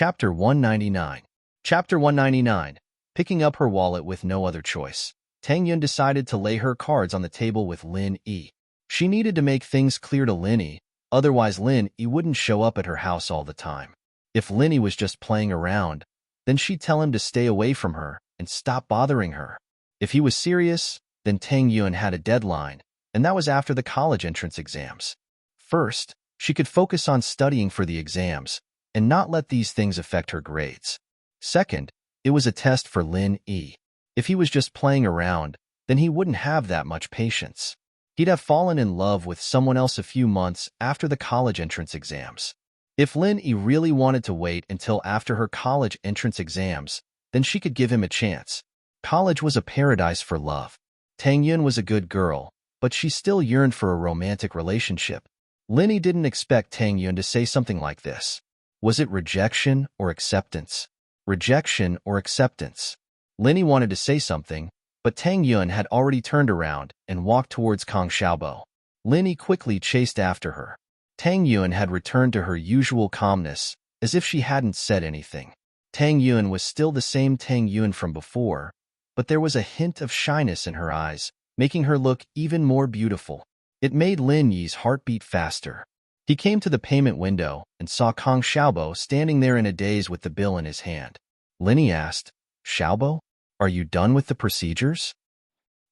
Chapter 199. Chapter 199. Picking up her wallet with no other choice, Tang Yun decided to lay her cards on the table with Lin Yi. She needed to make things clear to Lin Yi, otherwise Lin Yi wouldn't show up at her house all the time. If Lin Yi was just playing around, then she'd tell him to stay away from her and stop bothering her. If he was serious, then Tang Yun had a deadline, and that was after the college entrance exams. First, she could focus on studying for the exams and not let these things affect her grades. Second, it was a test for Lin Yi. If he was just playing around, then he wouldn't have that much patience. He'd have fallen in love with someone else a few months after the college entrance exams. If Lin Yi really wanted to wait until after her college entrance exams, then she could give him a chance. College was a paradise for love. Tang Yun was a good girl, but she still yearned for a romantic relationship. Lin Yi didn't expect Tang Yun to say something like this. Was it rejection or acceptance? Rejection or acceptance? Lin Yi wanted to say something, but Tang Yun had already turned around and walked towards Kang Xiaobo. Lin Yi quickly chased after her. Tang Yun had returned to her usual calmness, as if she hadn't said anything. Tang Yun was still the same Tang Yun from before, but there was a hint of shyness in her eyes, making her look even more beautiful. It made Lin Yi's heart beat faster. He came to the payment window and saw Kang Xiaobo standing there in a daze with the bill in his hand. Lin Yi asked, "Xiaobo, are you done with the procedures?"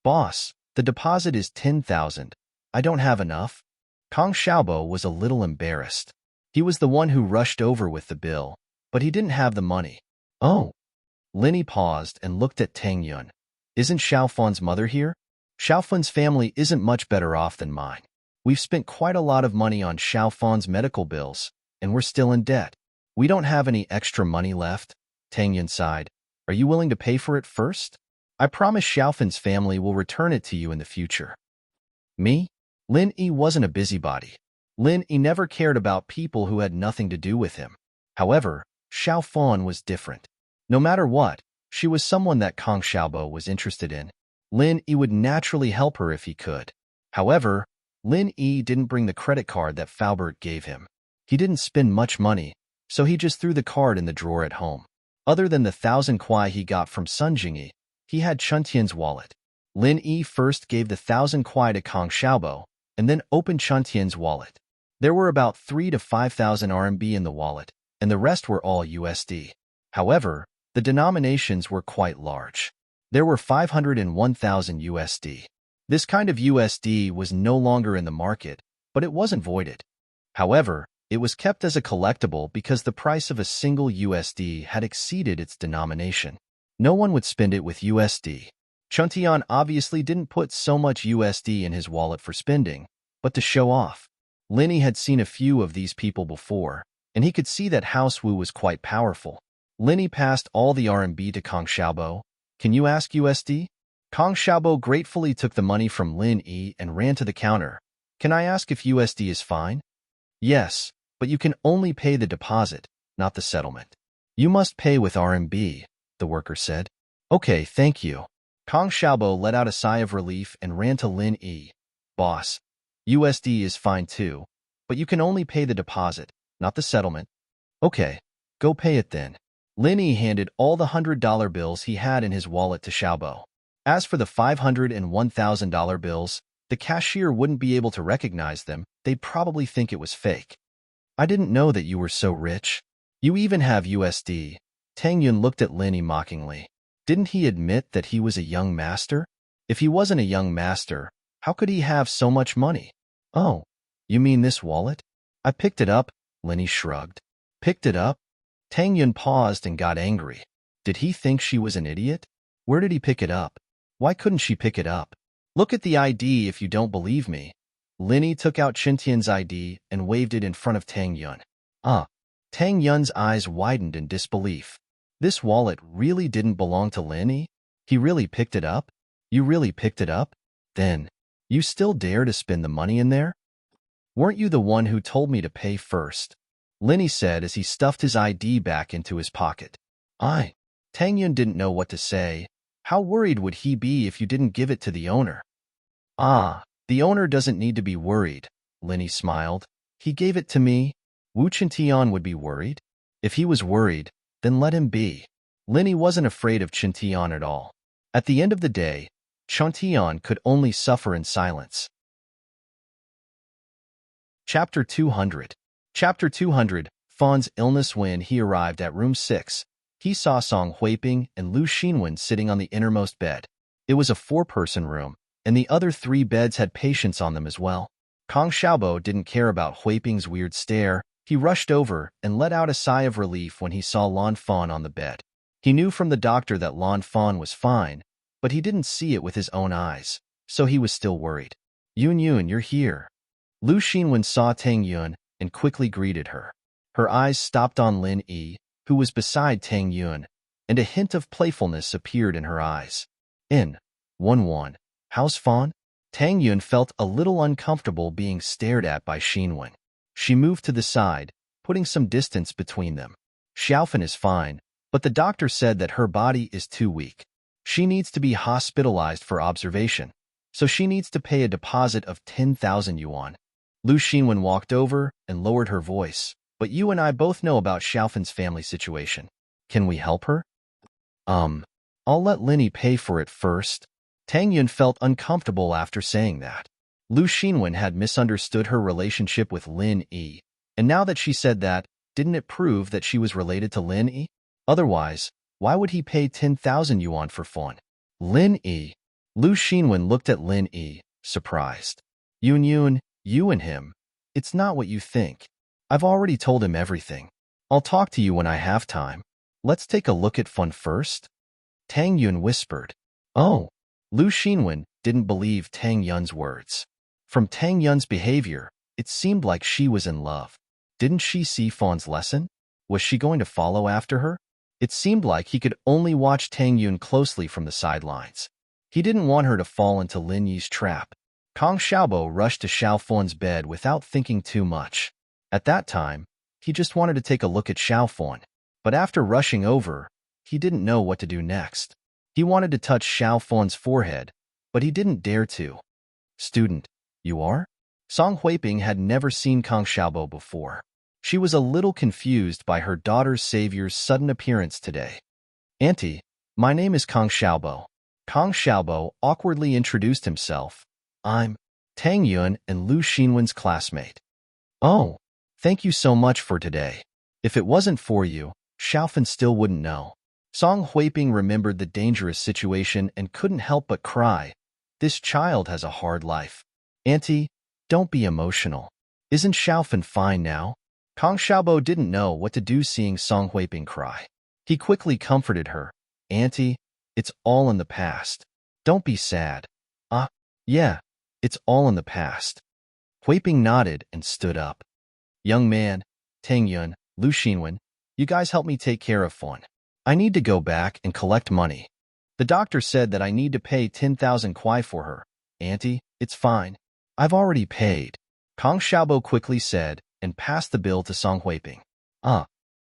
"Boss, the deposit is 10,000. I don't have enough." Kang Xiaobo was a little embarrassed. He was the one who rushed over with the bill, but he didn't have the money. "Oh." Lin Yi paused and looked at Tang Yun. "Isn't Xiaofan's mother here?" "Xiaofan's family isn't much better off than mine. We've spent quite a lot of money on Xiaofan's medical bills, and we're still in debt. We don't have any extra money left." Tang Yun sighed. "Are you willing to pay for it first? I promise Xiaofan's family will return it to you in the future." "Me?" Lin Yi wasn't a busybody. Lin Yi never cared about people who had nothing to do with him. However, Xiaofan was different. No matter what, she was someone that Kang Xiaobo was interested in. Lin Yi would naturally help her if he could. However, Lin Yi didn't bring the credit card that Faubert gave him. He didn't spend much money, so he just threw the card in the drawer at home. Other than the 1,000 kuai he got from Sun Jingyi, he had Chuntian's wallet. Lin Yi first gave the 1,000 kuai to Kang Xiaobo, and then opened Chuntian's wallet. There were about 3,000 to 5,000 RMB in the wallet, and the rest were all USD. However, the denominations were quite large. There were 500 and 1,000 USD. This kind of USD was no longer in the market, but it wasn't voided. However, it was kept as a collectible because the price of a single USD had exceeded its denomination. No one would spend it with USD. Chuntian obviously didn't put so much USD in his wallet for spending, but to show off. Lin Yi had seen a few of these people before, and he could see that House Wu was quite powerful. Lin Yi passed all the RMB to Kang Xiaobo. "Can you ask USD?" Kang Xiaobo gratefully took the money from Lin Yi and ran to the counter. "Can I ask if USD is fine?" "Yes, but you can only pay the deposit, not the settlement." "You must pay with RMB," the worker said. "Okay, thank you." Kang Xiaobo let out a sigh of relief and ran to Lin Yi. "Boss, USD is fine too, but you can only pay the deposit, not the settlement." "Okay, go pay it then." Lin Yi handed all the $100 bills he had in his wallet to Xiaobo. As for the $500 and $1,000 bills, the cashier wouldn't be able to recognize them. They'd probably think it was fake. "I didn't know that you were so rich. You even have USD." Tang Yun looked at Lin Yi mockingly. Didn't he admit that he was a young master? If he wasn't a young master, how could he have so much money? "Oh, you mean this wallet?" "I picked it up," Lin Yi shrugged. "Picked it up?" Tang Yun paused and got angry. Did he think she was an idiot? Where did he pick it up? Why couldn't she pick it up? "Look at the ID if you don't believe me." Lin Yi took out Chintian's ID and waved it in front of Tang Yun. "Ah." Tang Yun's eyes widened in disbelief. This wallet really didn't belong to Lin Yi? He really picked it up? "You really picked it up? Then, you still dare to spend the money in there?" "Weren't you the one who told me to pay first?" Lin Yi said as he stuffed his ID back into his pocket. Tang Yun didn't know what to say. How worried would he be if you didn't give it to the owner? The owner doesn't need to be worried," Lin Yi smiled. "He gave it to me. Wu Chintian would be worried." If he was worried, then let him be. Linny wasn't afraid of Chintian at all. At the end of the day, Chintian could only suffer in silence. Chapter 200. Chapter 200. Fawn's illness. When he arrived at room 6, he saw Song Huiping and Lu Xinwen sitting on the innermost bed. It was a 4-person room, and the other 3 beds had patients on them as well. Kong Xiaobo didn't care about Huiping's weird stare. He rushed over and let out a sigh of relief when he saw Lan Fan on the bed. He knew from the doctor that Lan Fan was fine, but he didn't see it with his own eyes, so he was still worried. Yun Yun, you're here. Lu Xinwen saw Tang Yun and quickly greeted her. Her eyes stopped on Lin Yi, who was beside Tang Yun, and a hint of playfulness appeared in her eyes. In 1-1, how's Fan? Tang Yun felt a little uncomfortable being stared at by Xinwen. She moved to the side, putting some distance between them. Xiaofan is fine, but the doctor said that her body is too weak. She needs to be hospitalized for observation, so she needs to pay a deposit of 10,000 yuan. Lu Xinwen walked over and lowered her voice. But you and I both know about Xiaofan's family situation. Can we help her? I'll let Linny pay for it first. Tang Yun felt uncomfortable after saying that. Lu Xinwen had misunderstood her relationship with Lin Yi, and now that she said that, didn't it prove that she was related to Lin Yi? Otherwise, why would he pay 10,000 yuan for Fawn? Lin Yi. Lu Xinwen looked at Lin Yi, surprised. Yun Yun, you and him. It's not what you think. I've already told him everything. I'll talk to you when I have time. Let's take a look at Fun first. Tang Yun whispered. Oh. Lu Xinwen didn't believe Tang Yun's words. From Tang Yun's behavior, it seemed like she was in love. Didn't she see Fawn's lesson? Was she going to follow after her? It seemed like he could only watch Tang Yun closely from the sidelines. He didn't want her to fall into Lin Yi's trap. Kong Xiaobo rushed to Xiao Fan's bed without thinking too much. At that time, he just wanted to take a look at Xiao Fan, but after rushing over, he didn't know what to do next. He wanted to touch Xiao Fan's forehead, but he didn't dare to. Student, you are? Song Huiping had never seen Kong Xiaobo before. She was a little confused by her daughter's savior's sudden appearance today. Auntie, my name is Kong Xiaobo. Kong Xiaobo awkwardly introduced himself. I'm Tang Yun and Lu Xinwen's classmate. Oh. Thank you so much for today. If it wasn't for you, Xiaofan still wouldn't know. Song Huiping remembered the dangerous situation and couldn't help but cry. This child has a hard life. Auntie, don't be emotional. Isn't Xiaofan fine now? Kong Xiaobo didn't know what to do seeing Song Huiping cry. He quickly comforted her. Auntie, it's all in the past. Don't be sad. Yeah, it's all in the past. Huiping nodded and stood up. Young man, Tang Yun, Lu Xinwen, you guys help me take care of Fawn. I need to go back and collect money. The doctor said that I need to pay 10,000 kuai for her. Auntie, it's fine. I've already paid. Kong Xiaobo quickly said and passed the bill to Song Huiping.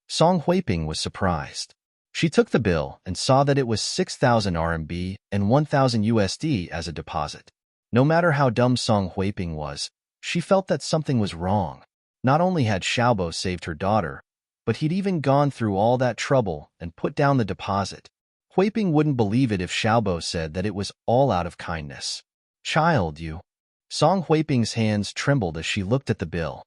Song Huiping was surprised. She took the bill and saw that it was 6,000 RMB and 1,000 USD as a deposit. No matter how dumb Song Huiping was, she felt that something was wrong. Not only had Xiaobo saved her daughter, but he'd even gone through all that trouble and put down the deposit. Huiping wouldn't believe it if Xiaobo said that it was all out of kindness. Child, you. Song Huiping's hands trembled as she looked at the bill.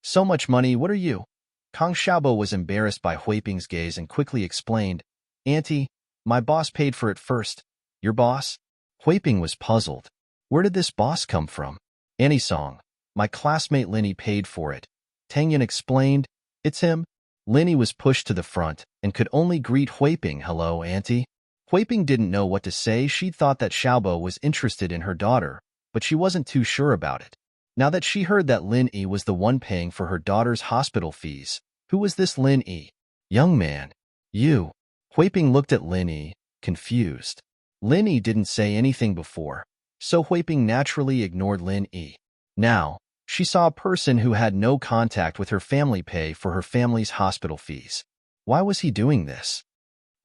So much money, what are you? Kong Xiaobo was embarrassed by Huiping's gaze and quickly explained, Auntie, my boss paid for it first. Your boss? Huiping was puzzled. Where did this boss come from? Annie Song, my classmate Linny paid for it. Tang Yun explained, it's him. Linny was pushed to the front and could only greet Huiping, hello, Auntie. Huiping didn't know what to say. She thought that Xiaobo was interested in her daughter, but she wasn't too sure about it. Now that she heard that Lin Yi was the one paying for her daughter's hospital fees, who was this Lin Yi? Young man, you. Huiping looked at Lin Yi, confused. Lin Yi didn't say anything before, so Huiping naturally ignored Lin Yi. Now, she saw a person who had no contact with her family pay for her family's hospital fees. Why was he doing this?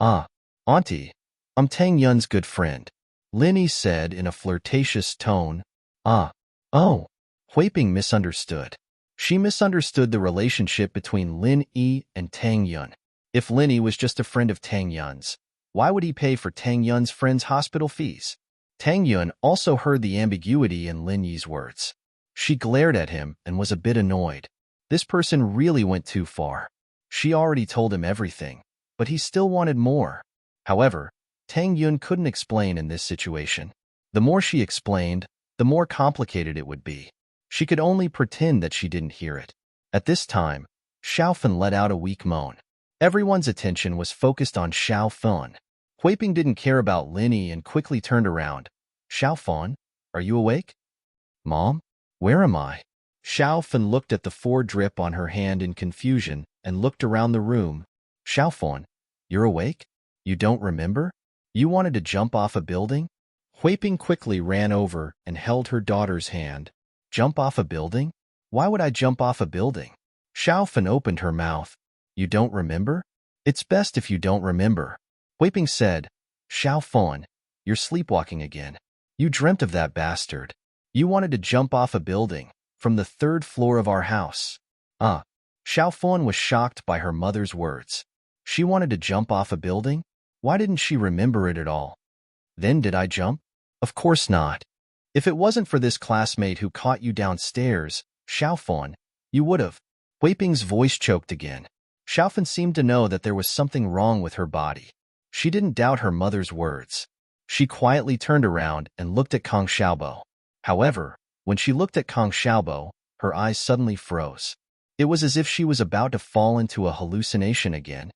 Auntie, I'm Tang Yun's good friend. Lin Yi said in a flirtatious tone. Oh. Huiping misunderstood. She misunderstood the relationship between Lin Yi and Tang Yun. If Lin Yi was just a friend of Tang Yun's, why would he pay for Tang Yun's friend's hospital fees? Tang Yun also heard the ambiguity in Lin Yi's words. She glared at him and was a bit annoyed. This person really went too far. She already told him everything, but he still wanted more. However, Tang Yun couldn't explain in this situation. The more she explained, the more complicated it would be. She could only pretend that she didn't hear it. At this time, Xiaofan let out a weak moan. Everyone's attention was focused on Xiaofan. Huiping didn't care about Lin Yi and quickly turned around. Xiaofan, are you awake? Mom? Where am I? Xiaofan looked at the 4 drip on her hand in confusion and looked around the room. Xiaofan, you're awake? You don't remember? You wanted to jump off a building? Huiping quickly ran over and held her daughter's hand. Jump off a building? Why would I jump off a building? Xiaofan opened her mouth. You don't remember? It's best if you don't remember. Huiping said, Xiaofan, you're sleepwalking again. You dreamt of that bastard. You wanted to jump off a building, from the 3rd floor of our house. Xiaofan was shocked by her mother's words. She wanted to jump off a building? Why didn't she remember it at all? Then did I jump? Of course not. If it wasn't for this classmate who caught you downstairs, Xiaofan, you would have. Huiping's voice choked again. Xiaofan seemed to know that there was something wrong with her body. She didn't doubt her mother's words. She quietly turned around and looked at Kang Xiaobo. However, when she looked at Kang Xiaobo, her eyes suddenly froze. It was as if she was about to fall into a hallucination again.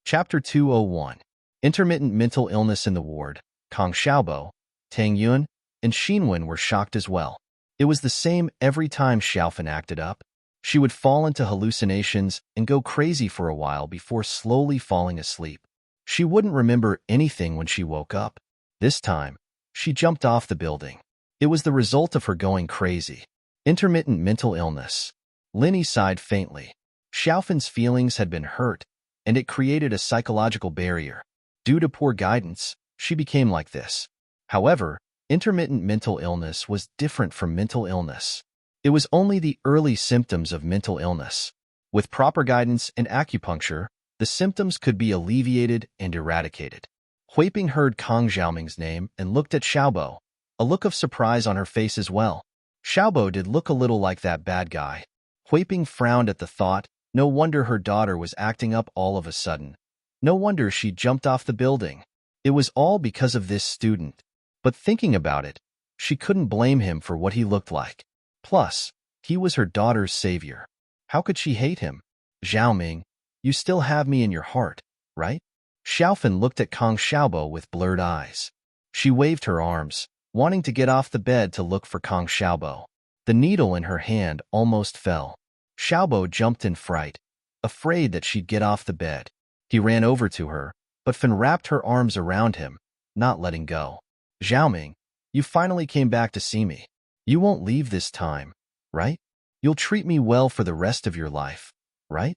Chapter 201. Intermittent mental illness in the ward. Kang Xiaobo, Tang Yun, and Xinwen were shocked as well. It was the same every time Xiaofan acted up. She would fall into hallucinations and go crazy for a while before slowly falling asleep. She wouldn't remember anything when she woke up. This time, she jumped off the building. It was the result of her going crazy. Intermittent mental illness. Lin Yi sighed faintly. Xiaofan's feelings had been hurt, and it created a psychological barrier. Due to poor guidance, she became like this. However, intermittent mental illness was different from mental illness. It was only the early symptoms of mental illness. With proper guidance and acupuncture, the symptoms could be alleviated and eradicated. Huiping heard Kang Xiaoming's name and looked at Xiaobo, a look of surprise on her face as well. Xiaobo did look a little like that bad guy. Huiping frowned at the thought. No wonder her daughter was acting up all of a sudden. No wonder she jumped off the building. It was all because of this student. But thinking about it, she couldn't blame him for what he looked like. Plus, he was her daughter's savior. How could she hate him? Xiaoming, you still have me in your heart, right? Xiaofan looked at Kang Xiaobo with blurred eyes. She waved her arms, wanting to get off the bed to look for Kang Xiaobo. The needle in her hand almost fell. Xiaobo jumped in fright, afraid that she'd get off the bed. He ran over to her, but Fan wrapped her arms around him, not letting go. Xiaoming, you finally came back to see me. You won't leave this time, right? You'll treat me well for the rest of your life, right?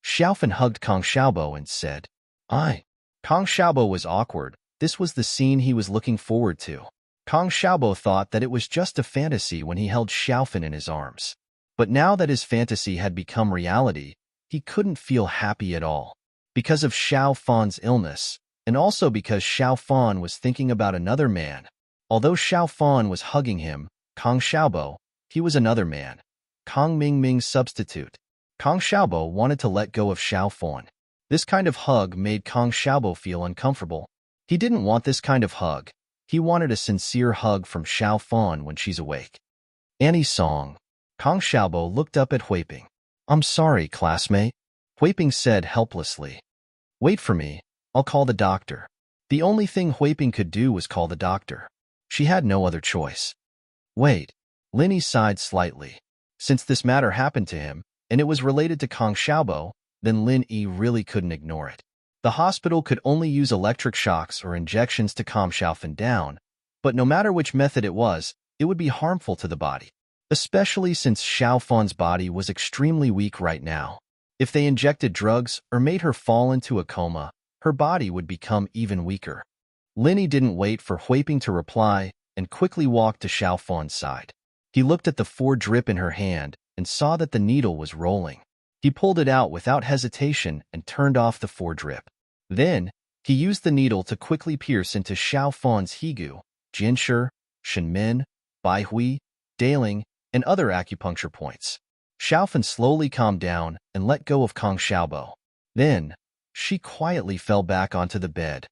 Xiaofan hugged Kang Xiaobo and said, I. Kang Xiaobo was awkward. This was the scene he was looking forward to. Kang Xiaobo thought that it was just a fantasy when he held Xiaofan in his arms. But now that his fantasy had become reality, he couldn't feel happy at all. Because of Xiaofan's illness, and also because Xiaofan was thinking about another man. Although Xiaofan was hugging him, Kang Xiaobo, he was another man. Kang Mingming's substitute. Kang Xiaobo wanted to let go of Xiaofan. This kind of hug made Kang Xiaobo feel uncomfortable. He didn't want this kind of hug. He wanted a sincere hug from Xiaofan when she's awake. Annie's song. Kang Xiaobo looked up at Huiping. I'm sorry, classmate, Huiping said helplessly. Wait for me, I'll call the doctor. The only thing Huiping could do was call the doctor. She had no other choice. Wait, Lin Yi sighed slightly. Since this matter happened to him, and it was related to Kang Xiaobo, then Lin Yi really couldn't ignore it. The hospital could only use electric shocks or injections to calm Xiaofan down, but no matter which method it would be harmful to the body, especially since Xiaofan's body was extremely weak right now. If they injected drugs or made her fall into a coma, her body would become even weaker. Lin Yi didn't wait for Huiping to reply and quickly walked to Xiaofan's side. He looked at the drip in her hand and saw that the needle was rolling. He pulled it out without hesitation and turned off the drip. Then, he used the needle to quickly pierce into Xiao Fan's Higu, Jinshu, Shenmin, Baihui, Daling, and other acupuncture points. Xiao Fan slowly calmed down and let go of Kang Xiaobo. Then, she quietly fell back onto the bed.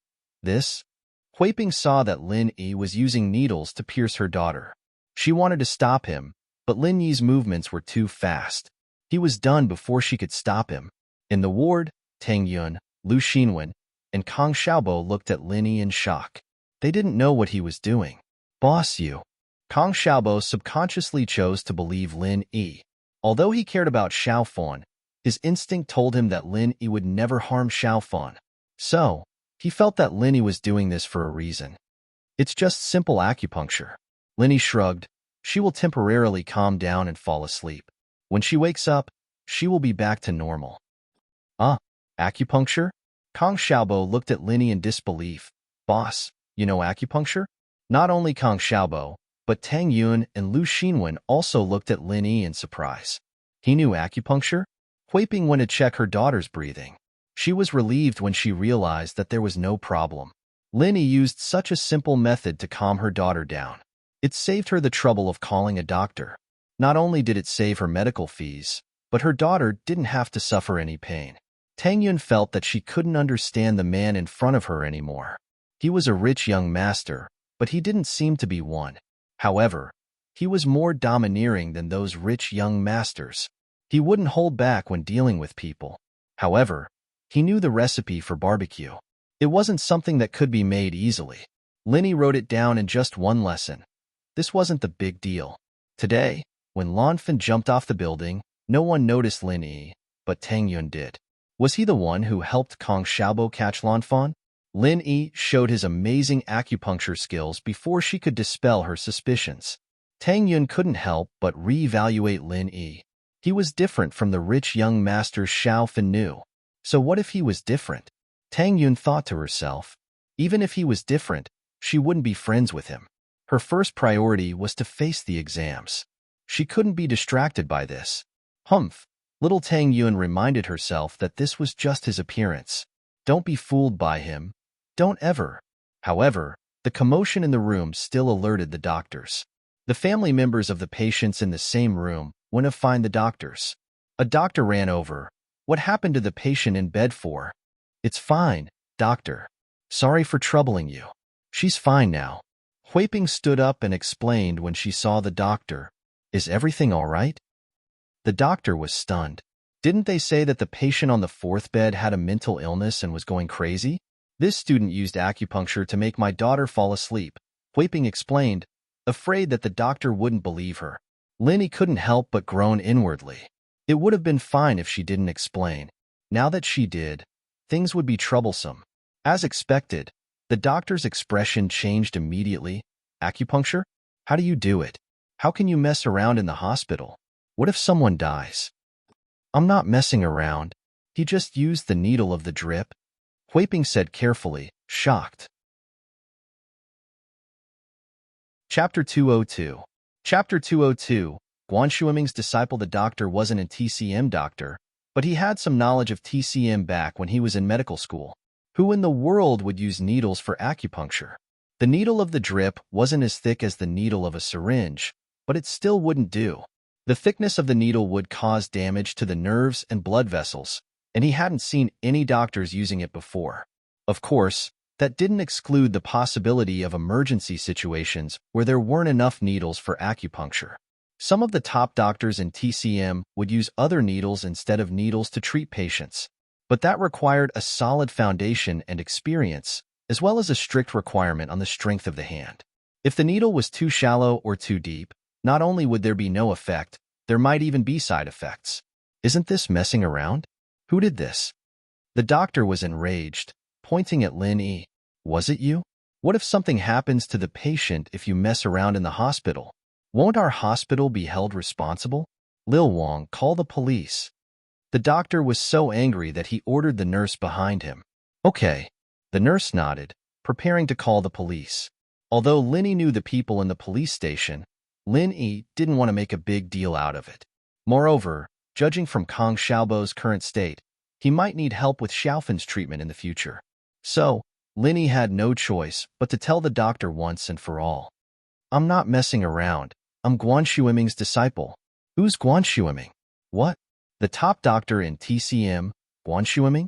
Hui Ping saw that Lin Yi was using needles to pierce her daughter. She wanted to stop him, but Lin Yi's movements were too fast. He was done before she could stop him. In the ward, Tang Yun, Lu Xinwen, and Kang Xiaobo looked at Lin Yi in shock. They didn't know what he was doing. Boss you. Kang Xiaobo subconsciously chose to believe Lin Yi. Although he cared about Xiao Fan, his instinct told him that Lin Yi would never harm Xiao Fan. So, he felt that Lin Yi was doing this for a reason. It's just simple acupuncture. Lin Yi shrugged. She will temporarily calm down and fall asleep. When she wakes up, she will be back to normal. Acupuncture? Kang Xiaobo looked at Lin Yi in disbelief. Boss, you know acupuncture? Not only Kang Xiaobo, but Tang Yun and Lu Xinwen also looked at Lin Yi in surprise. He knew acupuncture? Hui Ping went to check her daughter's breathing. She was relieved when she realized that there was no problem. Lin Yi used such a simple method to calm her daughter down. It saved her the trouble of calling a doctor. Not only did it save her medical fees, but her daughter didn't have to suffer any pain. Tang Yun felt that she couldn't understand the man in front of her anymore. He was a rich young master, but he didn't seem to be one. However, he was more domineering than those rich young masters. He wouldn't hold back when dealing with people. However, he knew the recipe for barbecue. It wasn't something that could be made easily. Lin Yi wrote it down in just one lesson. This wasn't the big deal. Today, when Lan Fan jumped off the building, no one noticed Lin Yi, but Tang Yun did. Was he the one who helped Kang Xiaobo catch Lan Fan? Lin Yi showed his amazing acupuncture skills before she could dispel her suspicions. Tang Yun couldn't help but reevaluate Lin Yi. He was different from the rich young masters Xiao Fan knew. So what if he was different? Tang Yun thought to herself. Even if he was different, she wouldn't be friends with him. Her first priority was to face the exams. She couldn't be distracted by this. Humph! Little Tang Yun reminded herself that this was just his appearance. Don't be fooled by him. Don't ever. However, the commotion in the room still alerted the doctors. The family members of the patients in the same room went to find the doctors. A doctor ran over. What happened to the patient in bed for? It's fine, doctor. Sorry for troubling you. She's fine now. Hui Ping stood up and explained when she saw the doctor. Is everything all right? The doctor was stunned. Didn't they say that the patient on the fourth bed had a mental illness and was going crazy? This student used acupuncture to make my daughter fall asleep, Hui Ping explained, afraid that the doctor wouldn't believe her. Lin Yi couldn't help but groan inwardly. It would have been fine if she didn't explain. Now that she did, things would be troublesome. As expected, the doctor's expression changed immediately. Acupuncture? How do you do it? How can you mess around in the hospital? What if someone dies? I'm not messing around. He just used the needle of the drip, Hui Ping said carefully, shocked. Chapter 202. Chapter 202. Guan Shuiming's disciple the doctor wasn't a TCM doctor, but he had some knowledge of TCM back when he was in medical school. Who in the world would use needles for acupuncture? The needle of the drip wasn't as thick as the needle of a syringe, but it still wouldn't do. The thickness of the needle would cause damage to the nerves and blood vessels, and he hadn't seen any doctors using it before. Of course, that didn't exclude the possibility of emergency situations where there weren't enough needles for acupuncture. Some of the top doctors in TCM would use other needles instead of needles to treat patients, but that required a solid foundation and experience, as well as a strict requirement on the strength of the hand. If the needle was too shallow or too deep, not only would there be no effect, there might even be side effects. Isn't this messing around? Who did this? The doctor was enraged, pointing at Lin Yi. Was it you? What if something happens to the patient if you mess around in the hospital? Won't our hospital be held responsible? Lil Wang, call the police. The doctor was so angry that he ordered the nurse behind him. Okay. The nurse nodded, preparing to call the police. Although Lin Yi knew the people in the police station, Lin Yi didn't want to make a big deal out of it. Moreover, judging from Kong Xiaobo's current state, he might need help with Xiaofan's treatment in the future. So, Lin Yi had no choice but to tell the doctor once and for all. I'm not messing around. I'm Guan Xueming's disciple. Who's Guan Xueming? What? The top doctor in TCM, Guan Xueming?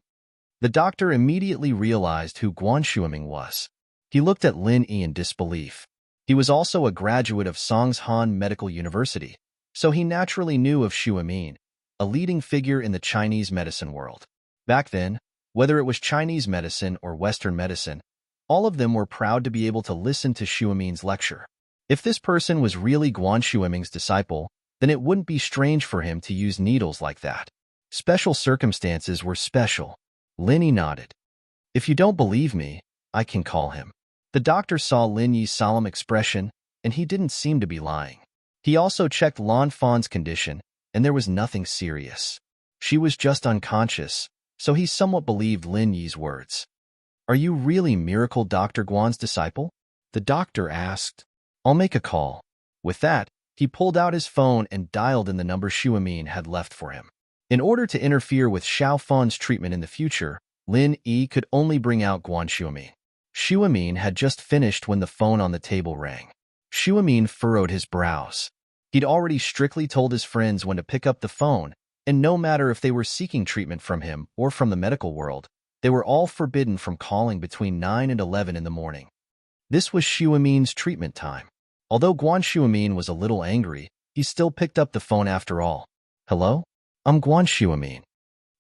The doctor immediately realized who Guan Xueming was. He looked at Lin Yi in disbelief. He was also a graduate of Songshan Medical University, so he naturally knew of Xueming, a leading figure in the Chinese medicine world. Back then, whether it was Chinese medicine or Western medicine, all of them were proud to be able to listen to Xueming's lecture. If this person was really Guan Xueming's disciple, then it wouldn't be strange for him to use needles like that. Special circumstances were special. Lin Yi nodded. If you don't believe me, I can call him. The doctor saw Lin Yi's solemn expression, and he didn't seem to be lying. He also checked Lan Fan's condition, and there was nothing serious. She was just unconscious, so he somewhat believed Lin Yi's words. Are you really Miracle Dr. Guan's disciple? The doctor asked. I'll make a call. With that, he pulled out his phone and dialed in the number Xueming had left for him. In order to interfere with Xiao Fan's treatment in the future, Lin Yi could only bring out Guan Xueming. Xueming had just finished when the phone on the table rang. Xueming furrowed his brows. He'd already strictly told his friends when to pick up the phone, and no matter if they were seeking treatment from him or from the medical world, they were all forbidden from calling between 9 and 11 in the morning. This was Xueming's treatment time. Although Guan Xueming was a little angry, he still picked up the phone after all. Hello? I'm Guan Xueming.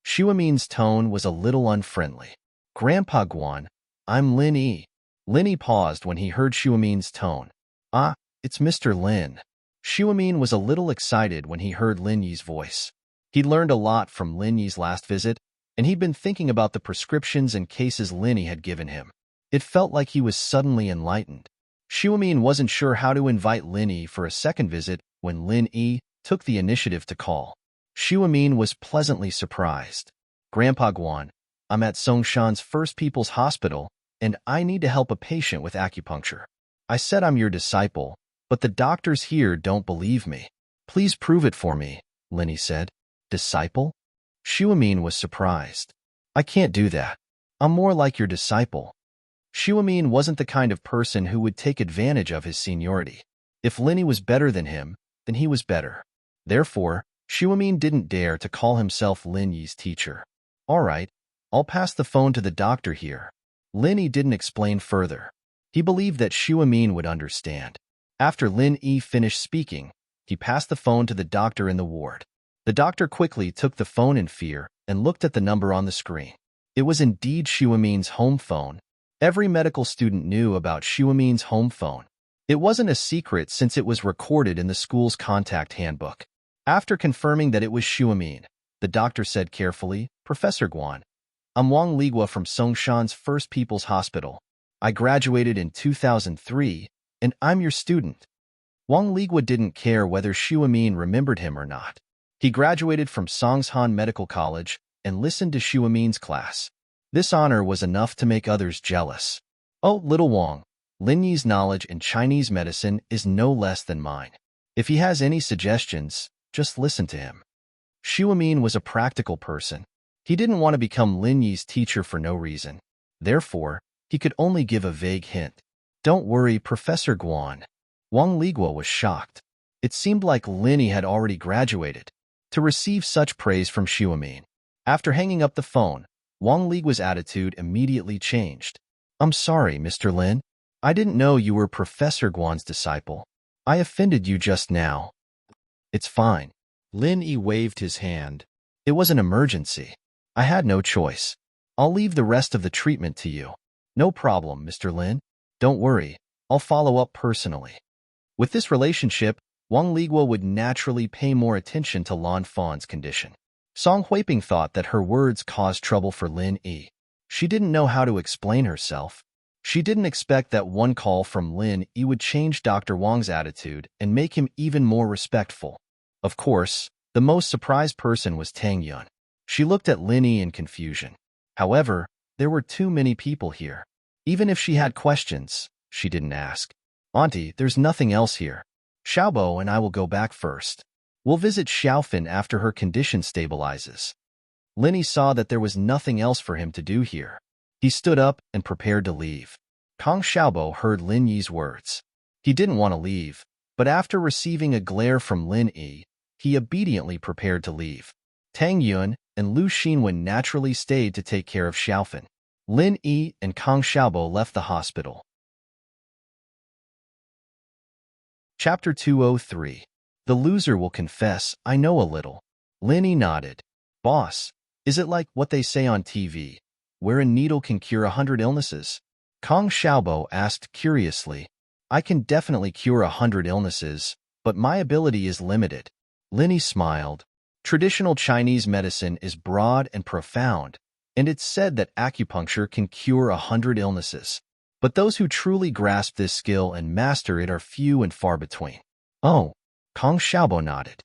Xueming's tone was a little unfriendly. Grandpa Guan, I'm Lin Yi. Lin Yi paused when he heard Xueming's tone. Ah, it's Mr. Lin. Xueming was a little excited when he heard Lin Yi's voice. He'd learned a lot from Lin Yi's last visit, and he'd been thinking about the prescriptions and cases Lin Yi had given him. It felt like he was suddenly enlightened. Xueming wasn't sure how to invite Lin Yi for a second visit when Lin Yi took the initiative to call. Xueming was pleasantly surprised. Grandpa Guan, I'm at Songshan's First People's Hospital, and I need to help a patient with acupuncture. I said I'm your disciple, but the doctors here don't believe me. Please prove it for me, Lin Yi said. Disciple? Xueming was surprised. I can't do that. I'm more like your disciple. Xueming wasn't the kind of person who would take advantage of his seniority. If Lin Yi was better than him, then he was better. Therefore, Xueming didn't dare to call himself Lin Yi's teacher. All right, I'll pass the phone to the doctor here. Lin Yi didn't explain further. He believed that Xueming would understand. After Lin Yi finished speaking, he passed the phone to the doctor in the ward. The doctor quickly took the phone in fear and looked at the number on the screen. It was indeed Xueming's home phone. Every medical student knew about Xueming's home phone. It wasn't a secret since it was recorded in the school's contact handbook. After confirming that it was Xueming, the doctor said carefully, Professor Guan, I'm Wang Ligua from Songshan's First People's Hospital. I graduated in 2003, and I'm your student. Wang Ligua didn't care whether Xueming remembered him or not. He graduated from Songshan Medical College and listened to Xueming's class. This honor was enough to make others jealous. Oh, little Wang, Lin Yi's knowledge in Chinese medicine is no less than mine. If he has any suggestions, just listen to him. Xueming was a practical person. He didn't want to become Lin Yi's teacher for no reason. Therefore, he could only give a vague hint. Don't worry, Professor Guan. Wang Ligua was shocked. It seemed like Lin Yi had already graduated. To receive such praise from Xueming. After hanging up the phone, Wang Ligua's attitude immediately changed. I'm sorry, Mr. Lin. I didn't know you were Professor Guan's disciple. I offended you just now. It's fine. Lin Yi waved his hand. It was an emergency. I had no choice. I'll leave the rest of the treatment to you. No problem, Mr. Lin. Don't worry. I'll follow up personally. With this relationship, Wang Ligua would naturally pay more attention to Lan Fan's condition. Song Huiping thought that her words caused trouble for Lin Yi. She didn't know how to explain herself. She didn't expect that one call from Lin Yi would change Dr. Wang's attitude and make him even more respectful. Of course, the most surprised person was Tang Yun. She looked at Lin Yi in confusion. However, there were too many people here. Even if she had questions, she didn't ask. Auntie, there's nothing else here. Xiaobo and I will go back first. We'll visit Xiaofan after her condition stabilizes. Linny saw that there was nothing else for him to do here. He stood up and prepared to leave. Kong Xiaobo heard Lin Yi's words. He didn't want to leave, but after receiving a glare from Lin Yi, he obediently prepared to leave. Tang Yun and Lu Xinwen naturally stayed to take care of Xiaofan. Lin Yi and Kong Xiaobo left the hospital. Chapter 203. The loser will confess, I know a little. Lin Yi nodded. Boss, is it like what they say on TV, where a needle can cure 100 illnesses? Kong Xiaobo asked curiously. I can definitely cure 100 illnesses, but my ability is limited. Lin Yi smiled. Traditional Chinese medicine is broad and profound, and it's said that acupuncture can cure 100 illnesses. But those who truly grasp this skill and master it are few and far between. Oh, Kong Xiaobo nodded.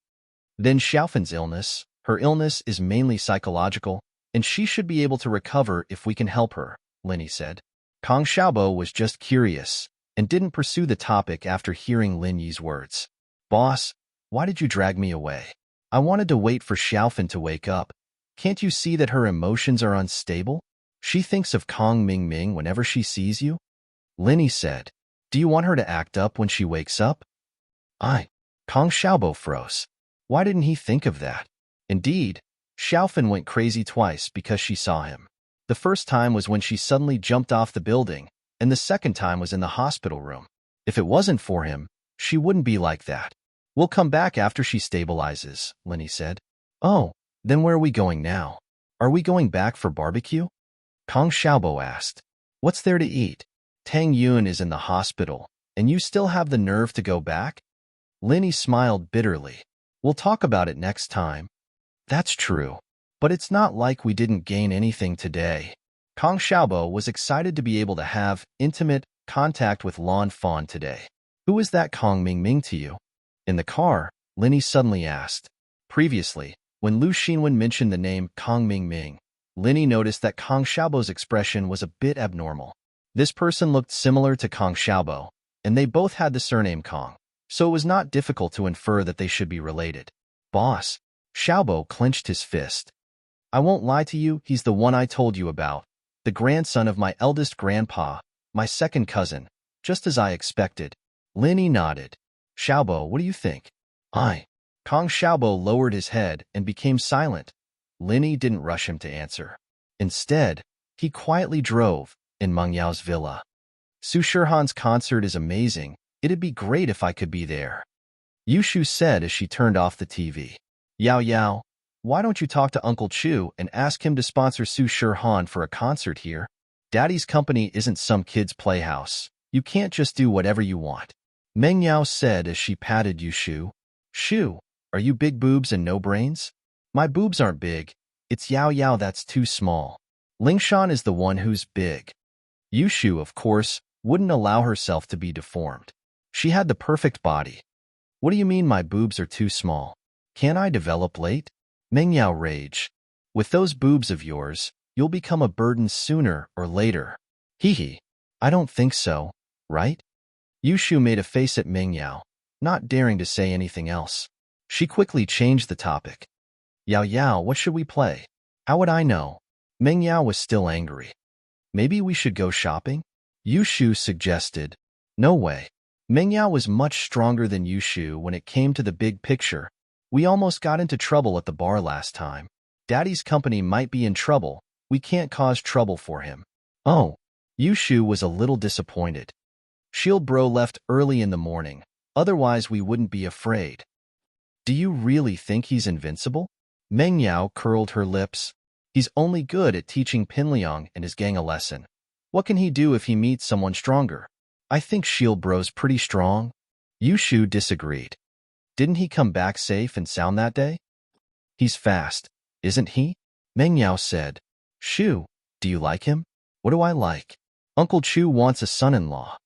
Then Xiaofan's illness, her illness is mainly psychological, and she should be able to recover if we can help her, Lin Yi said. Kong Xiaobo was just curious and didn't pursue the topic after hearing Lin Yi's words. Boss, why did you drag me away? I wanted to wait for Xiaofan to wake up. Can't you see that her emotions are unstable? She thinks of Kong Mingming whenever she sees you? Lin Yi said. Do you want her to act up when she wakes up? Kong Xiaobo froze. Why didn't he think of that? Indeed, Xiaofan went crazy twice because she saw him. The first time was when she suddenly jumped off the building, and the second time was in the hospital room. If it wasn't for him, she wouldn't be like that. We'll come back after she stabilizes, Lin Yi said. Oh, then where are we going now? Are we going back for barbecue? Kong Xiaobo asked. What's there to eat? Tang Yun is in the hospital, and you still have the nerve to go back? Lin Yi smiled bitterly. We'll talk about it next time. That's true, but it's not like we didn't gain anything today. Kong Xiaobo was excited to be able to have intimate contact with Lan Fan today. Who is that Kong Mingming to you? In the car, Lin Yi suddenly asked. Previously, when Lu Xinwen mentioned the name Kong Mingming, Lin Yi noticed that Kong Xiaobo's expression was a bit abnormal. This person looked similar to Kong Xiaobo, and they both had the surname Kong, so it was not difficult to infer that they should be related. Boss, Xiaobo clenched his fist. I won't lie to you, he's the one I told you about, the grandson of my eldest grandpa, my second cousin, just as I expected. Lin Yi nodded. Xiaobo, what do you think? Kong Xiaobo lowered his head and became silent. Lin Yi didn't rush him to answer. Instead, he quietly drove in Meng Yao's villa. Su Shihan's concert is amazing. It'd be great if I could be there. Yushu said as she turned off the TV. Yao Yao, why don't you talk to Uncle Chu and ask him to sponsor Su Shihan for a concert here? Daddy's company isn't some kid's playhouse. You can't just do whatever you want. Meng Yao said as she patted Yushu. Shu, are you big boobs and no brains? My boobs aren't big. It's Yao Yao that's too small. Lingshan is the one who's big. Yushu, of course, wouldn't allow herself to be deformed. She had the perfect body. What do you mean my boobs are too small? Can't I develop late? Meng Yao raged. With those boobs of yours, you'll become a burden sooner or later. Hee hee. I don't think so, right? Yushu made a face at Meng Yao, not daring to say anything else. She quickly changed the topic. Yao Yao, what should we play? How would I know? Meng Yao was still angry. Maybe we should go shopping? Yushu suggested. No way. Meng Yao was much stronger than Yushu when it came to the big picture. We almost got into trouble at the bar last time. Daddy's company might be in trouble. We can't cause trouble for him. Oh. Yushu was a little disappointed. Shield Bro left early in the morning. Otherwise we wouldn't be afraid. Do you really think he's invincible? Meng Yao curled her lips. He's only good at teaching Pinliang and his gang a lesson. What can he do if he meets someone stronger? I think Shield Bro's pretty strong. Yushu disagreed. Didn't he come back safe and sound that day? He's fast, isn't he? Meng Yao said. Shu, do you like him? What do I like? Uncle Chu wants a son-in-law.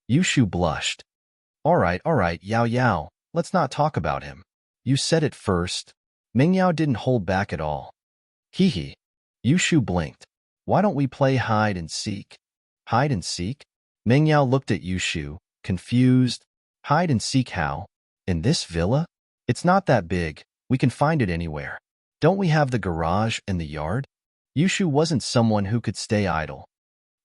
Yushu blushed. All right, Yao Yao, let's not talk about him. You said it first. Meng Yao didn't hold back at all. Hee hee. Yushu blinked. Why don't we play hide and seek? Hide and seek? Meng Yao looked at Yushu, confused. Hide and seek how? In this villa? It's not that big. We can find it anywhere. Don't we have the garage and the yard? Yushu wasn't someone who could stay idle.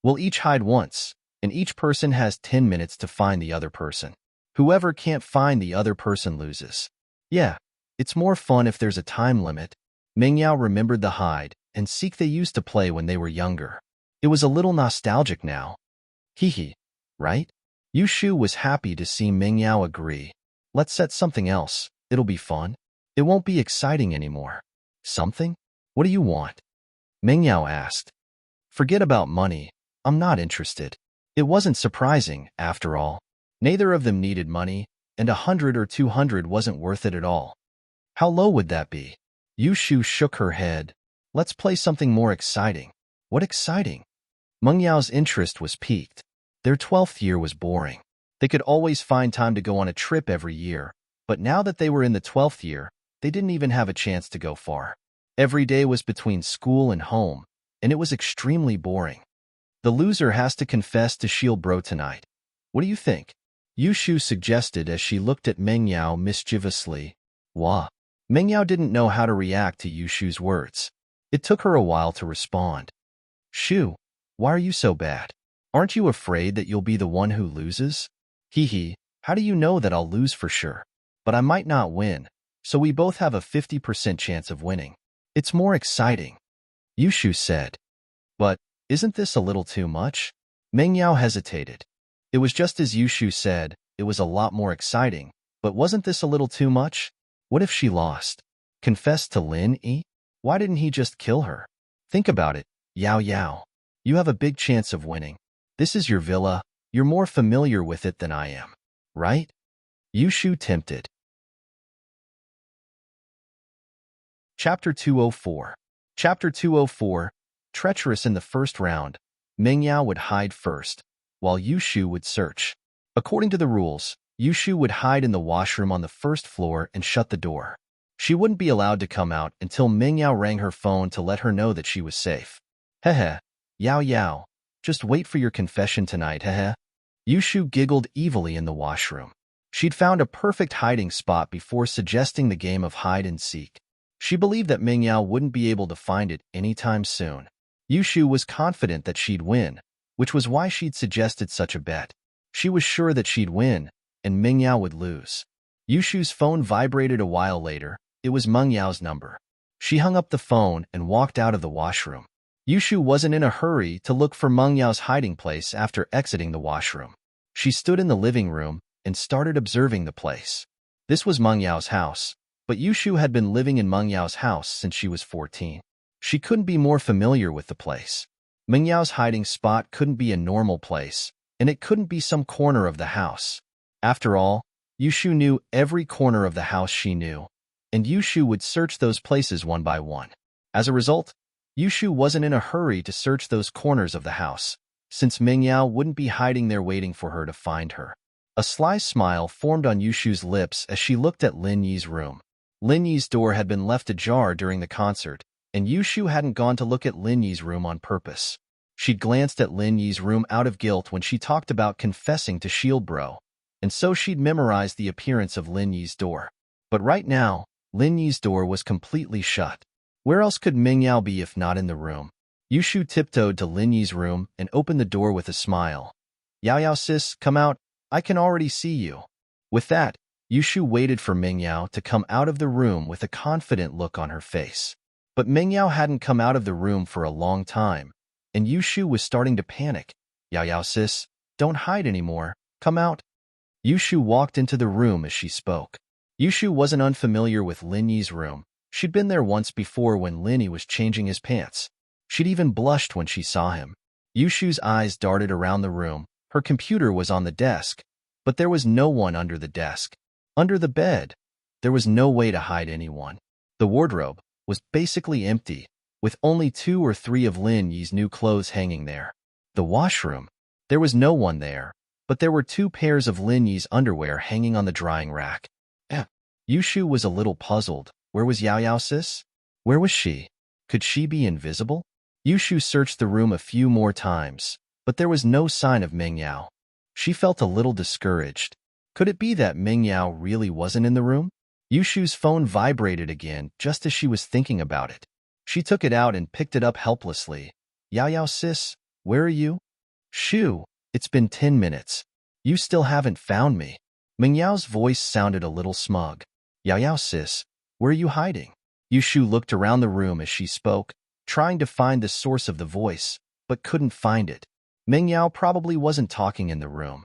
We'll each hide once, and each person has 10 minutes to find the other person. Whoever can't find the other person loses. Yeah, it's more fun if there's a time limit. Mingyao remembered the hide and seek they used to play when they were younger. It was a little nostalgic now. Hee, right? Yushu was happy to see Mingyao agree. Let's set something else. It'll be fun. It won't be exciting anymore. Something? What do you want? Mingyao asked. Forget about money. I'm not interested. It wasn't surprising, after all. Neither of them needed money, and 100 or 200 wasn't worth it at all. How low would that be? Yushu shook her head. Let's play something more exciting. What exciting? Mengyao's interest was piqued. Their 12th year was boring. They could always find time to go on a trip every year, but now that they were in the 12th year, they didn't even have a chance to go far. Every day was between school and home, and it was extremely boring. The loser has to confess to Shield Bro tonight. What do you think? Yushu suggested as she looked at Mengyao mischievously. Wah. Mengyao didn't know how to react to Yushu's words. It took her a while to respond. Shu, why are you so bad? Aren't you afraid that you'll be the one who loses? Hee, how do you know that I'll lose for sure? But I might not win, so we both have a 50% chance of winning. It's more exciting, Yushu said. But isn't this a little too much? Mengyao hesitated. It was just as Yushu said, it was a lot more exciting, but wasn't this a little too much? What if she lost? Confessed to Lin Yi? Why didn't he just kill her? Think about it, Yao Yao. You have a big chance of winning. This is your villa. You're more familiar with it than I am, right? Yushu tempted. Chapter 204. Chapter 204. Treacherous in the first round, Mengyao would hide first, while Yushu would search. According to the rules, Yushu would hide in the washroom on the first floor and shut the door. She wouldn't be allowed to come out until Mengyao rang her phone to let her know that she was safe. Hehe, Yao Yao, just wait for your confession tonight, hehe. Yushu giggled evilly in the washroom. She'd found a perfect hiding spot before suggesting the game of hide and seek. She believed that Mengyao wouldn't be able to find it anytime soon. Yushu was confident that she'd win, which was why she'd suggested such a bet. She was sure that she'd win, and Mengyao would lose. Yushu's phone vibrated a while later. It was Mengyao's number. She hung up the phone and walked out of the washroom. Yushu wasn't in a hurry to look for Mengyao's hiding place after exiting the washroom. She stood in the living room and started observing the place. This was Mengyao's house, but Yushu had been living in Mengyao's house since she was 14. She couldn't be more familiar with the place. Mengyao's hiding spot couldn't be a normal place, and it couldn't be some corner of the house. After all, Yushu knew every corner of the house she knew, and Yushu would search those places one by one. As a result, Yushu wasn't in a hurry to search those corners of the house, since Mengyao wouldn't be hiding there waiting for her to find her. A sly smile formed on Yushu's lips as she looked at Lin Yi's room. Lin Yi's door had been left ajar during the concert, and Yushu hadn't gone to look at Lin Yi's room on purpose. She'd glanced at Lin Yi's room out of guilt when she talked about confessing to Shield Bro, and so she'd memorized the appearance of Lin Yi's door. But right now, Lin Yi's door was completely shut. Where else could Mengyao be if not in the room? Yushu tiptoed to Lin Yi's room and opened the door with a smile. Yao Yao sis, come out. I can already see you. With that, Yushu waited for Mengyao to come out of the room with a confident look on her face. But Mengyao hadn't come out of the room for a long time, and Yushu was starting to panic. Yao Yao sis, don't hide anymore. Come out. Yushu walked into the room as she spoke. Yushu wasn't unfamiliar with Lin Yi's room. She'd been there once before when Lin Yi was changing his pants. She'd even blushed when she saw him. Yushu's eyes darted around the room. Her computer was on the desk, but there was no one under the desk. Under the bed, there was no way to hide anyone. The wardrobe was basically empty, with only 2 or 3 of Lin Yi's new clothes hanging there. The washroom, there was no one there, but there were 2 pairs of Lin Yi's underwear hanging on the drying rack. Yushu was a little puzzled. Where was Yao Yao sis? Where was she? Could she be invisible? Yushu searched the room a few more times, but there was no sign of Mengyao. She felt a little discouraged. Could it be that Ming Yao really wasn't in the room? Yushu's phone vibrated again just as she was thinking about it. She took it out and picked it up helplessly. Yao Yao sis, where are you? Shoo, it's been 10 minutes. You still haven't found me. Ming Yao's voice sounded a little smug. Yao Yao sis, where are you hiding? Yushu looked around the room as she spoke, trying to find the source of the voice, but couldn't find it. Ming Yao probably wasn't talking in the room.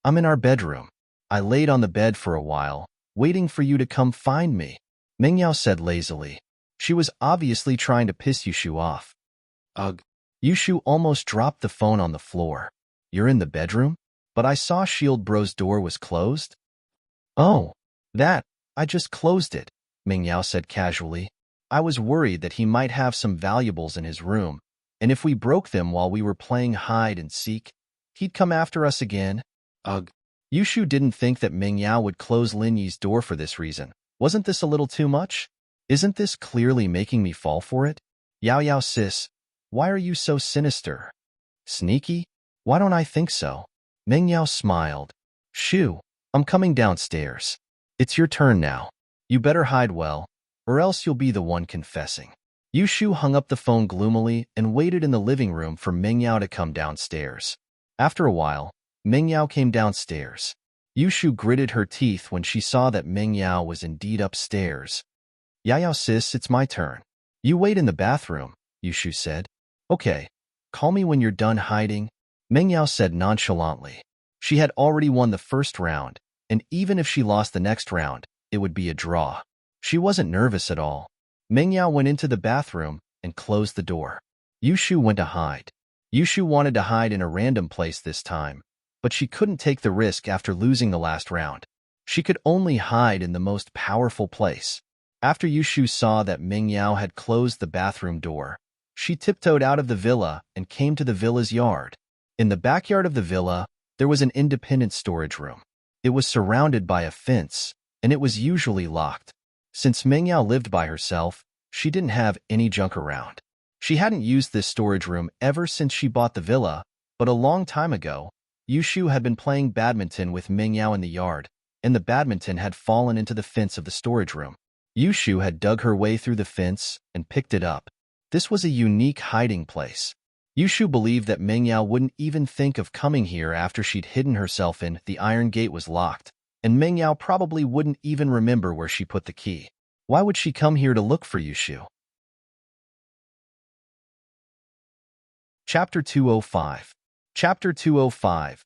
I'm in our bedroom. I laid on the bed for a while, waiting for you to come find me, Ming Yao said lazily. She was obviously trying to piss Yushu off. Ugh. Yushu almost dropped the phone on the floor. You're in the bedroom? But I saw Shield Bro's door was closed? Oh, I just closed it, Ming Yao said casually. I was worried that he might have some valuables in his room, and if we broke them while we were playing hide and seek, he'd come after us again. Ugh. Yushu didn't think that Ming Yao would close Lin Yi's door for this reason. Wasn't this a little too much? Isn't this clearly making me fall for it? Yao Yao sis, why are you so sinister? Sneaky? Why don't I think so? Ming Yao smiled. Shoo, I'm coming downstairs. It's your turn now. You better hide well, or else you'll be the one confessing. Yushu hung up the phone gloomily and waited in the living room for Ming Yao to come downstairs. After a while, Ming Yao came downstairs. Yushu gritted her teeth when she saw that Ming Yao was indeed upstairs. Yao Yao sis, it's my turn. You wait in the bathroom, Yushu said. Okay, call me when you're done hiding, Ming Yao said nonchalantly. She had already won the first round, and even if she lost the next round, it would be a draw. She wasn't nervous at all. Ming Yao went into the bathroom and closed the door. Yushu went to hide. Yushu wanted to hide in a random place this time, but she couldn't take the risk after losing the last round. She could only hide in the most powerful place. After Yushu saw that Ming Yao had closed the bathroom door, she tiptoed out of the villa and came to the villa's yard. In the backyard of the villa, there was an independent storage room. It was surrounded by a fence, and it was usually locked. Since Ming Yao lived by herself, she didn't have any junk around. She hadn't used this storage room ever since she bought the villa, but a long time ago, Yushu had been playing badminton with Ming Yao in the yard, and the badminton had fallen into the fence of the storage room. Yushu had dug her way through the fence and picked it up. This was a unique hiding place. Yushu believed that Ming Yao wouldn't even think of coming here after she'd hidden herself in. The iron gate was locked, and Ming Yao probably wouldn't even remember where she put the key. Why would she come here to look for Yushu? Chapter 205. Chapter 205.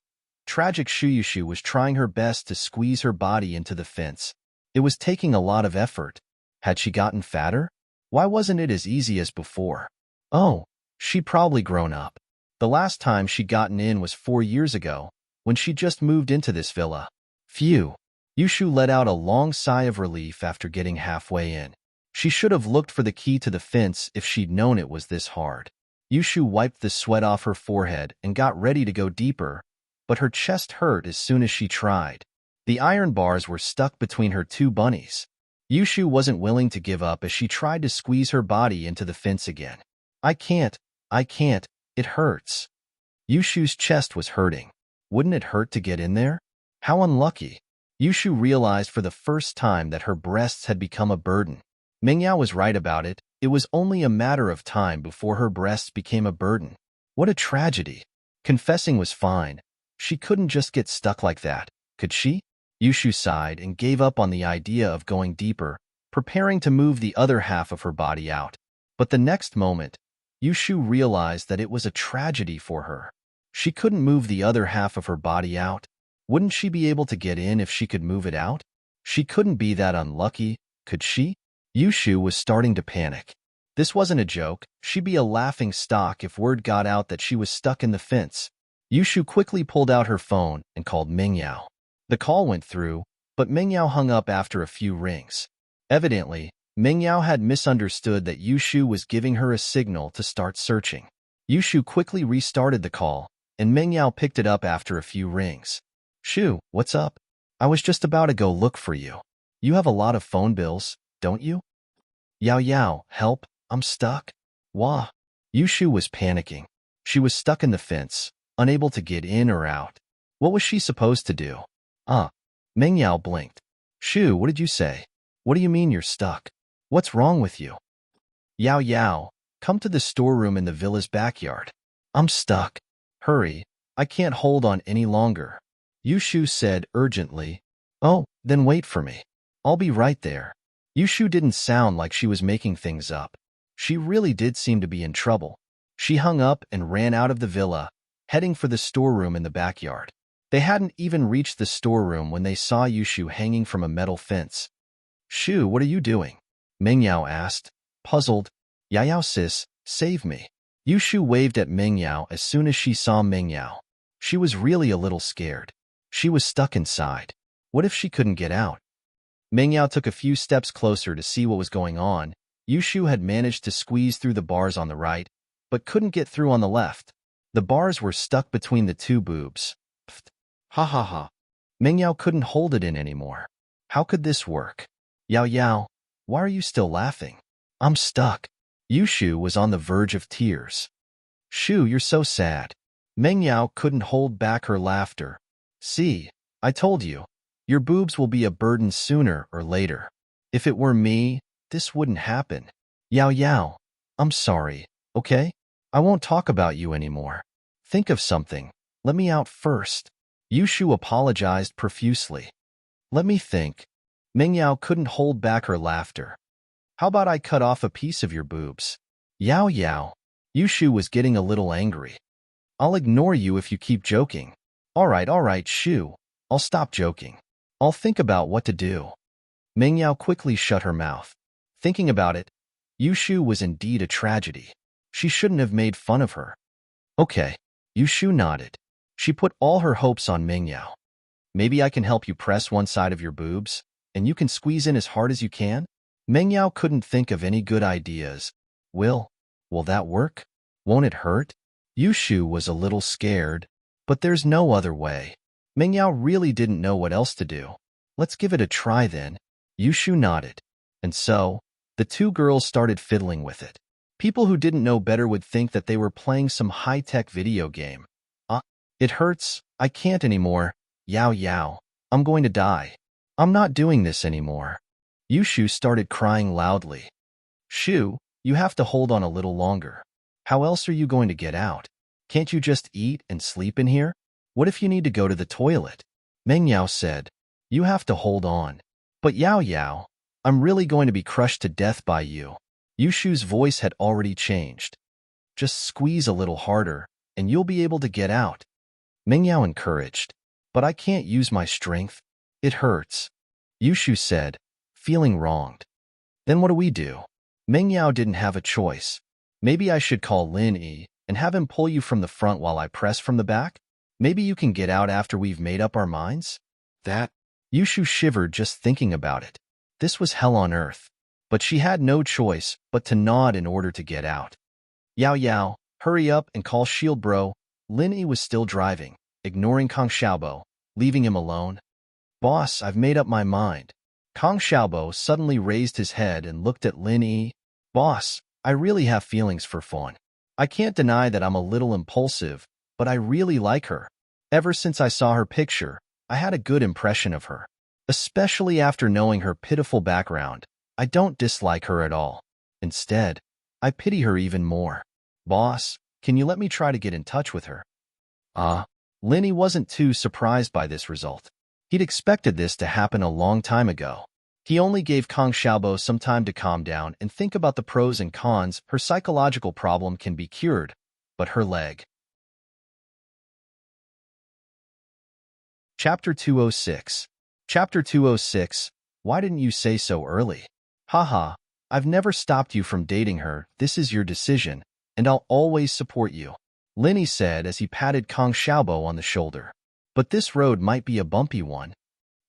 Tragic Yushu was trying her best to squeeze her body into the fence. It was taking a lot of effort. Had she gotten fatter? Why wasn't it as easy as before? Oh, she'd probably grown up. The last time she'd gotten in was 4 years ago, when she just moved into this villa. Phew. Yushu let out a long sigh of relief after getting halfway in. She should have looked for the key to the fence if she'd known it was this hard. Yushu wiped the sweat off her forehead and got ready to go deeper, but her chest hurt as soon as she tried. The iron bars were stuck between her two bunnies. Yushu wasn't willing to give up as she tried to squeeze her body into the fence again. I can't, it hurts. Yushu's chest was hurting. Wouldn't it hurt to get in there? How unlucky. Yushu realized for the first time that her breasts had become a burden. Ming Yao was right about it. It was only a matter of time before her breasts became a burden. What a tragedy. Confessing was fine. She couldn't just get stuck like that, could she? Yushu sighed and gave up on the idea of going deeper, preparing to move the other half of her body out. But the next moment, Yushu realized that it was a tragedy for her. She couldn't move the other half of her body out. Wouldn't she be able to get in if she could move it out? She couldn't be that unlucky, could she? Yushu was starting to panic. This wasn't a joke. She'd be a laughing stock if word got out that she was stuck in the fence. Yushu quickly pulled out her phone and called Ming Yao. The call went through, but Ming Yao hung up after a few rings. Evidently, Ming Yao had misunderstood that Yushu was giving her a signal to start searching. Yushu quickly restarted the call, and Ming Yao picked it up after a few rings. Shu, what's up? I was just about to go look for you. You have a lot of phone bills, don't you? Yao Yao, help, I'm stuck. Wah. Yushu was panicking. She was stuck in the fence, unable to get in or out. What was she supposed to do? Meng Yao blinked. Shu, what did you say? What do you mean you're stuck? What's wrong with you? Yao Yao, come to the storeroom in the villa's backyard. I'm stuck. Hurry, I can't hold on any longer. Yushu said urgently. Oh, then wait for me. I'll be right there. Yushu didn't sound like she was making things up. She really did seem to be in trouble. She hung up and ran out of the villa, heading for the storeroom in the backyard. They hadn't even reached the storeroom when they saw Yushu hanging from a metal fence. Shu, what are you doing? Meng Yao asked, puzzled. Yao sis, save me. Yushu waved at Meng Yao as soon as she saw Meng Yao. She was really a little scared. She was stuck inside. What if she couldn't get out? Meng Yao took a few steps closer to see what was going on. Yushu had managed to squeeze through the bars on the right, but couldn't get through on the left. The bars were stuck between the two boobs. Pfft. Ha ha ha. Meng Yao couldn't hold it in anymore. How could this work? Yao Yao, why are you still laughing? I'm stuck. Yushu was on the verge of tears. Shu, you're so sad. Meng Yao couldn't hold back her laughter. See, I told you, your boobs will be a burden sooner or later. If it were me, this wouldn't happen. Yao Yao, I'm sorry, okay? I won't talk about you anymore. Think of something. Let me out first. Yushu apologized profusely. Let me think. Meng Yao couldn't hold back her laughter. How about I cut off a piece of your boobs? Yao Yao. Yushu was getting a little angry. I'll ignore you if you keep joking. All right, Shu. I'll stop joking. I'll think about what to do. Meng Yao quickly shut her mouth. Thinking about it, Yushu was indeed a tragedy. She shouldn't have made fun of her. Okay. Yushu nodded. She put all her hopes on Meng Yao. Maybe I can help you press one side of your boobs, and you can squeeze in as hard as you can? Meng Yao couldn't think of any good ideas. Will that work? Won't it hurt? Yushu was a little scared, but there's no other way. Meng Yao really didn't know what else to do. Let's give it a try then. Yushu nodded. And so, the two girls started fiddling with it. People who didn't know better would think that they were playing some high-tech video game. It hurts. I can't anymore. Yao Yao. I'm going to die. I'm not doing this anymore. Yushu started crying loudly. Shu, you have to hold on a little longer. How else are you going to get out? Can't you just eat and sleep in here? What if you need to go to the toilet? Meng Yao said, you have to hold on. But Yao Yao, I'm really going to be crushed to death by you. Yushu's voice had already changed. Just squeeze a little harder, and you'll be able to get out. Meng Yao encouraged. But I can't use my strength. It hurts. Yushu said, feeling wronged. Then what do we do? Meng Yao didn't have a choice. Maybe I should call Lin Yi and have him pull you from the front while I press from the back? Maybe you can get out after we've made up our minds? That? Yushu shivered just thinking about it. This was hell on earth. But she had no choice but to nod in order to get out. Yao Yao, hurry up and call Shield Bro. Lin Yi was still driving, ignoring Kong Xiaobo, leaving him alone. Boss, I've made up my mind. Kong Xiaobo suddenly raised his head and looked at Lin Yi. Boss, I really have feelings for Fawn. I can't deny that I'm a little impulsive, but I really like her. Ever since I saw her picture, I had a good impression of her. Especially after knowing her pitiful background, I don't dislike her at all. Instead, I pity her even more. Boss, can you let me try to get in touch with her? Lin Yi wasn't too surprised by this result. He'd expected this to happen a long time ago. He only gave Kong Xiaobo some time to calm down and think about the pros and cons. Her psychological problem can be cured, but her leg. Chapter 206. Chapter 206. Why didn't you say so early? Haha, I've never stopped you from dating her. This is your decision, and I'll always support you. Lin Yi said as he patted Kong Xiaobo on the shoulder. But this road might be a bumpy one.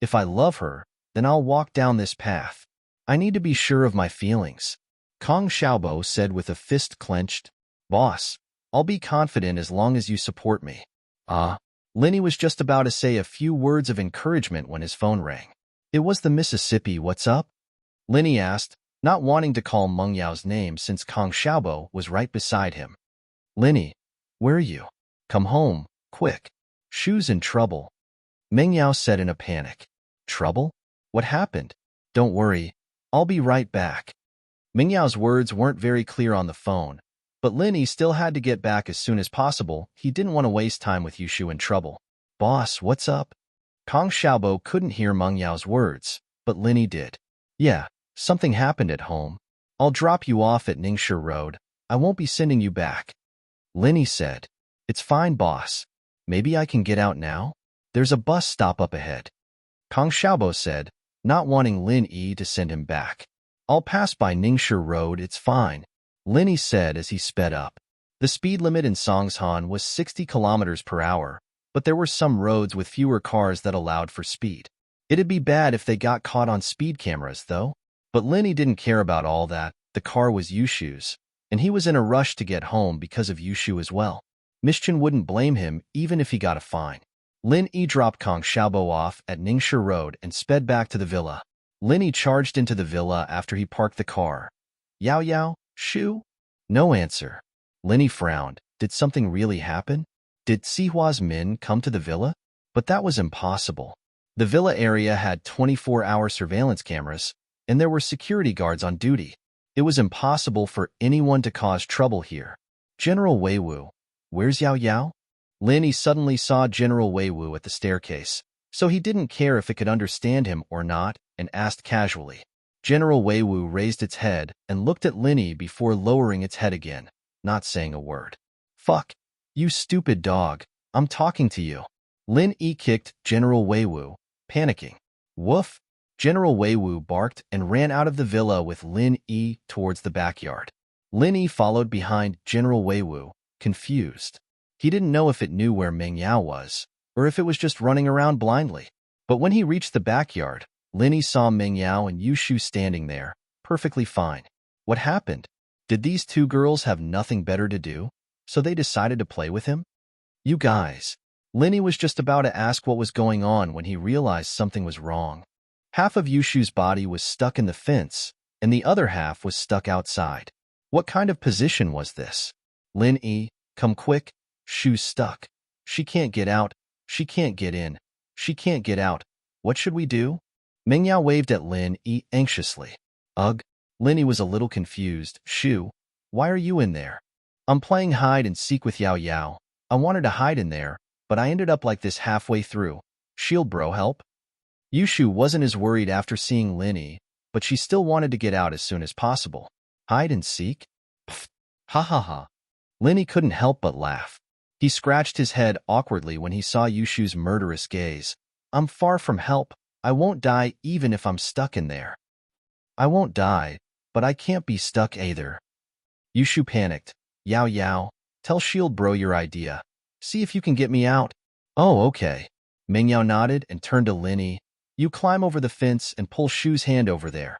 If I love her, then I'll walk down this path. I need to be sure of my feelings. Kong Xiaobo said with a fist clenched. Boss, I'll be confident as long as you support me. Lin Yi was just about to say a few words of encouragement when his phone rang. It was the Mississippi. What's up? Lin Yi asked, not wanting to call Meng Yao's name since Kong Xiaobo was right beside him. Lin Yi, where are you? Come home, quick. Shu's in trouble. Meng Yao said in a panic. Trouble? What happened? Don't worry. I'll be right back. Mingyao's words weren't very clear on the phone, but Linny still had to get back as soon as possible. He didn't want to waste time with Yushu in trouble. Boss, what's up? Kong Xiaobo couldn't hear Meng Yao's words, but Linny did. Yeah, something happened at home. I'll drop you off at Ningshi Road. I won't be sending you back. Linny said. It's fine, boss. Maybe I can get out now? There's a bus stop up ahead. Kong Xiaobo said, not wanting Lin Yi to send him back. I'll pass by Ningshi Road, it's fine. Linny said as he sped up. The speed limit in Songshan was 60 kilometers per hour, but there were some roads with fewer cars that allowed for speed. It'd be bad if they got caught on speed cameras, though. But Linny didn't care about all that. The car was Yushu's, and he was in a rush to get home because of Yushu as well. Mischin wouldn't blame him even if he got a fine. Lin Yi dropped Kong Xiaobo off at Ningshi Road and sped back to the villa. Linny charged into the villa after he parked the car. Yao Yao, Shu? No answer. Linny frowned. Did something really happen? Did Sihua's men come to the villa? But that was impossible. The villa area had 24-hour surveillance cameras, and there were security guards on duty. It was impossible for anyone to cause trouble here. General Weiwu, where's Yao Yao? Linny suddenly saw General Weiwu at the staircase, so he didn't care if it could understand him or not, and asked casually. General Weiwu raised its head and looked at Linny before lowering its head again, not saying a word. Fuck, you stupid dog, I'm talking to you. Lin Yi kicked General Weiwu, panicking. Woof! General Weiwu barked and ran out of the villa with Lin Yi towards the backyard. Lin Yi followed behind General Weiwu, confused. He didn't know if it knew where Meng Yao was, or if it was just running around blindly. But when he reached the backyard, Lin Yi saw Meng Yao and Yushu standing there, perfectly fine. What happened? Did these two girls have nothing better to do, so they decided to play with him? You guys. Lin Yi was just about to ask what was going on when he realized something was wrong. Half of Yushu's body was stuck in the fence, and the other half was stuck outside. What kind of position was this? Lin Yi, come quick. Shu's stuck. She can't get out. She can't get in. She can't get out. What should we do? Meng Yao waved at Lin Yi anxiously. Ugh. Lin Yi was a little confused. Shu, why are you in there? I'm playing hide and seek with Yao Yao. I wanted to hide in there, but I ended up like this halfway through. Shield bro, help? Yushu wasn't as worried after seeing Lin Yi, but she still wanted to get out as soon as possible. Hide and seek? Pfft. Ha ha ha. Lin Yi couldn't help but laugh. He scratched his head awkwardly when he saw Yushu's murderous gaze. I'm far from help. I won't die even if I'm stuck in there. I won't die, but I can't be stuck either. Yushu panicked. Yao Yao, tell Shield bro your idea. See if you can get me out. Oh, okay. Meng Yao nodded and turned to Lin Yi. You climb over the fence and pull Shu's hand over there.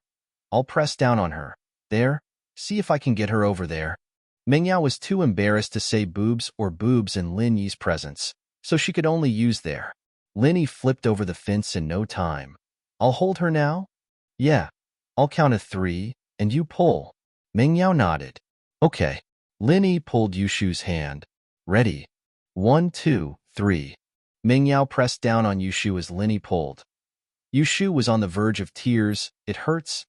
I'll press down on her. There. See if I can get her over there. Meng Yao was too embarrassed to say boobs or boobs in Lin Yi's presence, so she could only use there. Lin Yi flipped over the fence in no time. I'll hold her now? Yeah. I'll count to 3, and you pull. Meng Yao nodded. Okay. Lin Yi pulled Yushu's hand. Ready. 1, 2, 3. Meng Yao pressed down on Yushu as Lin Yi pulled. Yushu was on the verge of tears. It hurts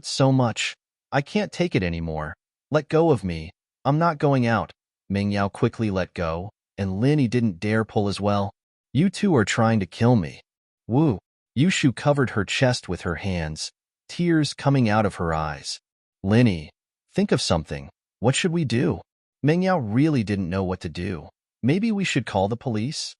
so much. I can't take it anymore. Let go of me. I'm not going out. Meng Yao quickly let go, and Lin Yi didn't dare pull as well. You two are trying to kill me. Woo. Yushu covered her chest with her hands, tears coming out of her eyes. Lin Yi, think of something. What should we do? Meng Yao really didn't know what to do. Maybe we should call the police?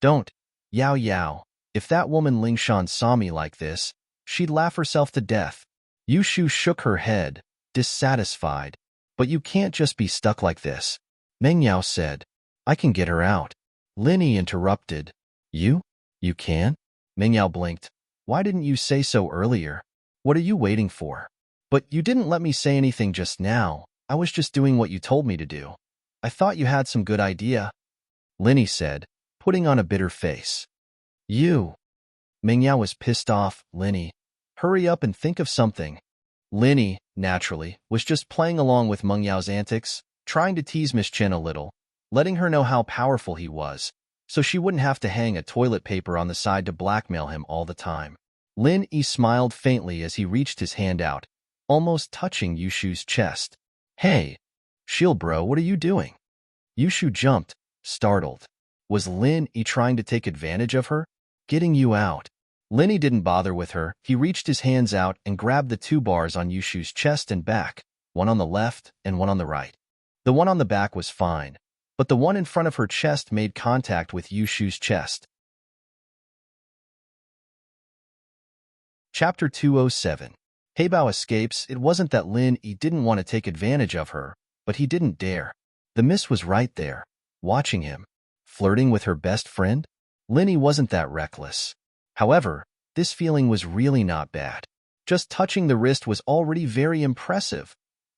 Don't. Yao Yao. If that woman Lingshan saw me like this, she'd laugh herself to death. Yushu shook her head, dissatisfied. But you can't just be stuck like this. Meng Yao said. I can get her out. Lin Yi interrupted. You? You can? Meng Yao blinked. Why didn't you say so earlier? What are you waiting for? But you didn't let me say anything just now. I was just doing what you told me to do. I thought you had some good idea. Lin Yi said, putting on a bitter face. You. Meng Yao was pissed off. Lin Yi, hurry up and think of something. Lin Yi, naturally, was just playing along with Meng Yao's antics, trying to tease Miss Chen a little, letting her know how powerful he was. so she wouldn't have to hang a toilet paper on the side to blackmail him all the time. Lin Yi smiled faintly as he reached his hand out, almost touching Yushu's chest. Hey, shield bro, what are you doing? Yushu jumped, startled. Was Lin Yi trying to take advantage of her? Getting you out. Lin Yi didn't bother with her. He reached his hands out and grabbed the 2 bars on Yushu's chest and back, one on the left and one on the right. The one on the back was fine, but the one in front of her chest made contact with Yushu's chest. Chapter 207. Heibao escapes. It wasn't that Lin Yi didn't want to take advantage of her, but he didn't dare. The miss was right there, watching him. Flirting with her best friend? Lin Yi wasn't that reckless. However, this feeling was really not bad. Just touching the wrist was already very impressive.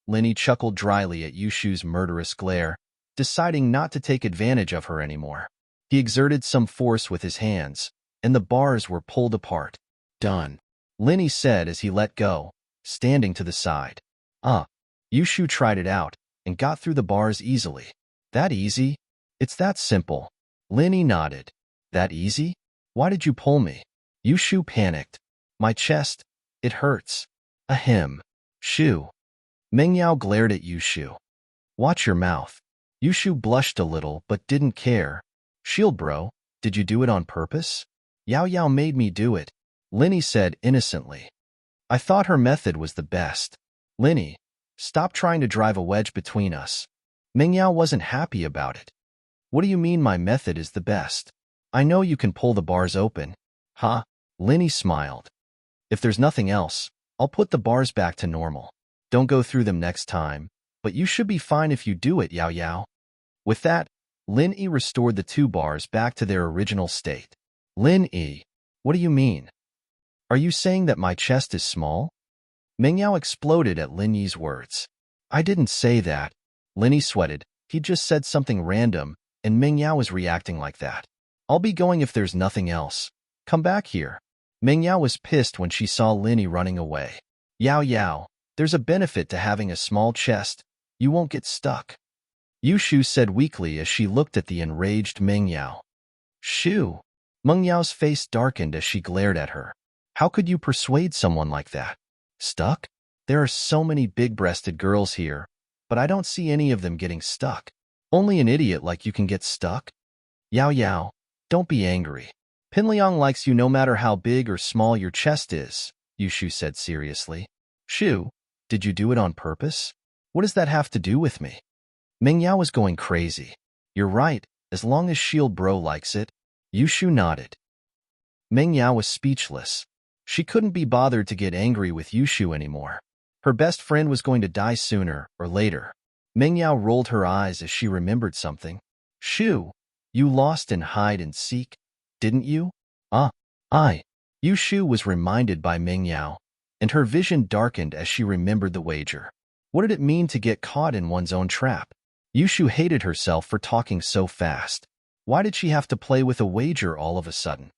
Lin Yi chuckled dryly at Yushu's murderous glare, deciding not to take advantage of her anymore. He exerted some force with his hands, and the bars were pulled apart. Done, Lin Yi said as he let go, standing to the side. Yushu tried it out and got through the bars easily. That easy? It's that simple. Lin Yi nodded. That easy? Why did you pull me? Yushu panicked. My chest. It hurts. Ahem. Shoo. Mengyao glared at Yushu. Watch your mouth. Yushu blushed a little but didn't care. Shield bro, did you do it on purpose? Yao Yao made me do it, Lin Yi said innocently. I thought her method was the best. Lin Yi, stop trying to drive a wedge between us. Mengyao wasn't happy about it. What do you mean my method is the best? I know you can pull the bars open. Huh? Lin Yi smiled. If there's nothing else, I'll put the bars back to normal. Don't go through them next time, but you should be fine if you do it, Yao Yao. With that, Lin Yi restored the 2 bars back to their original state. Lin Yi, what do you mean? Are you saying that my chest is small? Mengyao exploded at Lin Yi's words. I didn't say that. Lin Yi sweated. He just said something random, and Mengyao was reacting like that. I'll be going if there's nothing else. Come back here. Mengyao was pissed when she saw Lin Yi running away. Yao Yao, there's a benefit to having a small chest. You won't get stuck. Yushu said weakly as she looked at the enraged Mengyao. Shoo! Mengyao's face darkened as she glared at her. How could you persuade someone like that? Stuck? There are so many big-breasted girls here, but I don't see any of them getting stuck. Only an idiot like you can get stuck. Yao Yao, don't be angry. Pinliang likes you no matter how big or small your chest is, Yushu said seriously. Shu, did you do it on purpose? What does that have to do with me? Mengyao was going crazy. You're right, as long as Shield Bro likes it. Yushu nodded. Mengyao was speechless. She couldn't be bothered to get angry with Yushu anymore. Her best friend was going to die sooner or later. Mengyao rolled her eyes as she remembered something. Shu, you lost in hide and seek, didn't you? Yushu was reminded by Mengyao, and her vision darkened as she remembered the wager. What did it mean to get caught in one's own trap? Yushu hated herself for talking so fast. Why did she have to play with a wager all of a sudden?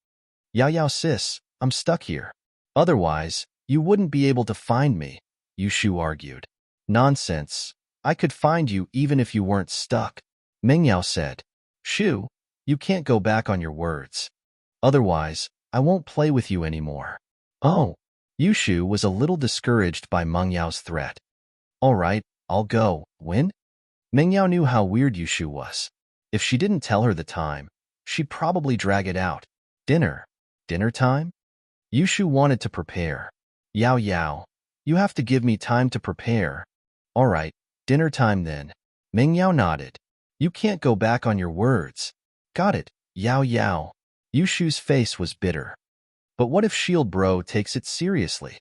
Yao Yao sis, I'm stuck here. Otherwise, you wouldn't be able to find me, Yushu argued. Nonsense. I could find you even if you weren't stuck, Mengyao said. Shu, you can't go back on your words. Otherwise, I won't play with you anymore. Oh. Yushu was a little discouraged by Mengyao's threat. All right, I'll go. When? Mengyao knew how weird Yushu was. If she didn't tell her the time, she'd probably drag it out. Dinner. Dinner time? Yushu wanted to prepare. Yao Yao, you have to give me time to prepare. All right, dinner time then. Mengyao nodded. You can't go back on your words. Got it, Yao Yao. Yushu's face was bitter. But what if Shield Bro takes it seriously?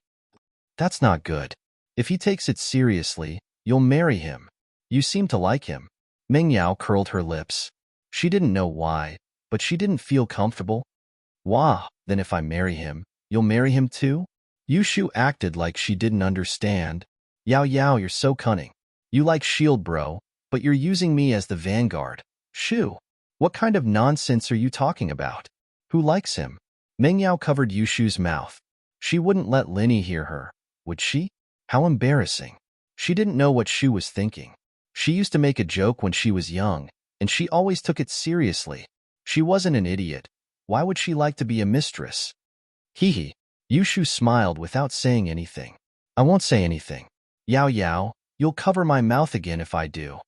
That's not good. If he takes it seriously, you'll marry him. You seem to like him. Mengyao curled her lips. She didn't know why, but she didn't feel comfortable. Wah, then if I marry him, you'll marry him too? Yushu acted like she didn't understand. Yao Yao, you're so cunning. You like Shield Bro, but you're using me as the vanguard. Shu, what kind of nonsense are you talking about? Who likes him? Mengyao covered Yushu's mouth. She wouldn't let Lin Yi hear her, would she? How embarrassing. She didn't know what Shu was thinking. She used to make a joke when she was young, and she always took it seriously. She wasn't an idiot. Why would she like to be a mistress? Hee hee. Yushu smiled without saying anything. I won't say anything. Yao Yao, you'll cover my mouth again if I do.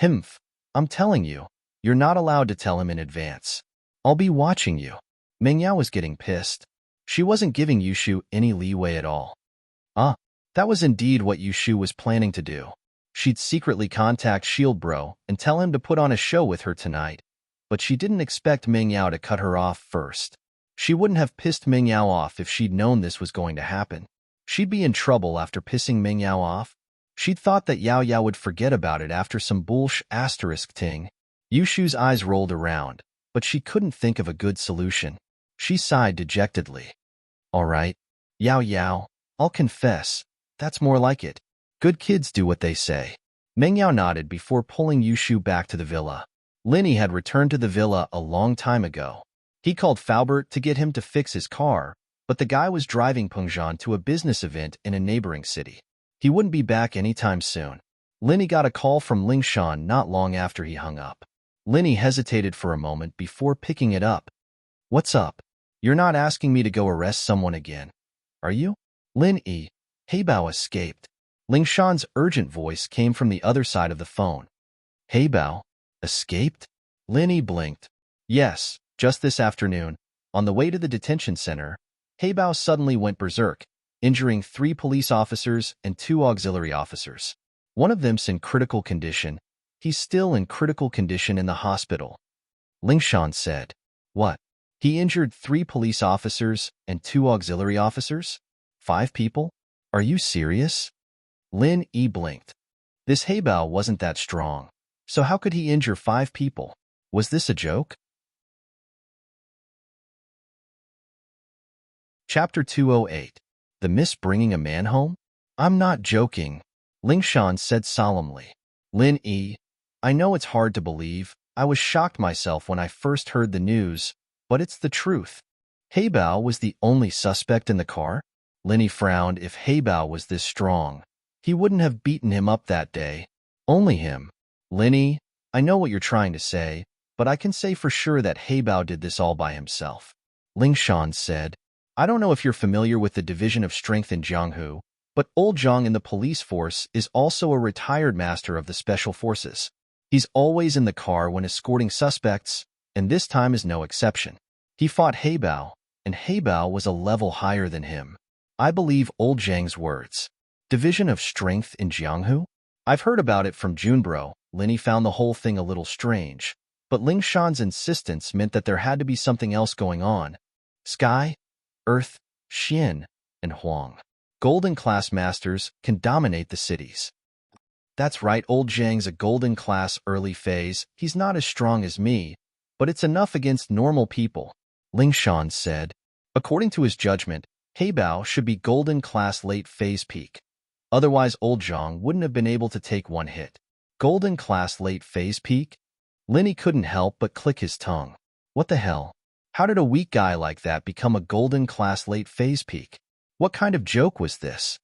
Himph. I'm telling you, you're not allowed to tell him in advance. I'll be watching you. Mengyao was getting pissed. She wasn't giving Yushu any leeway at all. That was indeed what Yushu was planning to do. She'd secretly contact Shield Bro and tell him to put on a show with her tonight, but she didn't expect Mengyao to cut her off first. She wouldn't have pissed Mengyao off if she'd known this was going to happen. She'd be in trouble after pissing Mengyao off. She'd thought that Yao Yao would forget about it after some *** ting. Yushu's eyes rolled around, but she couldn't think of a good solution. She sighed dejectedly. All right, Yao Yao, I'll confess. That's more like it. Good kids do what they say. Mengyao nodded before pulling Yushu back to the villa. Linny had returned to the villa a long time ago. He called Faubert to get him to fix his car, but the guy was driving Pengzhan to a business event in a neighboring city. He wouldn't be back anytime soon. Linny got a call from Lingshan not long after he hung up. Linny hesitated for a moment before picking it up. What's up? You're not asking me to go arrest someone again, are you? Lin Yi, Heibao escaped. Lingshan's urgent voice came from the other side of the phone. Heibao? Escaped? Lin Yi blinked. Yes, just this afternoon. On the way to the detention center, Heibao suddenly went berserk, injuring 3 police officers and 2 auxiliary officers. One of them's in critical condition. He's still in critical condition in the hospital. Lingshan said. What? He injured 3 police officers and 2 auxiliary officers? 5 people? Are you serious? Lin Yi blinked. This Heibao wasn't that strong. So how could he injure 5 people? Was this a joke? Chapter 208. The Miss Bringing a Man Home? I'm not joking, Lingshan said solemnly. Lin Yi, I know it's hard to believe. I was shocked myself when I first heard the news, but it's the truth. Heibao was the only suspect in the car? Lin Yi frowned. If Heibao was this strong, he wouldn't have beaten him up that day. Only him. Lin Yi, I know what you're trying to say, but I can say for sure that Heibao did this all by himself. Lingshan said. I don't know if you're familiar with the Division of Strength in Jianghu, but old Zhang in the police force is also a retired master of the special forces. He's always in the car when escorting suspects, and this time is no exception. He fought Heibao, and Heibao was a level higher than him. I believe old Zhang's words. Division of Strength in Jianghu? I've heard about it from Junbro. Lin Yi found the whole thing a little strange, but Lingshan's insistence meant that there had to be something else going on. Sky, Earth, Xian, and Huang. Golden class masters can dominate the cities. That's right, old Zhang's a golden class early phase. He's not as strong as me, but it's enough against normal people, Lingshan said. According to his judgment, Heibao should be golden class late phase peak. Otherwise, old Zhang wouldn't have been able to take one hit. Golden class late phase peak? Lin Yi couldn't help but click his tongue. What the hell? How did a weak guy like that become a golden class late phase peak? What kind of joke was this?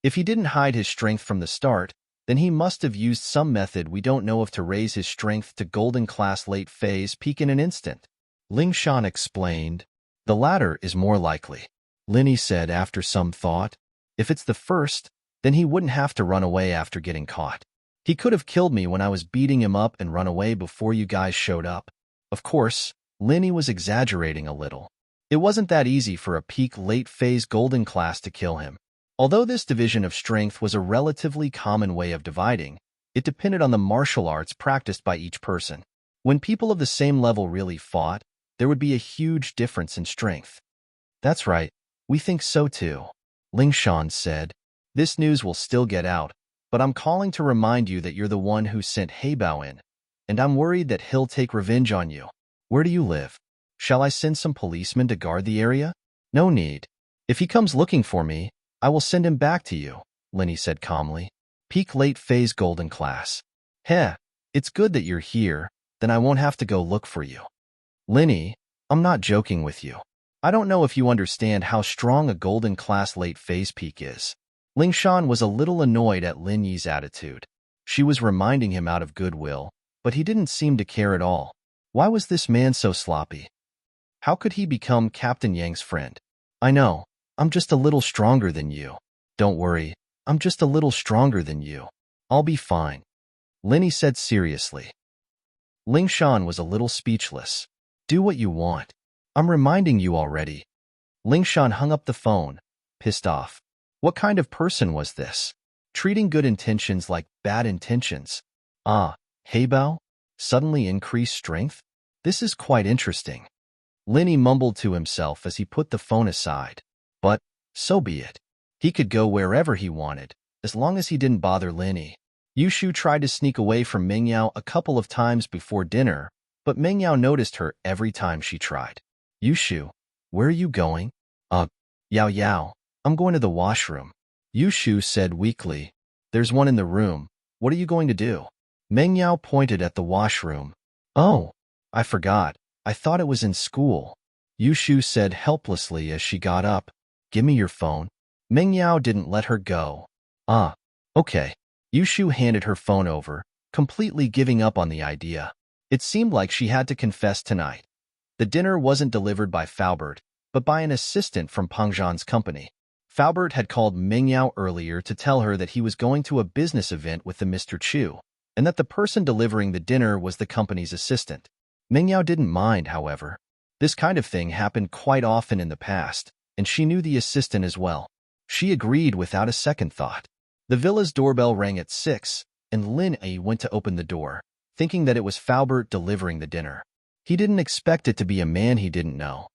If he didn't hide his strength from the start, then he must have used some method we don't know of to raise his strength to golden class late phase peak in an instant. Lingshan explained. The latter is more likely, Lin Yi said after some thought. If it's the first, then he wouldn't have to run away after getting caught. He could have killed me when I was beating him up and run away before you guys showed up. Of course, Lin Yi was exaggerating a little. It wasn't that easy for a peak late phase golden class to kill him. Although this division of strength was a relatively common way of dividing, it depended on the martial arts practiced by each person. When people of the same level really fought, there would be a huge difference in strength. That's right, we think so too, Lingshan said. This news will still get out, but I'm calling to remind you that you're the one who sent Heibao in, and I'm worried that he'll take revenge on you. Where do you live? Shall I send some policemen to guard the area? No need. If he comes looking for me, I will send him back to you, Lin Yi said calmly. Peak late phase golden class. Heh, it's good that you're here, then I won't have to go look for you. Lin Yi, I'm not joking with you. I don't know if you understand how strong a golden class late phase peak is. Lingshan was a little annoyed at Lin Yi's attitude. She was reminding him out of goodwill, but he didn't seem to care at all. Why was this man so sloppy? How could he become Captain Yang's friend? I know, I'm just a little stronger than you. Don't worry, I'm just a little stronger than you. I'll be fine, Linny said seriously. Ling Shan was a little speechless. Do what you want. I'm reminding you already. Ling Shan hung up the phone, pissed off. What kind of person was this? Treating good intentions like bad intentions. Ah, Heibao? Suddenly increased strength? This is quite interesting. Linny mumbled to himself as he put the phone aside. But, so be it. He could go wherever he wanted, as long as he didn't bother Linny. Yushu tried to sneak away from Mingyao a couple of times before dinner, but Mingyao noticed her every time she tried. Yushu, where are you going? Yao Yao, I'm going to the washroom. Yushu said weakly. There's one in the room. What are you going to do? Mingyao pointed at the washroom. Oh, I forgot. I thought it was in school. Yushu said helplessly as she got up. Give me your phone. Mingyao didn't let her go. Okay. Yushu handed her phone over, completely giving up on the idea. It seemed like she had to confess tonight. The dinner wasn't delivered by Faubert, but by an assistant from Pangzhan's company. Faubert had called Mingyao earlier to tell her that he was going to a business event with the Mr. Chu, and that the person delivering the dinner was the company's assistant. Mingyao didn't mind, however. This kind of thing happened quite often in the past, and she knew the assistant as well. She agreed without a second thought. The villa's doorbell rang at 6, and Lin Yi went to open the door, thinking that it was Faubert delivering the dinner. He didn't expect it to be a man he didn't know.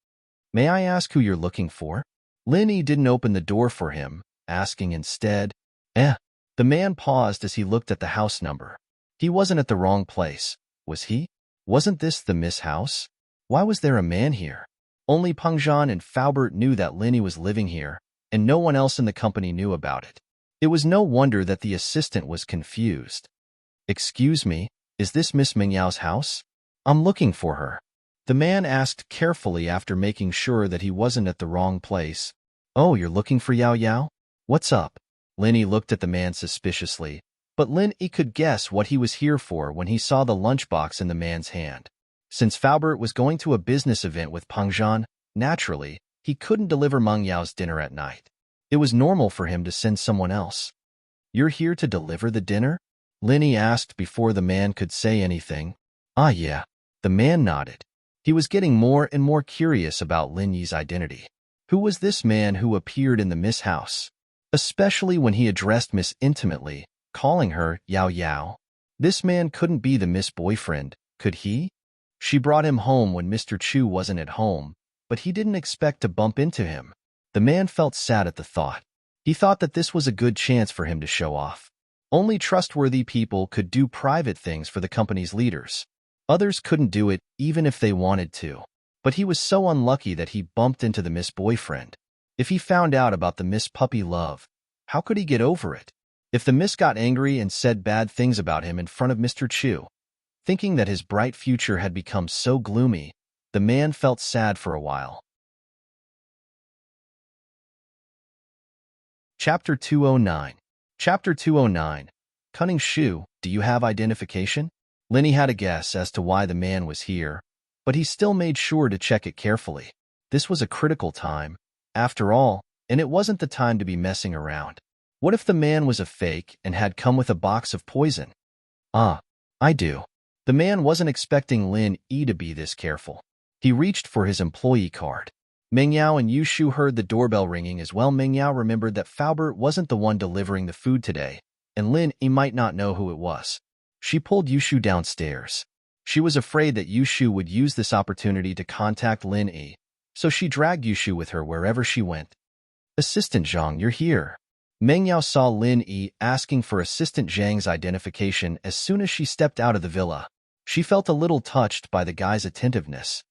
May I ask who you're looking for? Lin Yi didn't open the door for him, asking instead. The man paused as he looked at the house number. He wasn't at the wrong place, was he? Wasn't this the Miss House? Why was there a man here? Only Pangzhan and Faubert knew that Lin Yi was living here, and no one else in the company knew about it. It was no wonder that the assistant was confused. Excuse me, is this Miss Mingyao's house? I'm looking for her. The man asked carefully after making sure that he wasn't at the wrong place. Oh, you're looking for Yao Yao? What's up? Lin Yi looked at the man suspiciously, but Lin Yi could guess what he was here for when he saw the lunchbox in the man's hand. Since Faubert was going to a business event with Pangzhan, naturally, he couldn't deliver Meng Yao's dinner at night. It was normal for him to send someone else. You're here to deliver the dinner? Lin Yi asked before the man could say anything. Yeah. The man nodded. He was getting more and more curious about Lin Yi's identity. Who was this man who appeared in the Miss House? Especially when he addressed Miss intimately, calling her Yao Yao. This man couldn't be the Miss boyfriend, could he? She brought him home when Mr. Chu wasn't at home, but he didn't expect to bump into him. The man felt sad at the thought. He thought that this was a good chance for him to show off. Only trustworthy people could do private things for the company's leaders. Others couldn't do it even if they wanted to. But he was so unlucky that he bumped into the Miss boyfriend. If he found out about the Miss puppy love, how could he get over it? If the Miss got angry and said bad things about him in front of Mr. Chu, thinking that his bright future had become so gloomy, the man felt sad for a while. Chapter 209. Chapter 209. Cunning Shu, do you have identification? Lin Yi had a guess as to why the man was here, but he still made sure to check it carefully. This was a critical time, after all, and it wasn't the time to be messing around. What if the man was a fake and had come with a box of poison? I do. The man wasn't expecting Lin Yi to be this careful. He reached for his employee card. Mingyao and Yushu heard the doorbell ringing as well. Mingyao remembered that Faubert wasn't the one delivering the food today, and Lin Yi might not know who it was. She pulled Yushu downstairs. She was afraid that Yushu would use this opportunity to contact Lin Yi, so she dragged Yushu with her wherever she went. Assistant Zhang, you're here. Mingyao saw Lin Yi asking for Assistant Zhang's identification as soon as she stepped out of the villa. She felt a little touched by the guy's attentiveness.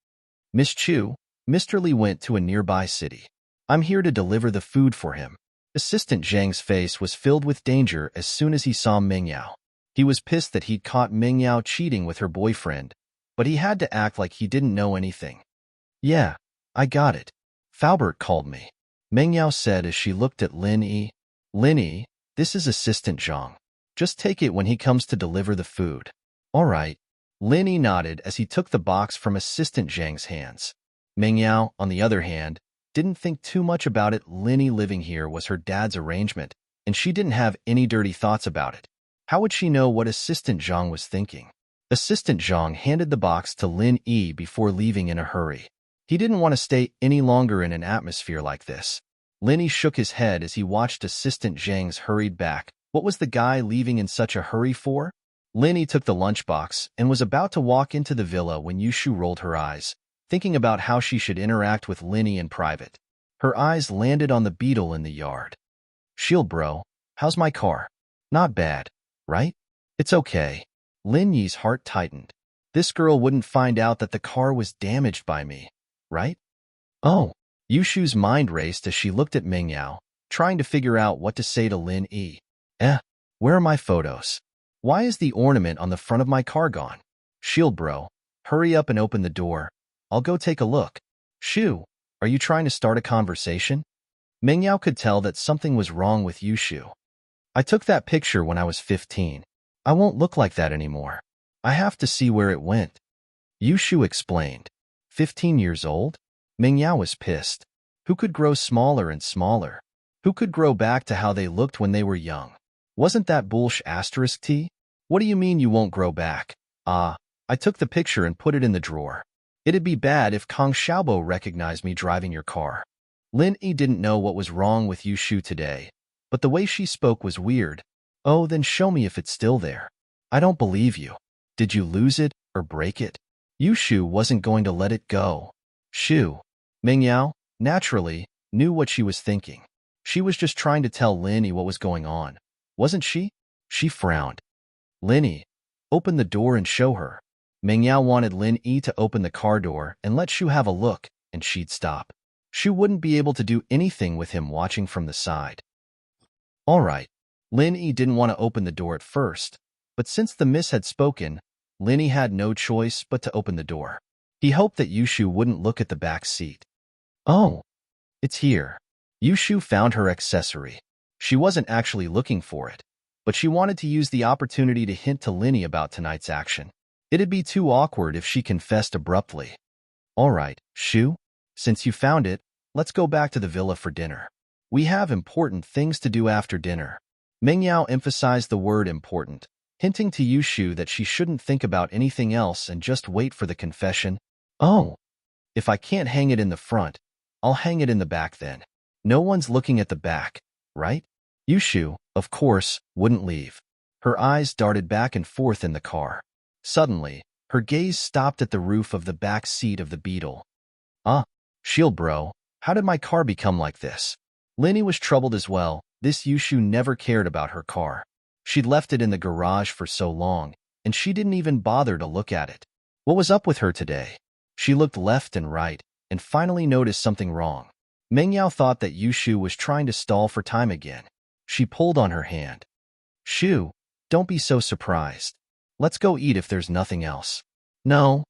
Miss Chu, Mr. Li went to a nearby city. I'm here to deliver the food for him. Assistant Zhang's face was filled with danger as soon as he saw Mingyao. He was pissed that he'd caught Mingyao cheating with her boyfriend, but he had to act like he didn't know anything. Yeah, I got it. Faubert called me, Mingyao said as she looked at Lin Yi. Lin Yi, this is Assistant Zhang. Just take it when he comes to deliver the food. All right. Lin Yi nodded as he took the box from Assistant Zhang's hands. Meng Yao, on the other hand, didn't think too much about it. Lin Yi living here was her dad's arrangement, and she didn't have any dirty thoughts about it. How would she know what Assistant Zhang was thinking? Assistant Zhang handed the box to Lin Yi before leaving in a hurry. He didn't want to stay any longer in an atmosphere like this. Lin Yi shook his head as he watched Assistant Zhang's hurried back. What was the guy leaving in such a hurry for? Lin Yi took the lunchbox and was about to walk into the villa when Yushu rolled her eyes, thinking about how she should interact with Lin Yi in private. Her eyes landed on the beetle in the yard. Shield bro, how's my car? Not bad, right? It's okay. Lin Yi's heart tightened. This girl wouldn't find out that the car was damaged by me, right? Oh. Yushu's mind raced as she looked at Meng Yao, trying to figure out what to say to Lin Yi. Where are my photos? Why is the ornament on the front of my car gone? Shield bro, hurry up and open the door. I'll go take a look. Shu, are you trying to start a conversation? Meng Yao could tell that something was wrong with Yushu. I took that picture when I was 15. I won't look like that anymore. I have to see where it went. Yushu explained. 15 years old? Meng Yao was pissed. Who could grow smaller and smaller? Who could grow back to how they looked when they were young? Wasn't that bullsh**? What do you mean you won't grow back? I took the picture and put it in the drawer. It'd be bad if Kang Xiaobo recognized me driving your car. Lin Yi didn't know what was wrong with Yushu today, but the way she spoke was weird. Oh, then show me if it's still there. I don't believe you. Did you lose it or break it? Yushu wasn't going to let it go. Shu. Meng Yao, naturally, knew what she was thinking. She was just trying to tell Lin Yi what was going on, wasn't she? She frowned. Lin Yi, open the door and show her. Meng Yao wanted Lin Yi to open the car door and let Shu have a look, and she'd stop. Shu wouldn't be able to do anything with him watching from the side. All right. Lin Yi didn't want to open the door at first, but since the miss had spoken, Lin Yi had no choice but to open the door. He hoped that Yushu wouldn't look at the back seat. Oh, it's here. Yushu found her accessory. She wasn't actually looking for it, but she wanted to use the opportunity to hint to Lin Yi about tonight's action. It'd be too awkward if she confessed abruptly. All right, Shu, since you found it, let's go back to the villa for dinner. We have important things to do after dinner. Meng Yao emphasized the word important, hinting to Yushu that she shouldn't think about anything else and just wait for the confession. Oh, if I can't hang it in the front, I'll hang it in the back then. No one's looking at the back, right? Yushu, of course, wouldn't leave. Her eyes darted back and forth in the car. Suddenly, her gaze stopped at the roof of the back seat of the Beetle. Shield bro, how did my car become like this? Lin Yi was troubled as well. This Yushu never cared about her car. She'd left it in the garage for so long, and she didn't even bother to look at it. What was up with her today? She looked left and right, and finally noticed something wrong. Meng Yao thought that Yushu was trying to stall for time again. She pulled on her hand. Shu, don't be so surprised. Let's go eat if there's nothing else. No.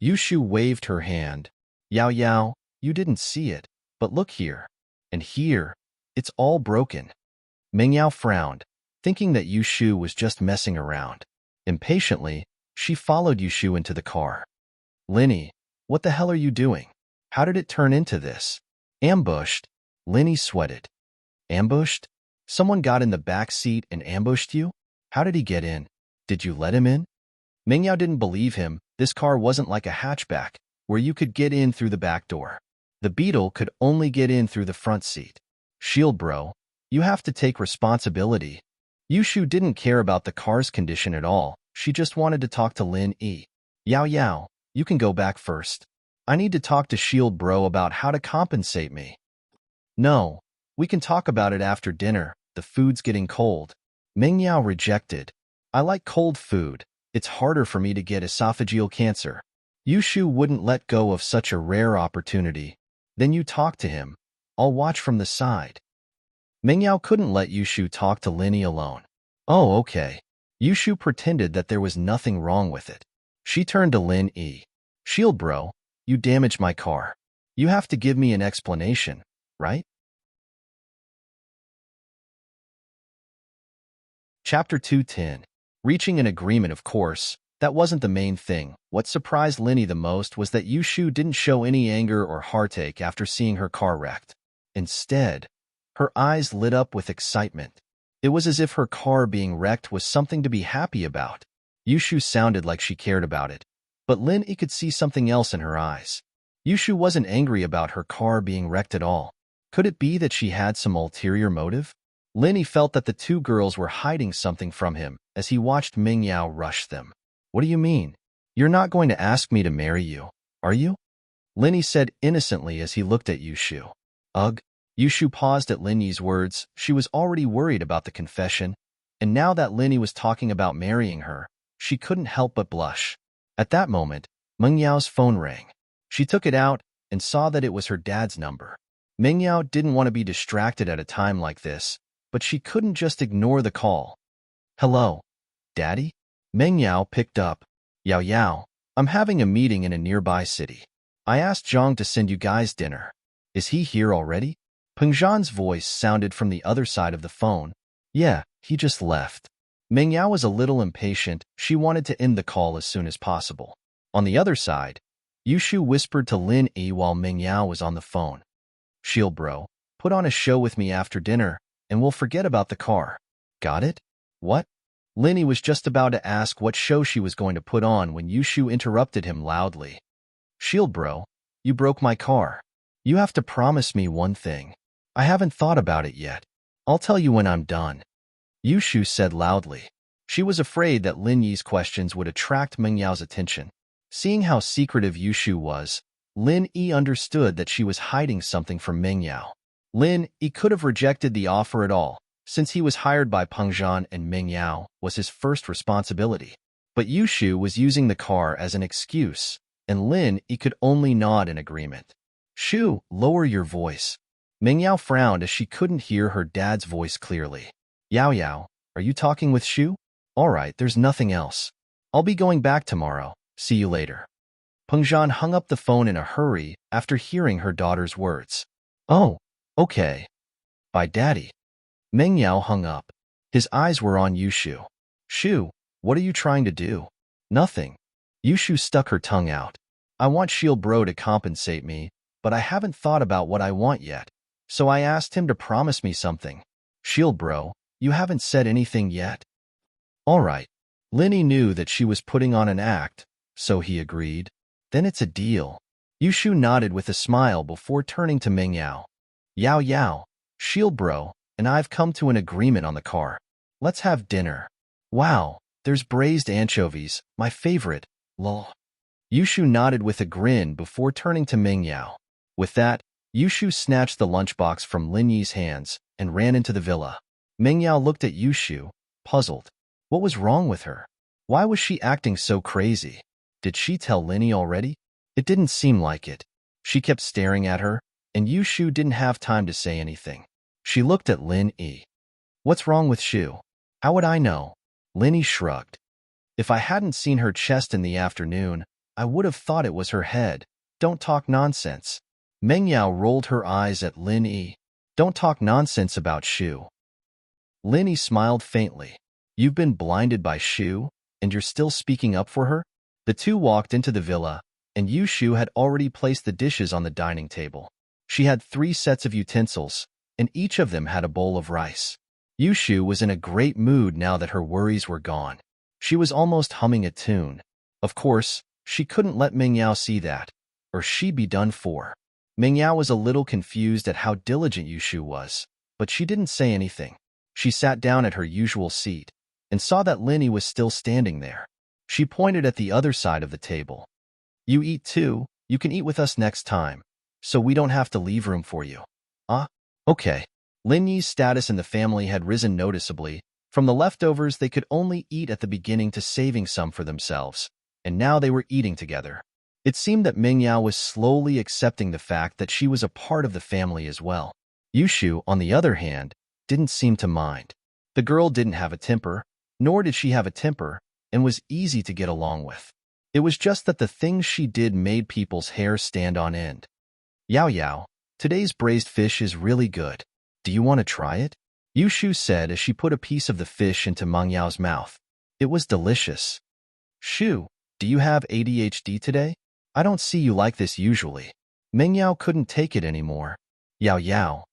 Yushu waved her hand. Yao Yao, you didn't see it, but look here. And here, it's all broken. Meng Yao frowned, thinking that Yushu was just messing around. Impatiently, she followed Yushu into the car. Lin Yi, what the hell are you doing? How did it turn into this? Ambushed. Lin Yi sweated. Ambushed? Someone got in the back seat and ambushed you? How did he get in? Did you let him in? Meng Yao didn't believe him. This car wasn't like a hatchback, where you could get in through the back door. The Beetle could only get in through the front seat. Shield bro, you have to take responsibility. Yushu didn't care about the car's condition at all. She just wanted to talk to Lin Yi. Yao Yao, you can go back first. I need to talk to Shield bro about how to compensate me. No, we can talk about it after dinner. The food's getting cold. Meng Yao rejected. I like cold food. It's harder for me to get esophageal cancer. Yushu wouldn't let go of such a rare opportunity. Then you talk to him. I'll watch from the side. Meng Yao couldn't let Yushu talk to Lin Yi alone. Oh, okay. Yushu pretended that there was nothing wrong with it. She turned to Lin Yi. Shield bro, you damaged my car. You have to give me an explanation, right? Chapter 210. Reaching an agreement, of course. That wasn't the main thing. What surprised Linny the most was that Yushu didn't show any anger or heartache after seeing her car wrecked. Instead, her eyes lit up with excitement. It was as if her car being wrecked was something to be happy about. Yushu sounded like she cared about it, but Linny could see something else in her eyes. Yushu wasn't angry about her car being wrecked at all. Could it be that she had some ulterior motive? Linny felt that the two girls were hiding something from him as he watched Mingyao rush them. What do you mean? You're not going to ask me to marry you, are you? Linny said innocently as he looked at Yushu. Ugh. Yushu paused at Linny's words. She was already worried about the confession, and now that Linny was talking about marrying her, she couldn't help but blush. At that moment, Mengyao's phone rang. She took it out and saw that it was her dad's number. Mengyao didn't want to be distracted at a time like this, but she couldn't just ignore the call. Hello, Daddy? Mengyao picked up. Yao Yao, I'm having a meeting in a nearby city. I asked Zhang to send you guys dinner. Is he here already? Pengzhan's voice sounded from the other side of the phone. Yeah, he just left. Mengyao was a little impatient. She wanted to end the call as soon as possible. On the other side, Yushu whispered to Lin Yi while Mengyao was on the phone. Shield bro, put on a show with me after dinner, and we'll forget about the car. Got it? What? Lin Yi was just about to ask what show she was going to put on when Yushu interrupted him loudly. Shield bro, you broke my car. You have to promise me one thing. I haven't thought about it yet. I'll tell you when I'm done. Yushu said loudly. She was afraid that Lin Yi's questions would attract Mengyao's attention. Seeing how secretive Yushu was, Lin Yi understood that she was hiding something from Mengyao. Lin Yi could have rejected the offer at all, since he was hired by Pengzhan and Mengyao was his first responsibility. But Yushu was using the car as an excuse, and Lin Yi could only nod in agreement. Shu, lower your voice. Mengyao frowned as she couldn't hear her dad's voice clearly. Yao Yao, are you talking with Shu? All right, there's nothing else. I'll be going back tomorrow. See you later. Pengzhan hung up the phone in a hurry after hearing her daughter's words. Oh, okay. Bye, Daddy. Mengyao hung up. His eyes were on Yushu. Shu, what are you trying to do? Nothing. Yushu stuck her tongue out. I want Shield Bro to compensate me, but I haven't thought about what I want yet. So I asked him to promise me something. Shield Bro, you haven't said anything yet? All right. Linny knew that she was putting on an act, so he agreed. Then it's a deal. Yushu nodded with a smile before turning to Mengyao. Yao Yao, Shield Bro, and I've come to an agreement on the car. Let's have dinner. Wow, there's braised anchovies, my favorite, lol. Yushu nodded with a grin before turning to Mengyao. With that, Yushu snatched the lunchbox from Lin Yi's hands and ran into the villa. Mengyao looked at Yushu, puzzled. What was wrong with her? Why was she acting so crazy? Did she tell Lin Yi already? It didn't seem like it. She kept staring at her, and Yushu didn't have time to say anything. She looked at Lin Yi. What's wrong with Shu? How would I know? Lin Yi shrugged. If I hadn't seen her chest in the afternoon, I would have thought it was her head. Don't talk nonsense. Mengyao rolled her eyes at Lin Yi. Don't talk nonsense about Shu. Lin Yi smiled faintly. You've been blinded by Shu, and you're still speaking up for her? The two walked into the villa, and Yushu had already placed the dishes on the dining table. She had 3 sets of utensils, and each of them had a bowl of rice. Yushu was in a great mood now that her worries were gone. She was almost humming a tune. Of course, she couldn't let Mengyao see that, or she'd be done for. Mengyao was a little confused at how diligent Yushu was, but she didn't say anything. She sat down at her usual seat and saw that Lin Yi was still standing there. She pointed at the other side of the table. You eat too, you can eat with us next time, so we don't have to leave room for you. Okay. Lin Yi's status in the family had risen noticeably. From the leftovers they could only eat at the beginning to saving some for themselves, and now they were eating together. It seemed that Mengyao was slowly accepting the fact that she was a part of the family as well. Yushu, on the other hand, didn't seem to mind. The girl didn't have a temper, nor did she have a temper, and was easy to get along with. It was just that the things she did made people's hair stand on end. Yao Yao, today's braised fish is really good. Do you want to try it? Yushu said as she put a piece of the fish into Mengyao's mouth. It was delicious. Shoo, do you have ADHD today? I don't see you like this usually. Meng Yao couldn't take it anymore. Yao Yao,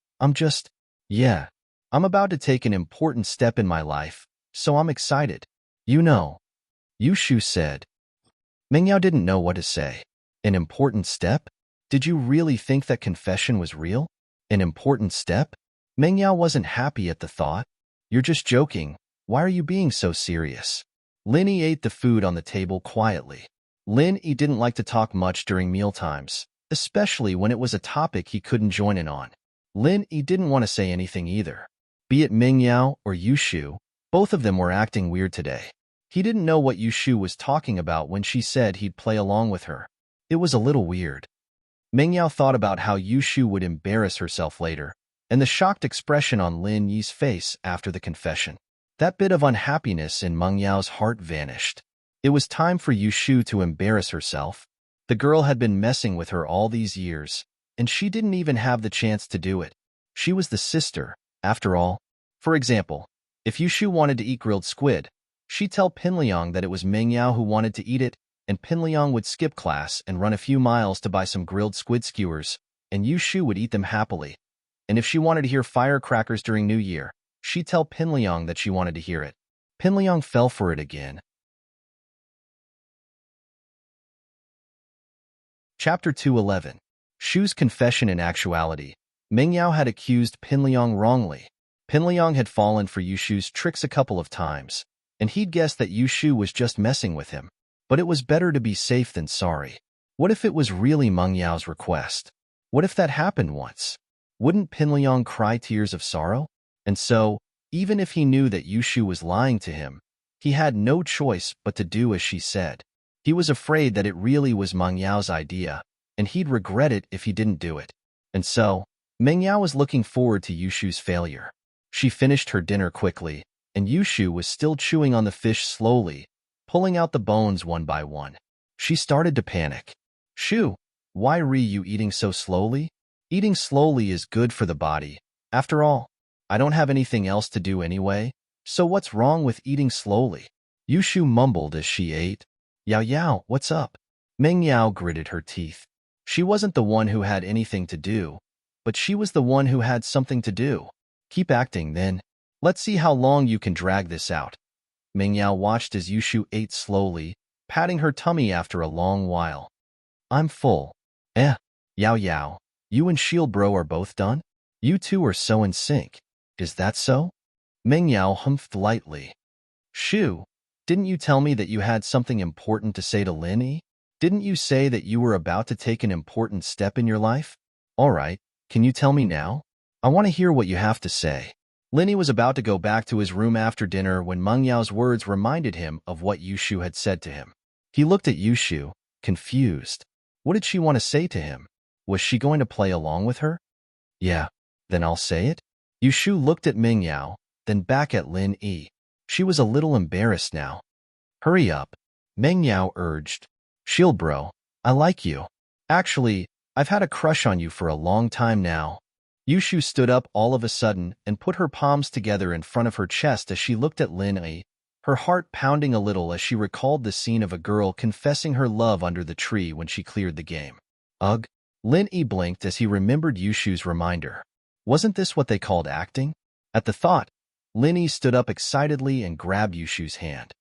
yeah. I'm about to take an important step in my life, so I'm excited. You know, Yu Shu said. Meng Yao didn't know what to say. An important step? Did you really think that confession was real? An important step? Meng Yao wasn't happy at the thought. You're just joking. Why are you being so serious? Lin Yi ate the food on the table quietly. Lin Yi didn't like to talk much during mealtimes, especially when it was a topic he couldn't join in on. Lin Yi didn't want to say anything either. Be it Meng Yao or Yu Shu, both of them were acting weird today. He didn't know what Yu Shu was talking about when she said he'd play along with her. It was a little weird. Meng Yao thought about how Yu Shu would embarrass herself later, and the shocked expression on Lin Yi's face after the confession. That bit of unhappiness in Meng Yao's heart vanished. It was time for Yu Shu to embarrass herself. The girl had been messing with her all these years, and she didn't even have the chance to do it. She was the sister, after all. For example, if Yu Shu wanted to eat grilled squid, she'd tell Pinliang that it was Meng Yao who wanted to eat it, and Pinliang would skip class and run a few miles to buy some grilled squid skewers, and Yu Shu would eat them happily. And if she wanted to hear firecrackers during New Year, she'd tell Pinliang that she wanted to hear it. Pinliang fell for it again. Chapter 211. Shu's confession in actuality. Meng Yao had accused Pinliang wrongly. Pinliang had fallen for Yu Shu's tricks a couple of times, and he'd guessed that Yu Shu was just messing with him. But it was better to be safe than sorry. What if it was really Meng Yao's request? What if that happened once? Wouldn't Pinliang cry tears of sorrow? And so, even if he knew that Yu Shu was lying to him, he had no choice but to do as she said. He was afraid that it really was Meng Yao's idea, and he'd regret it if he didn't do it. And so, Meng Yao was looking forward to Yu Shu's failure. She finished her dinner quickly, and Yu Shu was still chewing on the fish slowly, pulling out the bones one by one. She started to panic. Shu, why are you eating so slowly? Eating slowly is good for the body. After all, I don't have anything else to do anyway, so what's wrong with eating slowly? Yu Shu mumbled as she ate. Yao Yao, what's up? Meng Yao gritted her teeth. She wasn't the one who had anything to do, but she was the one who had something to do. Keep acting, then. Let's see how long you can drag this out. Meng Yao watched as Yu Shu ate slowly, patting her tummy after a long while. I'm full. Yao Yao, you and Shield Bro are both done? You two are so in sync. Is that so? Meng Yao humphed lightly. Shu, didn't you tell me that you had something important to say to Lin Yi? Didn't you say that you were about to take an important step in your life? All right, can you tell me now? I want to hear what you have to say. Lin Yi was about to go back to his room after dinner when Meng Yao's words reminded him of what Yu Shu had said to him. He looked at Yu Shu, confused. What did she want to say to him? Was she going to play along with her? Yeah, then I'll say it. Yu Shu looked at Meng Yao, then back at Lin Yi. She was a little embarrassed now. Hurry up, Meng Yao urged. Shield Bro, I like you. Actually, I've had a crush on you for a long time now. Yu Shu stood up all of a sudden and put her palms together in front of her chest as she looked at Lin Yi, her heart pounding a little as she recalled the scene of a girl confessing her love under the tree when she cleared the game. Ugh. Lin Yi blinked as he remembered Yu Shu's reminder. Wasn't this what they called acting? At the thought, Lin Yi stood up excitedly and grabbed Yu Shu's hand.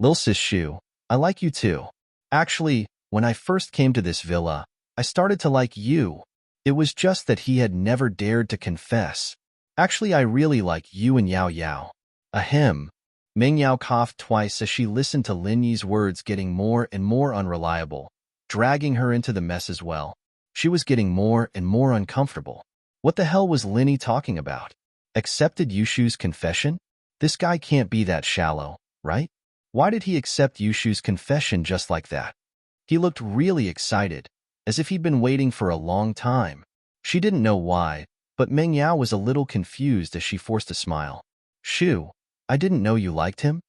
Lil Sis Shu, I like you too. Actually, when I first came to this villa, I started to like you. It was just that he had never dared to confess. Actually, I really like you and Yao Yao. Ahem. Meng Yao coughed twice as she listened to Lin Yi's words getting more and more unreliable, dragging her into the mess as well. She was getting more and more uncomfortable. What the hell was Lin Yi talking about? Accepted Yu Shu's confession? This guy can't be that shallow, right? Why did he accept Yu Shu's confession just like that? He looked really excited, as if he'd been waiting for a long time. She didn't know why, but Meng Yao was a little confused as she forced a smile. Shu, I didn't know you liked him?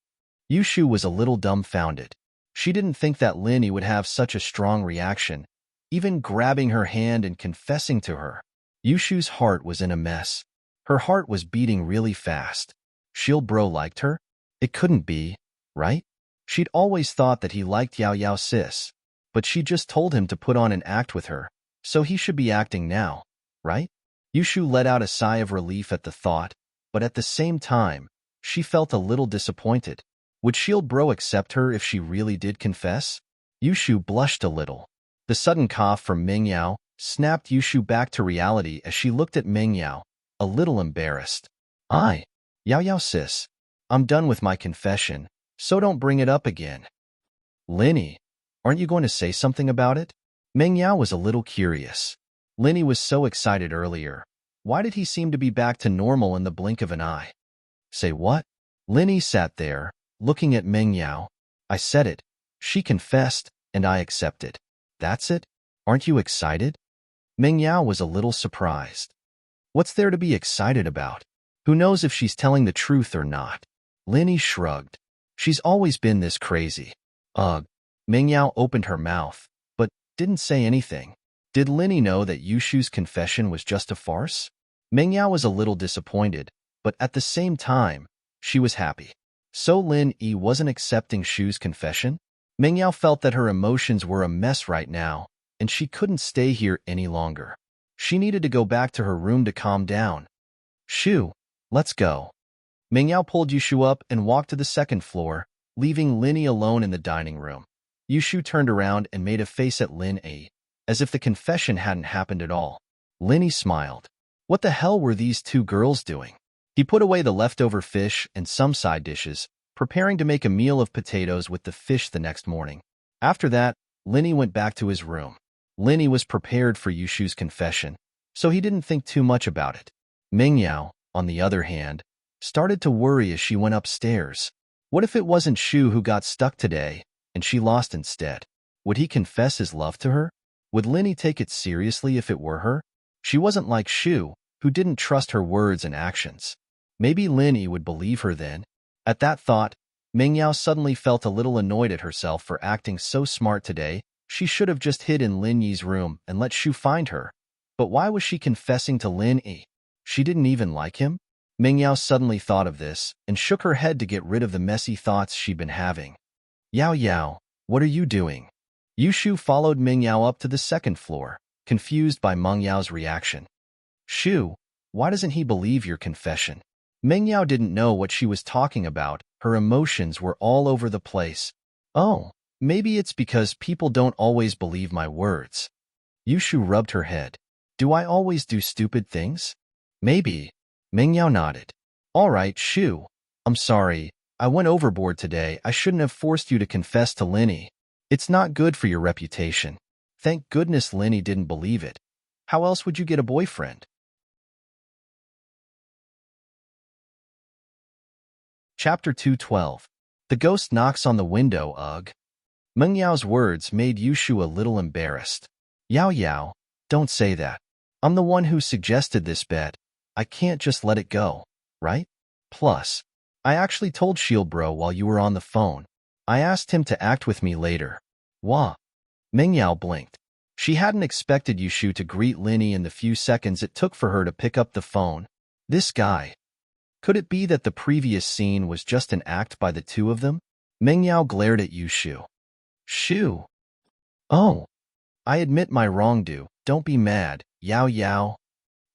Yu Shu was a little dumbfounded. She didn't think that Lin Yi would have such a strong reaction, even grabbing her hand and confessing to her. Yu Shu's heart was in a mess. Her heart was beating really fast. Shield Bro liked her? It couldn't be, right? She'd always thought that he liked Yao Yao sis, but she just told him to put on an act with her, so he should be acting now, right? Yushu let out a sigh of relief at the thought, but at the same time, she felt a little disappointed. Would Shield Bro accept her if she really did confess? Yushu blushed a little. The sudden cough from Ming Yao snapped Yushu back to reality as she looked at Ming Yao, a little embarrassed. Yao Yao sis, I'm done with my confession, so don't bring it up again. Linny, aren't you going to say something about it? Ming Yao was a little curious. Linny was so excited earlier. Why did he seem to be back to normal in the blink of an eye? Say what? Linny sat there, looking at Ming Yao. I said it. She confessed, and I accepted. That's it? Aren't you excited? Ming Yao was a little surprised. What's there to be excited about? Who knows if she's telling the truth or not? Linny shrugged. She's always been this crazy. Ugh. Ming Yao opened her mouth, but didn't say anything. Did Linny know that Yushu's confession was just a farce? Ming Yao was a little disappointed, but at the same time, she was happy. So Lin Yi wasn't accepting Shu's confession? Ming Yao felt that her emotions were a mess right now, and she couldn't stay here any longer. She needed to go back to her room to calm down. Shu, let's go. Ming Yao pulled Yushu up and walked to the second floor, leaving Linny alone in the dining room. Yushu turned around and made a face at Lin Yi, as if the confession hadn't happened at all. Linny smiled. What the hell were these two girls doing? He put away the leftover fish and some side dishes, preparing to make a meal of potatoes with the fish the next morning. After that, Linny went back to his room. Linny was prepared for Yushu's confession, so he didn't think too much about it. Ming Yao, on the other hand, started to worry as she went upstairs. What if it wasn't Shu who got stuck today, and she lost instead? Would he confess his love to her? Would Linny take it seriously if it were her? She wasn't like Shu, who didn't trust her words and actions. Maybe Linny would believe her then. At that thought, Ming Yao suddenly felt a little annoyed at herself for acting so smart today. She should have just hid in Lin Yi's room and let Shu find her. But why was she confessing to Lin Yi? She didn't even like him? Ming Yao suddenly thought of this and shook her head to get rid of the messy thoughts she'd been having. Yao Yao, what are you doing? Yushu followed Ming Yao up to the second floor, confused by Meng Yao's reaction. Shu, why doesn't he believe your confession? Ming Yao didn't know what she was talking about. Her emotions were all over the place. Oh, maybe it's because people don't always believe my words. Yushu rubbed her head. Do I always do stupid things? Maybe. Ming Yao nodded. All right, Shu. I'm sorry. I went overboard today. I shouldn't have forced you to confess to Linny. It's not good for your reputation. Thank goodness Linny didn't believe it. How else would you get a boyfriend? Chapter 212. The ghost knocks on the window, ugh. Meng Yao's words made Yushu a little embarrassed. Yao Yao, don't say that. I'm the one who suggested this bet. I can't just let it go, right? Plus, I actually told Shield Bro while you were on the phone. I asked him to act with me later. Wah. Meng Yao blinked. She hadn't expected Yushu to greet Linny in the few seconds it took for her to pick up the phone. This guy. Could it be that the previous scene was just an act by the two of them? Meng Yao glared at Yushu. Shu. Oh. I admit my wrongdo. Don't be mad, Yao Yao.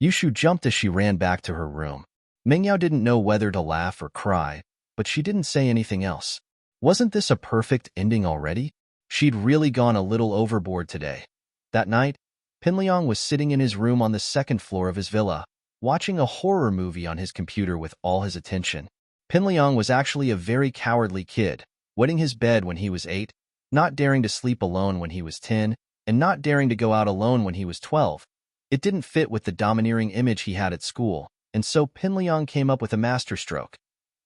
Yushu jumped as she ran back to her room. Meng Yao didn't know whether to laugh or cry, but she didn't say anything else. Wasn't this a perfect ending already? She'd really gone a little overboard today. That night, Pinliang was sitting in his room on the second floor of his villa, watching a horror movie on his computer with all his attention. Pinliang was actually a very cowardly kid, wetting his bed when he was 8, not daring to sleep alone when he was 10, and not daring to go out alone when he was 12. It didn't fit with the domineering image he had at school, and so Pinliang came up with a masterstroke.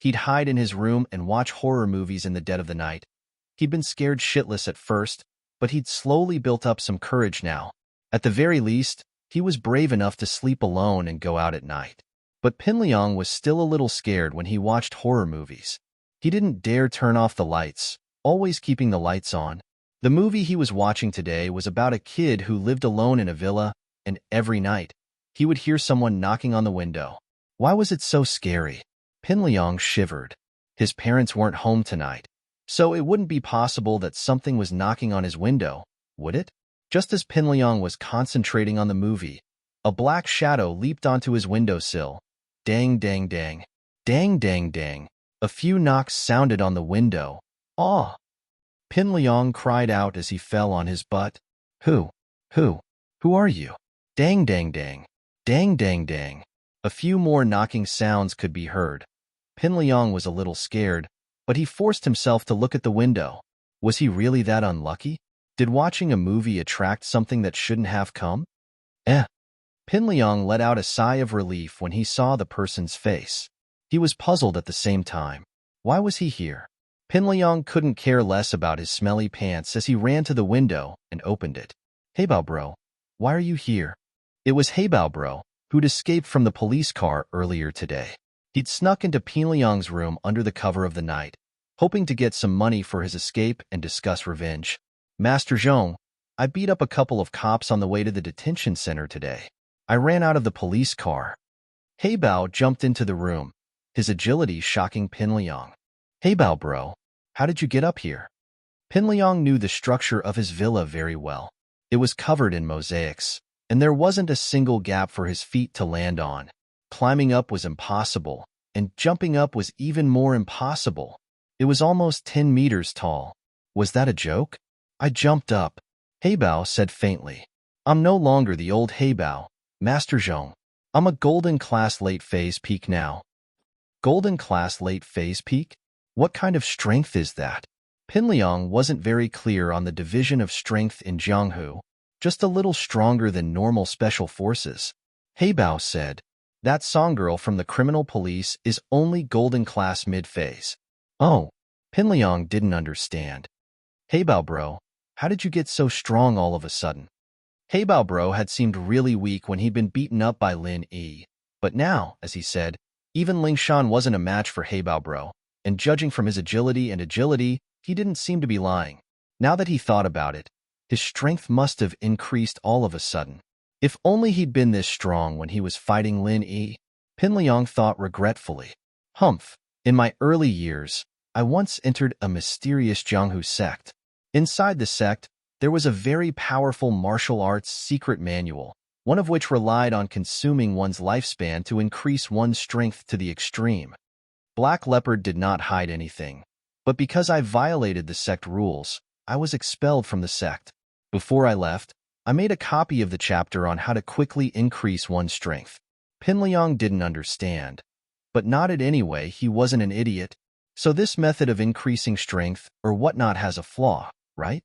He'd hide in his room and watch horror movies in the dead of the night. He'd been scared shitless at first, but he'd slowly built up some courage now. At the very least, he was brave enough to sleep alone and go out at night. But Pinliang was still a little scared when he watched horror movies. He didn't dare turn off the lights, always keeping the lights on. The movie he was watching today was about a kid who lived alone in a villa, and every night, he would hear someone knocking on the window. Why was it so scary? Pinliang shivered. His parents weren't home tonight. So it wouldn't be possible that something was knocking on his window, would it? Just as Pinliang was concentrating on the movie, a black shadow leaped onto his windowsill. Dang, dang, dang. Dang, dang, dang. A few knocks sounded on the window. Aw! Pinliang cried out as he fell on his butt. Who? Who? Who are you? Dang, dang, dang. Dang, dang, dang. A few more knocking sounds could be heard. Pinliang was a little scared, but he forced himself to look at the window. Was he really that unlucky? Did watching a movie attract something that shouldn't have come? Eh. Pinliang let out a sigh of relief when he saw the person's face. He was puzzled at the same time. Why was he here? Pinliang couldn't care less about his smelly pants as he ran to the window and opened it. Hey Bao bro, why are you here? It was Hey Bao bro, who'd escaped from the police car earlier today. He'd snuck into Pinliang's room under the cover of the night, hoping to get some money for his escape and discuss revenge. Master Zhong, I beat up a couple of cops on the way to the detention center today. I ran out of the police car. Hey Bao jumped into the room, his agility shocking Pinliang. Hey Bao bro, how did you get up here? Pinliang knew the structure of his villa very well. It was covered in mosaics, and there wasn't a single gap for his feet to land on. Climbing up was impossible, and jumping up was even more impossible. It was almost 10 meters tall. Was that a joke? I jumped up. Hey Bao said faintly. I'm no longer the old Hey Bao, Master Zhong. I'm a golden class late phase peak now. Golden class late phase peak? What kind of strength is that? Pinliang wasn't very clear on the division of strength in Jianghu, just a little stronger than normal special forces. Hey Bao said, that songgirl from the criminal police is only golden class mid-phase. Oh, Pinliang didn't understand. Hey Bao bro, how did you get so strong all of a sudden? Hey Bao bro had seemed really weak when he'd been beaten up by Lin Yi, but now, as he said, even Ling Shan wasn't a match for Hey Bao bro, and judging from his agility, he didn't seem to be lying. Now that he thought about it, his strength must have increased all of a sudden. If only he'd been this strong when he was fighting Lin Yi, Pinliang thought regretfully. Humph, in my early years, I once entered a mysterious Jianghu sect. Inside the sect, there was a very powerful martial arts secret manual, one of which relied on consuming one's lifespan to increase one's strength to the extreme. Black Leopard did not hide anything, but because I violated the sect rules, I was expelled from the sect. Before I left, I made a copy of the chapter on how to quickly increase one's strength. Pinliang didn't understand, but nodded anyway. He wasn't an idiot, so this method of increasing strength or whatnot has a flaw, right?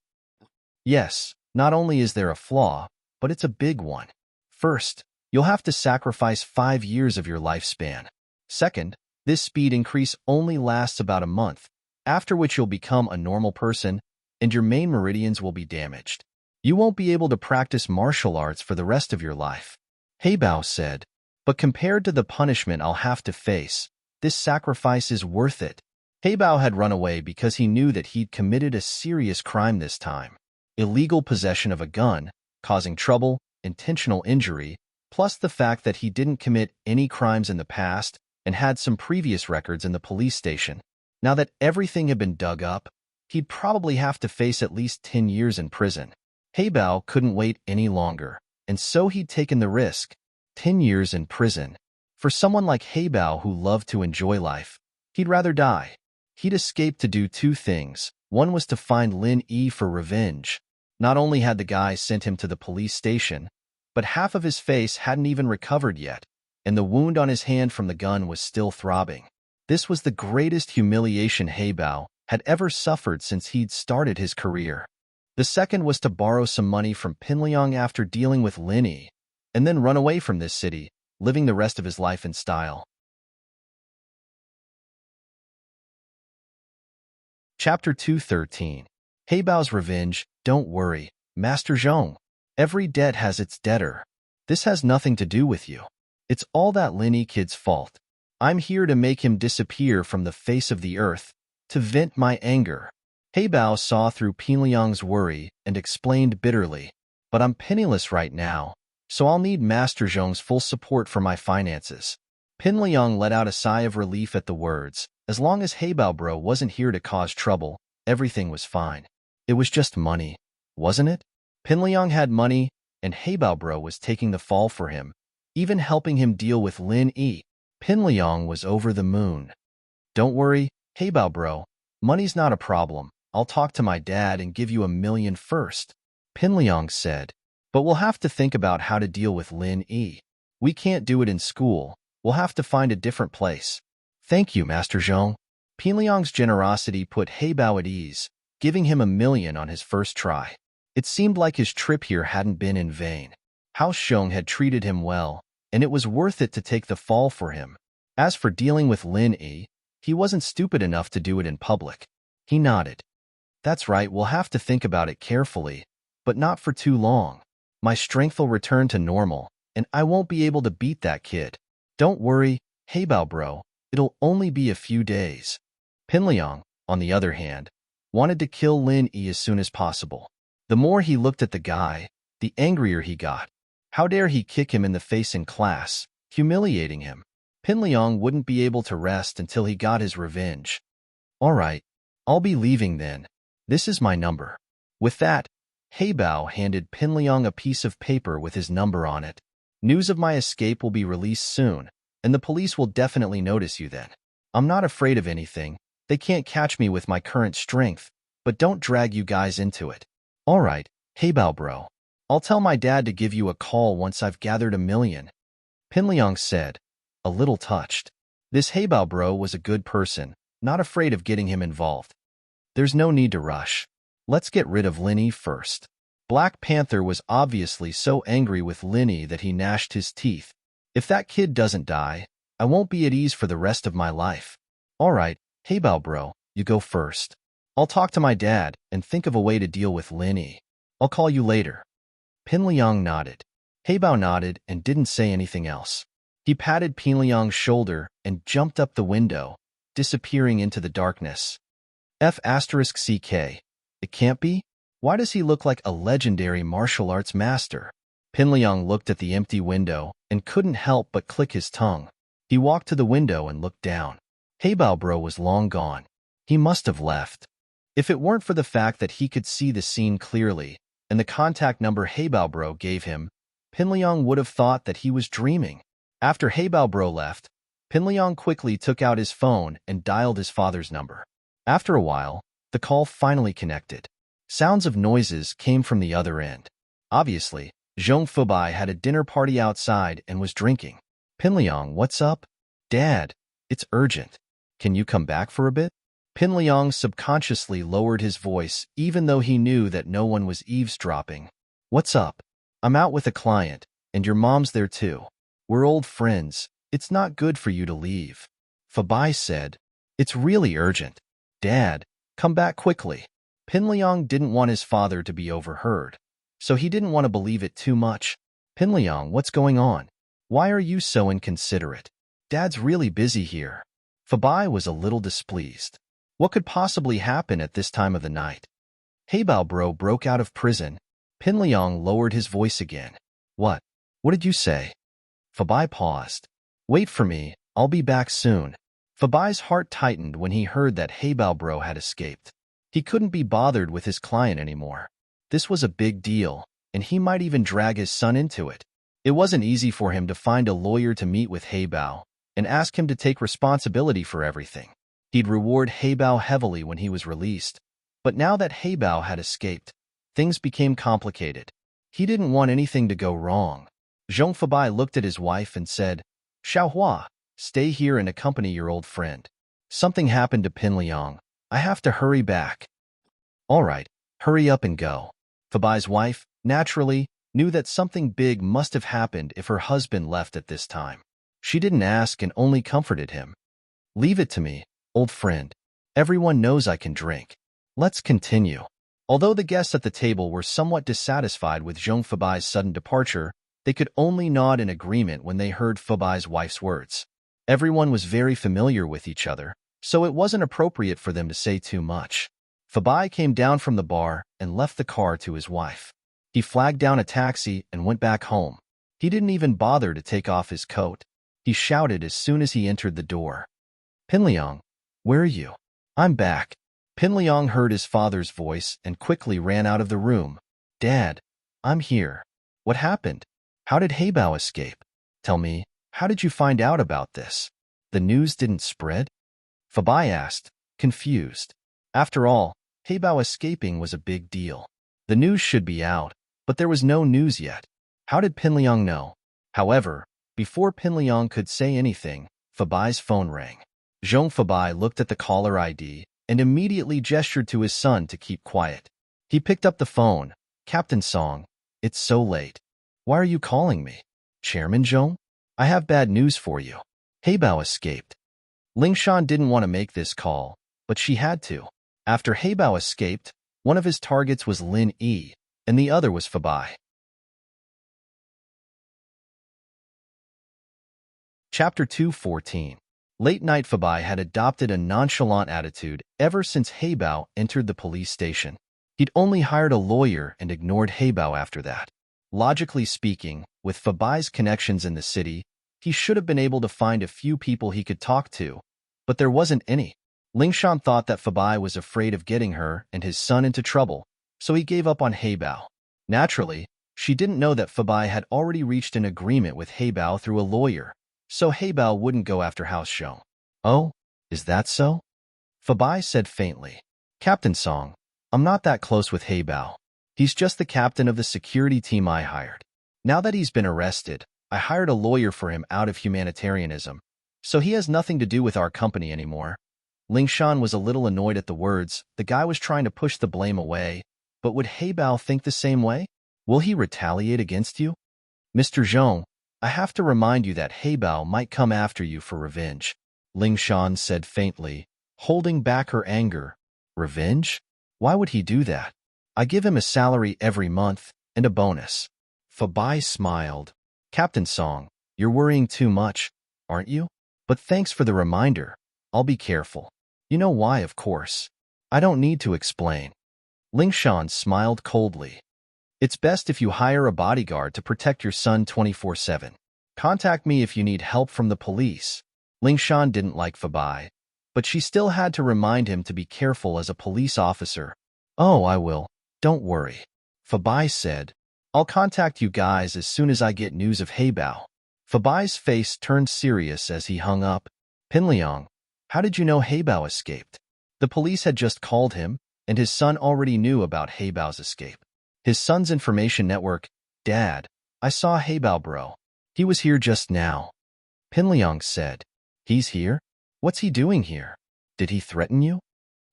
Yes, not only is there a flaw, but it's a big one. First, you'll have to sacrifice 5 years of your lifespan. Second, this speed increase only lasts about a month, after which you'll become a normal person and your main meridians will be damaged. You won't be able to practice martial arts for the rest of your life. Hey Bao said, but compared to the punishment I'll have to face, this sacrifice is worth it. Hey Bao had run away because he knew that he'd committed a serious crime this time. Illegal possession of a gun, causing trouble, intentional injury, plus the fact that he didn't commit any crimes in the past and had some previous records in the police station. Now that everything had been dug up, he'd probably have to face at least 10 years in prison. Hey Bao couldn't wait any longer, and so he'd taken the risk. 10 years in prison. For someone like Hey Bao who loved to enjoy life, he'd rather die. He'd escaped to do 2 things. One was to find Lin Yi for revenge. Not only had the guy sent him to the police station, but half of his face hadn't even recovered yet, and the wound on his hand from the gun was still throbbing. This was the greatest humiliation Hey Bao had ever suffered since he'd started his career. The second was to borrow some money from Pinliang after dealing with Lin Yi, and then run away from this city, living the rest of his life in style. Chapter 213. Hey Bao's Revenge. Don't worry, Master Zhong. Every debt has its debtor. This has nothing to do with you. It's all that Lin Yi kid's fault. I'm here to make him disappear from the face of the earth, to vent my anger. Hey Bao saw through Pinliang's worry and explained bitterly, but I'm penniless right now, so I'll need Master Zhong's full support for my finances. Pinliang let out a sigh of relief at the words. As long as Hey Bao bro wasn't here to cause trouble, everything was fine. It was just money, wasn't it? Pinliang had money, and Heibao Bro was taking the fall for him, even helping him deal with Lin Yi. Pinliang was over the moon. Don't worry, Heibao Bro, money's not a problem. I'll talk to my dad and give you $1 million first, Pinliang said. But we'll have to think about how to deal with Lin Yi. We can't do it in school. We'll have to find a different place. Thank you, Master Zhong. Pinliang's generosity put Heibao at ease, giving him $1 million on his first try. It seemed like his trip here hadn't been in vain. House Zhong had treated him well, and it was worth it to take the fall for him. As for dealing with Lin Yi, he wasn't stupid enough to do it in public. He nodded. That's right, we'll have to think about it carefully, but not for too long. My strength will return to normal, and I won't be able to beat that kid. Don't worry, Heibao Bro, it'll only be a few days. Pinliang, on the other hand, wanted to kill Lin Yi as soon as possible. The more he looked at the guy, the angrier he got. How dare he kick him in the face in class, humiliating him. Pinliang wouldn't be able to rest until he got his revenge. All right, I'll be leaving then. This is my number. With that, Heibao handed Pinliang a piece of paper with his number on it. News of my escape will be released soon, and the police will definitely notice you then. I'm not afraid of anything. They can't catch me with my current strength, but don't drag you guys into it. All right, Heibao Bro. I'll tell my dad to give you a call once I've gathered $1 million, Pinliang said, a little touched. This Heibao Bro was a good person, not afraid of getting him involved. There's no need to rush. Let's get rid of Lin Yi first. Black Panther was obviously so angry with Lin Yi that he gnashed his teeth. If that kid doesn't die, I won't be at ease for the rest of my life. All right, Heibao Bro, you go first. I'll talk to my dad and think of a way to deal with Lin Yi. I'll call you later. Pinliang nodded. Heibao nodded and didn't say anything else. He patted Pinliang's shoulder and jumped up the window, disappearing into the darkness. F***CK. It can't be? Why does he look like a legendary martial arts master? Pinliang looked at the empty window and couldn't help but click his tongue. He walked to the window and looked down. Heibao Bro was long gone. He must have left. If it weren't for the fact that he could see the scene clearly and the contact number Heibao Bro gave him, Pinliang would have thought that he was dreaming. After Heibao Bro left, Pinliang quickly took out his phone and dialed his father's number. After a while, the call finally connected. Sounds of noises came from the other end. Obviously, Zhong Fubai had a dinner party outside and was drinking. Pinliang, what's up? Dad, it's urgent. Can you come back for a bit? Pinliang subconsciously lowered his voice even though he knew that no one was eavesdropping. What's up? I'm out with a client, and your mom's there too. We're old friends. It's not good for you to leave. Fubai said. It's really urgent. Dad, come back quickly. Pinliang didn't want his father to be overheard, so he didn't want to believe it too much. Pinliang, what's going on? Why are you so inconsiderate? Dad's really busy here. Fubai was a little displeased. What could possibly happen at this time of the night? Heibao Bro broke out of prison. Pinliang lowered his voice again. What? What did you say? Fubai paused. Wait for me, I'll be back soon. Fubai's heart tightened when he heard that Heibao Bro had escaped. He couldn't be bothered with his client anymore. This was a big deal, and he might even drag his son into it. It wasn't easy for him to find a lawyer to meet with Heibao and ask him to take responsibility for everything. He'd reward Heibao heavily when he was released, but now that Heibao had escaped, things became complicated. He didn't want anything to go wrong. Zhong Fubai looked at his wife and said, Xiaohua, stay here and accompany your old friend. Something happened to Pinliang. I have to hurry back. All right, hurry up and go. Fubai's wife, naturally, knew that something big must have happened if her husband left at this time. She didn't ask and only comforted him. Leave it to me, old friend. Everyone knows I can drink. Let's continue. Although the guests at the table were somewhat dissatisfied with Zhong Fubai's sudden departure, they could only nod in agreement when they heard Fubai's wife's words. Everyone was very familiar with each other, so it wasn't appropriate for them to say too much. Fubai came down from the bar and left the car to his wife. He flagged down a taxi and went back home. He didn't even bother to take off his coat. He shouted as soon as he entered the door. Pinliang, where are you? I'm back. Pin Liang heard his father's voice and quickly ran out of the room. Dad, I'm here. What happened? How did Heibao escape? Tell me, how did you find out about this? The news didn't spread? Fabai asked, confused. After all, Heibao escaping was a big deal. The news should be out, but there was no news yet. How did Pin Liang know? However, before Pin Liang could say anything, Fabai's phone rang. Zhong Fabai looked at the caller ID and immediately gestured to his son to keep quiet. He picked up the phone. Captain Song, it's so late. Why are you calling me? Chairman Zhong? I have bad news for you. Heibao escaped. Lingshan didn't want to make this call, but she had to. After Heibao escaped, one of his targets was Lin Yi, and the other was Fabai. Chapter 2:14. Late-night Fabai had adopted a nonchalant attitude ever since Heibao entered the police station. He'd only hired a lawyer and ignored Heibao after that. Logically speaking, with Fabai's connections in the city, he should have been able to find a few people he could talk to, but there wasn't any. Lingshan thought that Fabai was afraid of getting her and his son into trouble, so he gave up on Heibao. Naturally, she didn't know that Fabai had already reached an agreement with Heibao through a lawyer, so Heibao wouldn't go after House Zhong. Oh, is that so? Fabai said faintly. Captain Song, I'm not that close with Heibao. He's just the captain of the security team I hired. Now that he's been arrested, I hired a lawyer for him out of humanitarianism, so he has nothing to do with our company anymore. Lingshan was a little annoyed at the words. The guy was trying to push the blame away, but would Heibao think the same way? Will he retaliate against you? Mr. Zhong, I have to remind you that Heibao might come after you for revenge, Lingshan said faintly, holding back her anger. Revenge? Why would he do that? I give him a salary every month and a bonus. Fabai smiled. Captain Song, you're worrying too much, aren't you? But thanks for the reminder. I'll be careful. You know why, of course. I don't need to explain. Lingshan smiled coldly. It's best if you hire a bodyguard to protect your son 24/7. Contact me if you need help from the police. Lingshan didn't like Fabai, but she still had to remind him to be careful as a police officer. Oh, I will. Don't worry. Fabai said. I'll contact you guys as soon as I get news of Heibao. Fabai's face turned serious as he hung up. Pin Liang, how did you know Heibao escaped? The police had just called him, and his son already knew about Heibao's escape. His son's information network. Dad, I saw Heibao bro. He was here just now. Pin Liang said. He's here? What's he doing here? Did he threaten you?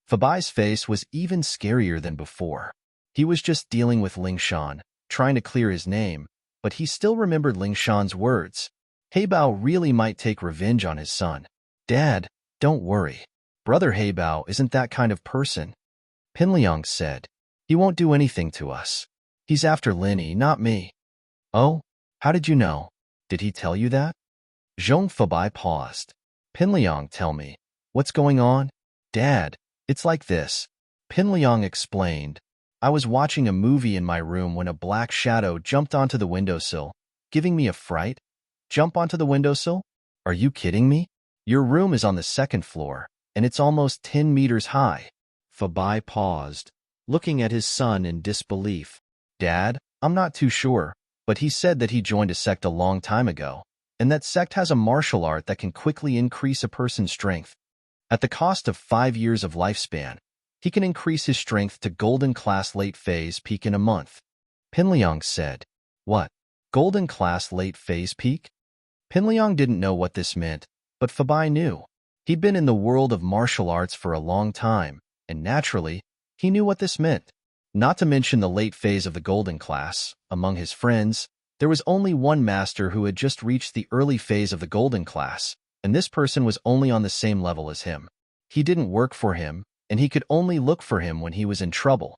Fabai's face was even scarier than before. He was just dealing with Lingshan, trying to clear his name, but he still remembered Lingshan's words. Heibao really might take revenge on his son. Dad, don't worry. Brother Heibao isn't that kind of person. Pin Liang said. He won't do anything to us. He's after Linny, not me. Oh, how did you know? Did he tell you that? Zhong Fabai paused. Pin Liang, tell me. What's going on? Dad, it's like this. Pin Liang explained. I was watching a movie in my room when a black shadow jumped onto the windowsill, giving me a fright. Jump onto the windowsill? Are you kidding me? Your room is on the second floor, and it's almost 10 meters high. Fabai paused, looking at his son in disbelief. Dad, I'm not too sure, but he said that he joined a sect a long time ago, and that sect has a martial art that can quickly increase a person's strength. At the cost of 5 years of lifespan, he can increase his strength to Golden Class Late Phase Peak in a month. Pin Liang said. What? Golden Class Late Phase Peak? Pin Liang didn't know what this meant, but Fabai knew. He'd been in the world of martial arts for a long time, and naturally, he knew what this meant. Not to mention the late phase of the Golden Class. Among his friends, there was only one master who had just reached the early phase of the Golden Class, and this person was only on the same level as him. He didn't work for him, and he could only look for him when he was in trouble.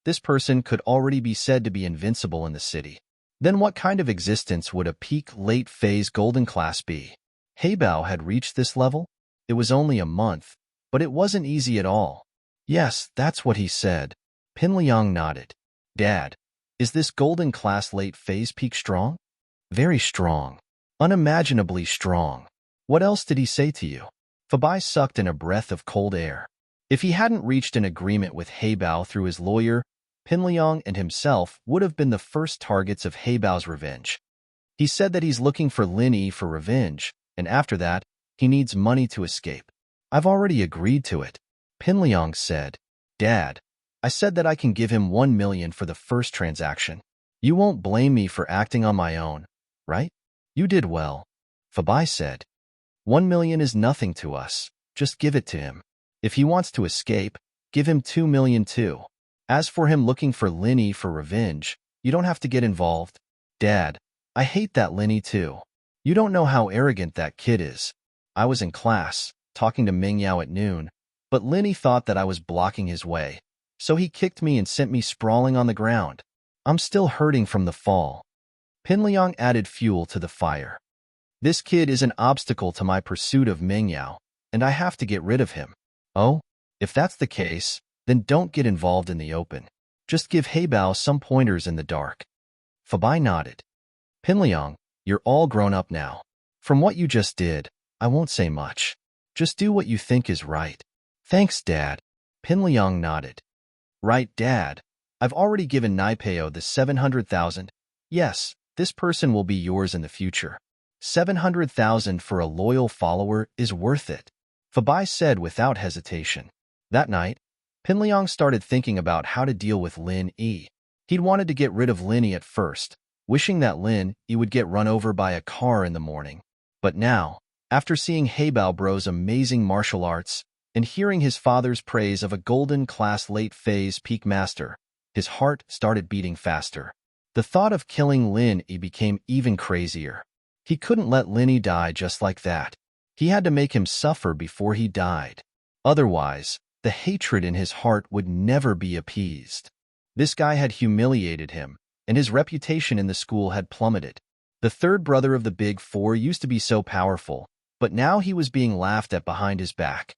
This person could already be said to be invincible in the city. Then what kind of existence would a peak late phase Golden Class be? Heibao had reached this level? It was only a month, but it wasn't easy at all. Yes, that's what he said. Pin Liang nodded. Dad, is this Golden Class Late Phase Peak strong? Very strong. Unimaginably strong. What else did he say to you? Fabai sucked in a breath of cold air. If he hadn't reached an agreement with Heibao through his lawyer, Pinliang and himself would have been the first targets of Heibao's revenge. He said that he's looking for Lin Yi for revenge, and after that, he needs money to escape. I've already agreed to it, Pinliang said. Dad, I said that I can give him 1 million for the first transaction. You won't blame me for acting on my own, right? You did well, Fabai said. 1 million is nothing to us. Just give it to him. If he wants to escape, give him 2 million too. As for him looking for Lin Yi for revenge, you don't have to get involved. Dad, I hate that Lin Yi too. You don't know how arrogant that kid is. I was in class, talking to Ming Yao at noon, but Lin Yi thought that I was blocking his way, so he kicked me and sent me sprawling on the ground. I'm still hurting from the fall. Pinliang added fuel to the fire. This kid is an obstacle to my pursuit of Ming Yao, and I have to get rid of him. Oh, if that's the case, then don't get involved in the open. Just give Heibao some pointers in the dark. Fabai nodded. Pinliang, you're all grown up now. From what you just did, I won't say much. Just do what you think is right. Thanks, Dad. Pinliang nodded. Right, Dad. I've already given Naipeo the 700,000. Yes, this person will be yours in the future. 700,000 for a loyal follower is worth it, Fabai said without hesitation. That night, Pinliang started thinking about how to deal with Lin Yi. He'd wanted to get rid of Lin Yi at first, wishing that Lin Yi would get run over by a car in the morning. But now, after seeing Heibao Bro's amazing martial arts and hearing his father's praise of a golden class late phase peak master, his heart started beating faster. The thought of killing Lin Yi became even crazier. He couldn't let Lin Yi die just like that. He had to make him suffer before he died. Otherwise, the hatred in his heart would never be appeased. This guy had humiliated him, and his reputation in the school had plummeted. The third brother of the Big Four used to be so powerful, but now he was being laughed at behind his back.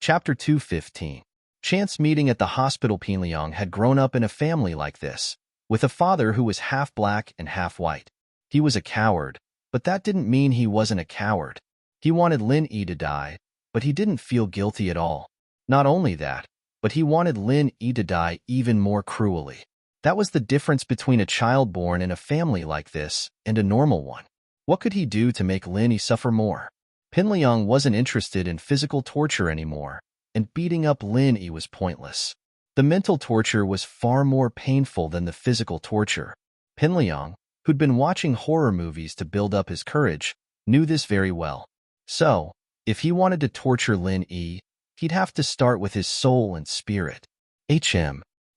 Chapter 215. Chance meeting at the hospital. Pinliang had grown up in a family like this, with a father who was half black and half white. He was a coward, but that didn't mean he wasn't a coward. He wanted Lin Yi to die, but he didn't feel guilty at all. Not only that, but he wanted Lin Yi to die even more cruelly. That was the difference between a child born in a family like this and a normal one. What could he do to make Lin Yi suffer more? Pinliang wasn't interested in physical torture anymore, and beating up Lin Yi was pointless. The mental torture was far more painful than the physical torture. Pinliang, who'd been watching horror movies to build up his courage, knew this very well. So, if he wanted to torture Lin Yi, he'd have to start with his soul and spirit.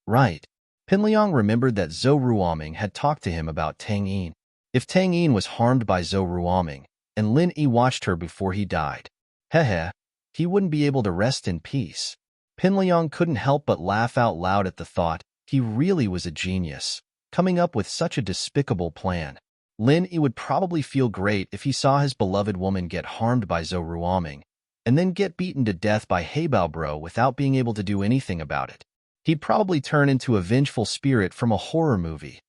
Right. Pinliang remembered that Zhou Ruoming had talked to him about Tang Yin. If Tang Yin was harmed by Zhou Ruoming, and Lin Yi watched her before he died, he wouldn't be able to rest in peace. Pinliang couldn't help but laugh out loud at the thought. He really was a genius, coming up with such a despicable plan. Lin Yi would probably feel great if he saw his beloved woman get harmed by Zhou Ruoming, and then get beaten to death by Heibao Bro without being able to do anything about it. He'd probably turn into a vengeful spirit from a horror movie.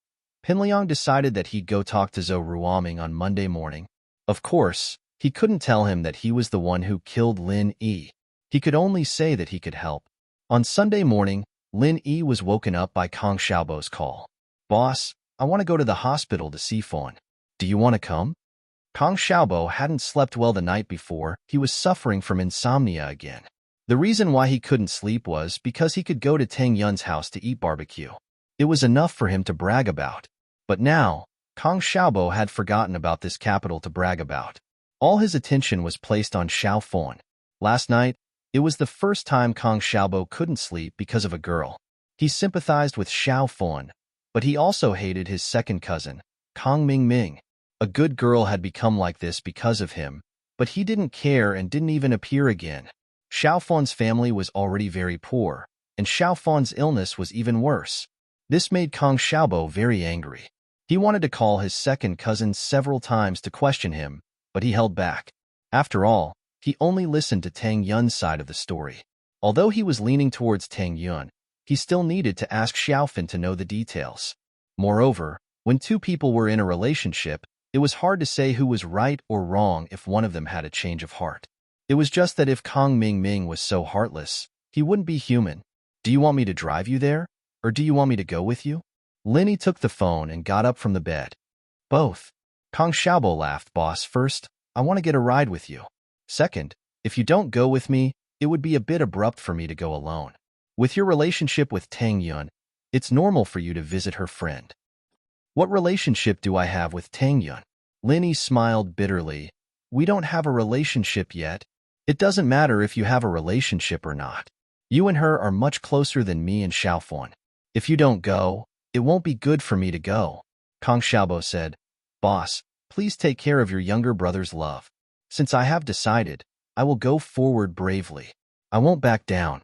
Pinliang decided that he'd go talk to Zhou Ruoming on Monday morning. Of course, he couldn't tell him that he was the one who killed Lin Yi. He could only say that he could help. On Sunday morning, Lin Yi was woken up by Kang Xiaobo's call. Boss, I want to go to the hospital to see Fawn. Do you want to come? Kang Xiaobo hadn't slept well the night before. He was suffering from insomnia again. The reason why he couldn't sleep was because he could go to Tang Yun's house to eat barbecue. It was enough for him to brag about. But now, Kang Xiaobo had forgotten about this capital to brag about. All his attention was placed on Xiao Fawn. Last night, it was the first time Kang Xiaobo couldn't sleep because of a girl. He sympathized with Xiao Fawn, but he also hated his second cousin, Kang Mingming. A good girl had become like this because of him, but he didn't care and didn't even appear again. Xiao Fawn's family was already very poor, and Xiao Fawn's illness was even worse. This made Kang Xiaobo very angry. He wanted to call his second cousin several times to question him, but he held back. After all, he only listened to Tang Yun's side of the story. Although he was leaning towards Tang Yun, he still needed to ask Xiaofan to know the details. Moreover, when two people were in a relationship, It was hard to say who was right or wrong if one of them had a change of heart. It was just that if Kong Ming Ming was so heartless, he wouldn't be human. Do you want me to drive you there? Or do you want me to go with you? Linny took the phone and got up from the bed. Both. Kong Xiaobo laughed. Boss, first, I want to get a ride with you. Second, if you don't go with me, it would be a bit abrupt for me to go alone. With your relationship with Tang Yun, it's normal for you to visit her friend. What relationship do I have with Tang Yun? Linny smiled bitterly. We don't have a relationship yet. It doesn't matter if you have a relationship or not. You and her are much closer than me and Xiaofan. If you don't go, it won't be good for me to go. Kong Xiaobo said, Boss, please take care of your younger brother's love. Since I have decided, I will go forward bravely. I won't back down.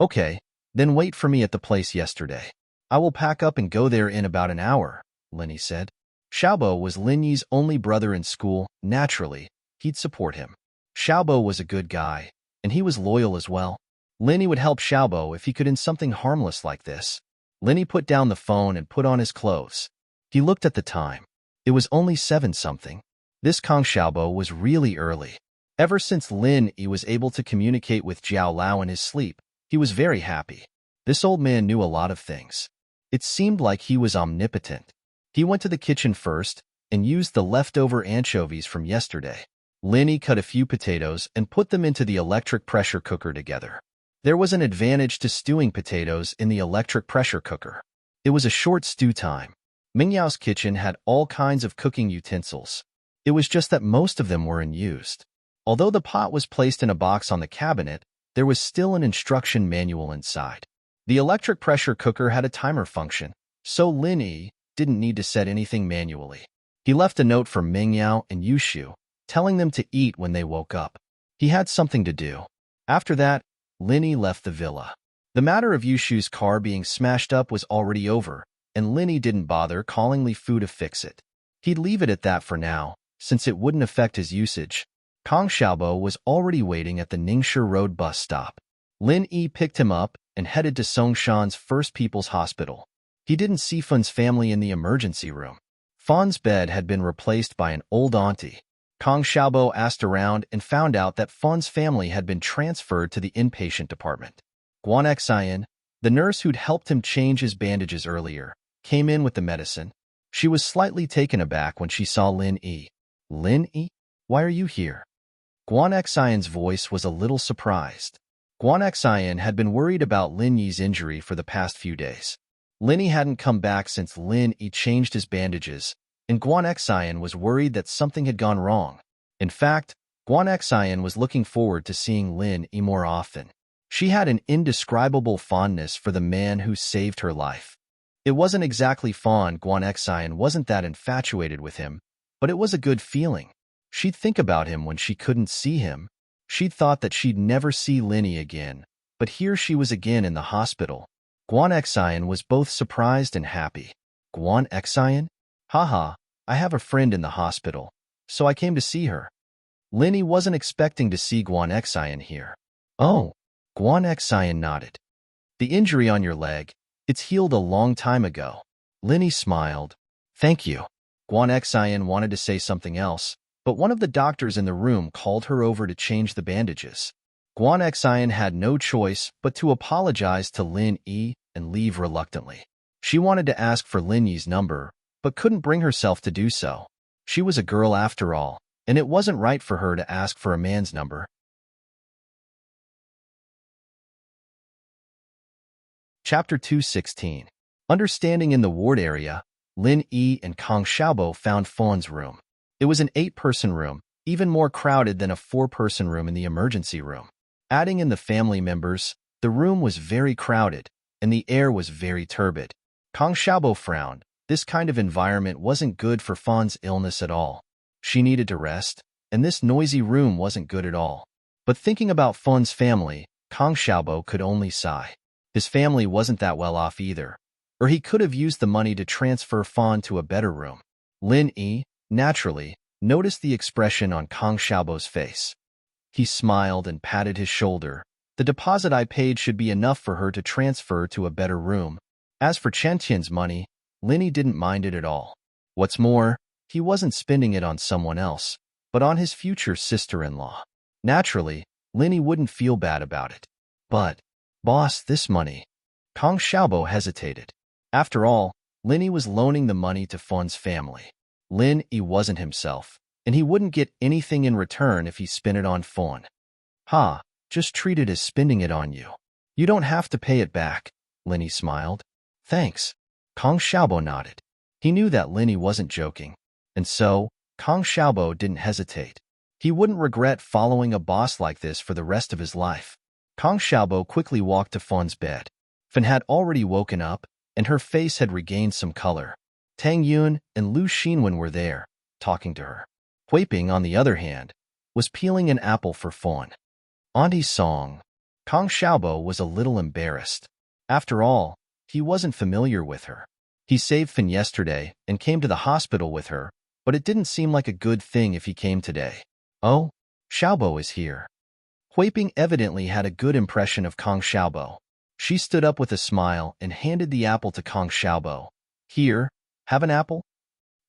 Okay, then wait for me at the place yesterday. I will pack up and go there in about an hour, Linny said. Xiaobo was Linyi's only brother in school. Naturally, he'd support him. Xiaobo was a good guy, and he was loyal as well. Linny would help Xiaobo if he could in something harmless like this. Linny put down the phone and put on his clothes. He looked at the time. It was only 7-something. This Kong Xiaobo was really early. Ever since Lin Yi was able to communicate with Jiao Lao in his sleep, he was very happy. This old man knew a lot of things. It seemed like he was omnipotent. He went to the kitchen first and used the leftover anchovies from yesterday. Lin Yi cut a few potatoes and put them into the electric pressure cooker together. There was an advantage to stewing potatoes in the electric pressure cooker. It was a short stew time. Mingyao's kitchen had all kinds of cooking utensils. It was just that most of them weren't used. Although the pot was placed in a box on the cabinet, there was still an instruction manual inside. The electric pressure cooker had a timer function, so Lin Yi didn't need to set anything manually. He left a note for Mingyao and Yushu, telling them to eat when they woke up. He had something to do. After that, Lin Yi left the villa. The matter of Yushu's car being smashed up was already over, and Lin Yi didn't bother calling Li Fu to fix it. He'd leave it at that for now, since it wouldn't affect his usage. Kong Xiaobo was already waiting at the Ningshi Road bus stop. Lin Yi picked him up and headed to Songshan's First People's Hospital. He didn't see Fan's family in the emergency room. Fan's bed had been replaced by an old auntie. Kong Xiaobo asked around and found out that Fan's family had been transferred to the inpatient department. Guan Xian, the nurse who'd helped him change his bandages earlier, came in with the medicine. She was slightly taken aback when she saw Lin Yi. Lin Yi? Why are you here? Guan Xian's voice was a little surprised. Guan Xian had been worried about Lin Yi's injury for the past few days. Lin Yi hadn't come back since Lin Yi changed his bandages, and Guan Xian was worried that something had gone wrong. In fact, Guan Xian was looking forward to seeing Lin Yi more often. She had an indescribable fondness for the man who saved her life. It wasn't exactly fond. Guan Xian wasn't that infatuated with him, but it was a good feeling. She'd think about him when she couldn't see him. She'd thought that she'd never see Lin Yi again, but here she was again in the hospital. Guan Xian was both surprised and happy. Guan Xian? Haha, I have a friend in the hospital, so I came to see her. Lin Yi wasn't expecting to see Guan Xian here. Oh, Guan Xian nodded. The injury on your leg, it's healed a long time ago. Lin Yi smiled. Thank you. Guan Xian wanted to say something else, but one of the doctors in the room called her over to change the bandages. Guan Xian had no choice but to apologize to Lin Yi and leave reluctantly. She wanted to ask for Lin Yi's number, but couldn't bring herself to do so. She was a girl after all, and it wasn't right for her to ask for a man's number. Chapter 216. Understanding in the ward area, Lin Yi and Kong Xiaobo found Fan's room. It was an 8-person room, even more crowded than a 4-person room in the emergency room. Adding in the family members, the room was very crowded, and the air was very turbid. Kong Xiaobo frowned. This kind of environment wasn't good for Fan's illness at all. She needed to rest, and this noisy room wasn't good at all. But thinking about Fan's family, Kong Xiaobo could only sigh. His family wasn't that well off either, or he could have used the money to transfer Fan to a better room. Lin Yi, naturally, noticed the expression on Kong Xiaobo's face. He smiled and patted his shoulder. The deposit I paid should be enough for her to transfer to a better room. As for Chen Tian's money, Lin Yi didn't mind it at all. What's more, He wasn't spending it on someone else, but on his future sister-in-law. Naturally, Linny wouldn't feel bad about it. But, boss, this money. Kong Xiaobo hesitated. After all, Linny was loaning the money to Fun's family. Lin Yi wasn't himself, and he wouldn't get anything in return if he spent it on Fun. Ha, just treat it as spending it on you. You don't have to pay it back, Linny smiled. Thanks. Kong Xiaobo nodded. He knew that Linny wasn't joking, and so, Kong Xiaobo didn't hesitate. He wouldn't regret following a boss like this for the rest of his life. Kong Xiaobo quickly walked to Fun's bed. Fun had already woken up, and her face had regained some color. Tang Yun and Lu Xinwen were there, talking to her. Hui Ping, on the other hand, was peeling an apple for Fun. Auntie's song. Kong Xiaobo was a little embarrassed. After all, he wasn't familiar with her. He saved Fun yesterday and came to the hospital with her, but it didn't seem like a good thing if he came today. Oh, Xiaobo is here. Hui Ping evidently had a good impression of Kong Xiaobo. She stood up with a smile and handed the apple to Kong Xiaobo. Here, have an apple?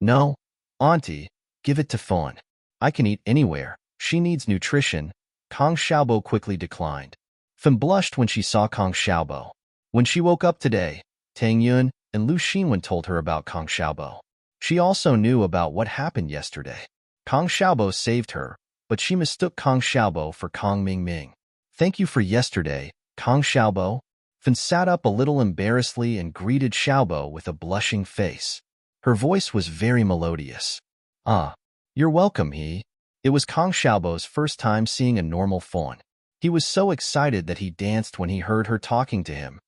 No, Auntie, give it to Fun. I can eat anywhere. She needs nutrition. Kong Xiaobo quickly declined. Fun blushed when she saw Kong Xiaobo. When she woke up today, Tang Yun and Lu Xinwen told her about Kong Xiaobo. She also knew about what happened yesterday. Kong Xiaobo saved her, but she mistook Kong Xiaobo for Kong Mingming. Thank you for yesterday, Kong Xiaobo. Fun sat up a little embarrassedly and greeted Xiaobo with a blushing face. Her voice was very melodious. Ah, you're welcome, he. It was Kong Xiaobo's first time seeing a normal Fun. He was so excited that he danced when he heard her talking to him.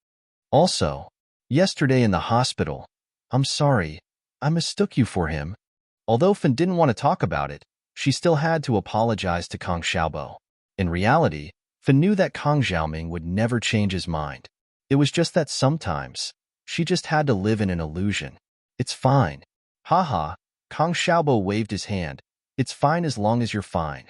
Also, yesterday in the hospital, I'm sorry, I mistook you for him. Although Fun didn't want to talk about it, she still had to apologize to Kong Xiaobo. In reality, Fun knew that Kong Xiaoming would never change his mind. It was just that sometimes, she just had to live in an illusion. It's fine. Haha, Kong Xiaobo waved his hand. It's fine as long as you're fine.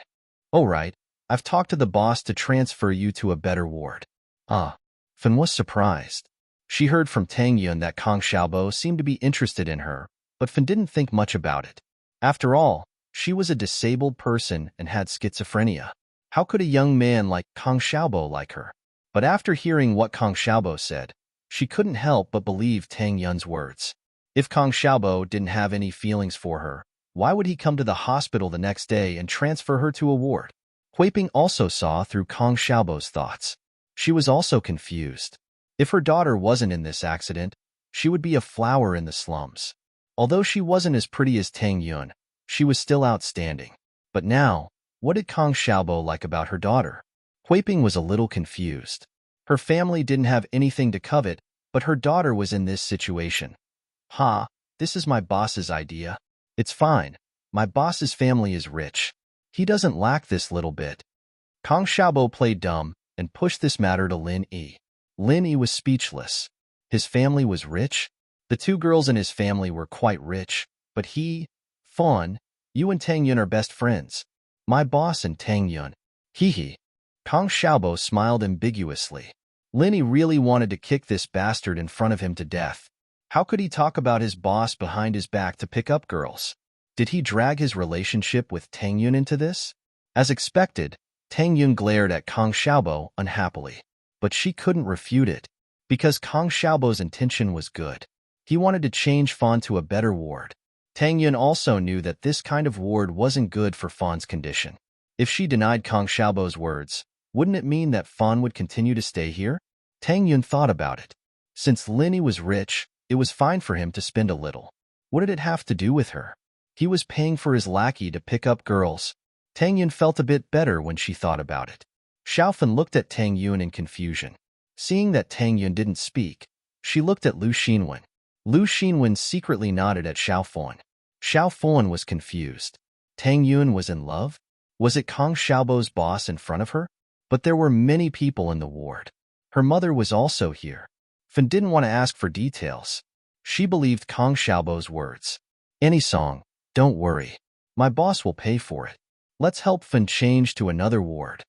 All right, I've talked to the boss to transfer you to a better ward. Ah, Fun was surprised. She heard from Tang Yun that Kong Xiaobo seemed to be interested in her, but Fun didn't think much about it. After all, she was a disabled person and had schizophrenia. How could a young man like Kong Xiaobo like her? But after hearing what Kong Xiaobo said, she couldn't help but believe Tang Yun's words. If Kong Xiaobo didn't have any feelings for her, why would he come to the hospital the next day and transfer her to a ward? Hui Ping also saw through Kong Xiaobo's thoughts. She was also confused. If her daughter wasn't in this accident, she would be a flower in the slums. Although she wasn't as pretty as Tang Yun, she was still outstanding. But now, what did Kong Xiaobo like about her daughter? Hui Ping was a little confused. Her family didn't have anything to covet, but her daughter was in this situation. Ha, this is my boss's idea. It's fine. My boss's family is rich. He doesn't lack this little bit. Kong Xiaobo played dumb and pushed this matter to Lin Yi. Lin Yi was speechless. His family was rich? The two girls in his family were quite rich, but he, Fun, you and Tang Yun are best friends. My boss and Tang Yun. Hee hee. Kong Xiaobo smiled ambiguously. Lin Yi really wanted to kick this bastard in front of him to death. How could he talk about his boss behind his back to pick up girls? Did he drag his relationship with Tang Yun into this? As expected, Tang Yun glared at Kong Xiaobo unhappily. But she couldn't refute it, because Kong Xiaobo's intention was good. He wanted to change Fun to a better ward. Tang Yun also knew that this kind of ward wasn't good for Fun's condition. If she denied Kong Xiaobo's words, wouldn't it mean that Fun would continue to stay here? Tang Yun thought about it. Since Lin Yi was rich, it was fine for him to spend a little. What did it have to do with her? He was paying for his lackey to pick up girls. Tang Yun felt a bit better when she thought about it. Xiaofan looked at Tang Yun in confusion. Seeing that Tang Yun didn't speak, she looked at Lu Xinwen. Lu Xinwen secretly nodded at Xiaofan. Xiaofan was confused. Tang Yun was in love? Was it Kong Xiaobo's boss in front of her? But there were many people in the ward. Her mother was also here. Fun didn't want to ask for details. She believed Kong Xiaobo's words. Any song, don't worry. My boss will pay for it. Let's help Fun change to another ward.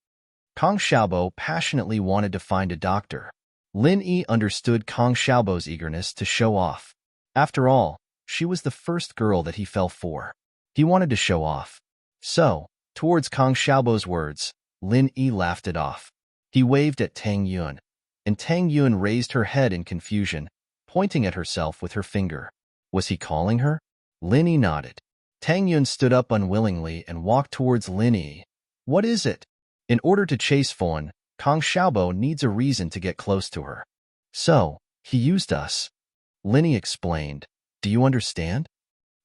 Kong Xiaobo passionately wanted to find a doctor. Lin Yi understood Kong Xiaobo's eagerness to show off. After all, she was the first girl that he fell for. He wanted to show off. So, towards Kang Xiaobo's words, Lin Yi laughed it off. He waved at Tang Yun, and Tang Yun raised her head in confusion, pointing at herself with her finger. Was he calling her? Lin Yi nodded. Tang Yun stood up unwillingly and walked towards Lin Yi. What is it? In order to chase Fawn, Kang Xiaobo needs a reason to get close to her. So, he used us. Lin Yi explained. Do you understand?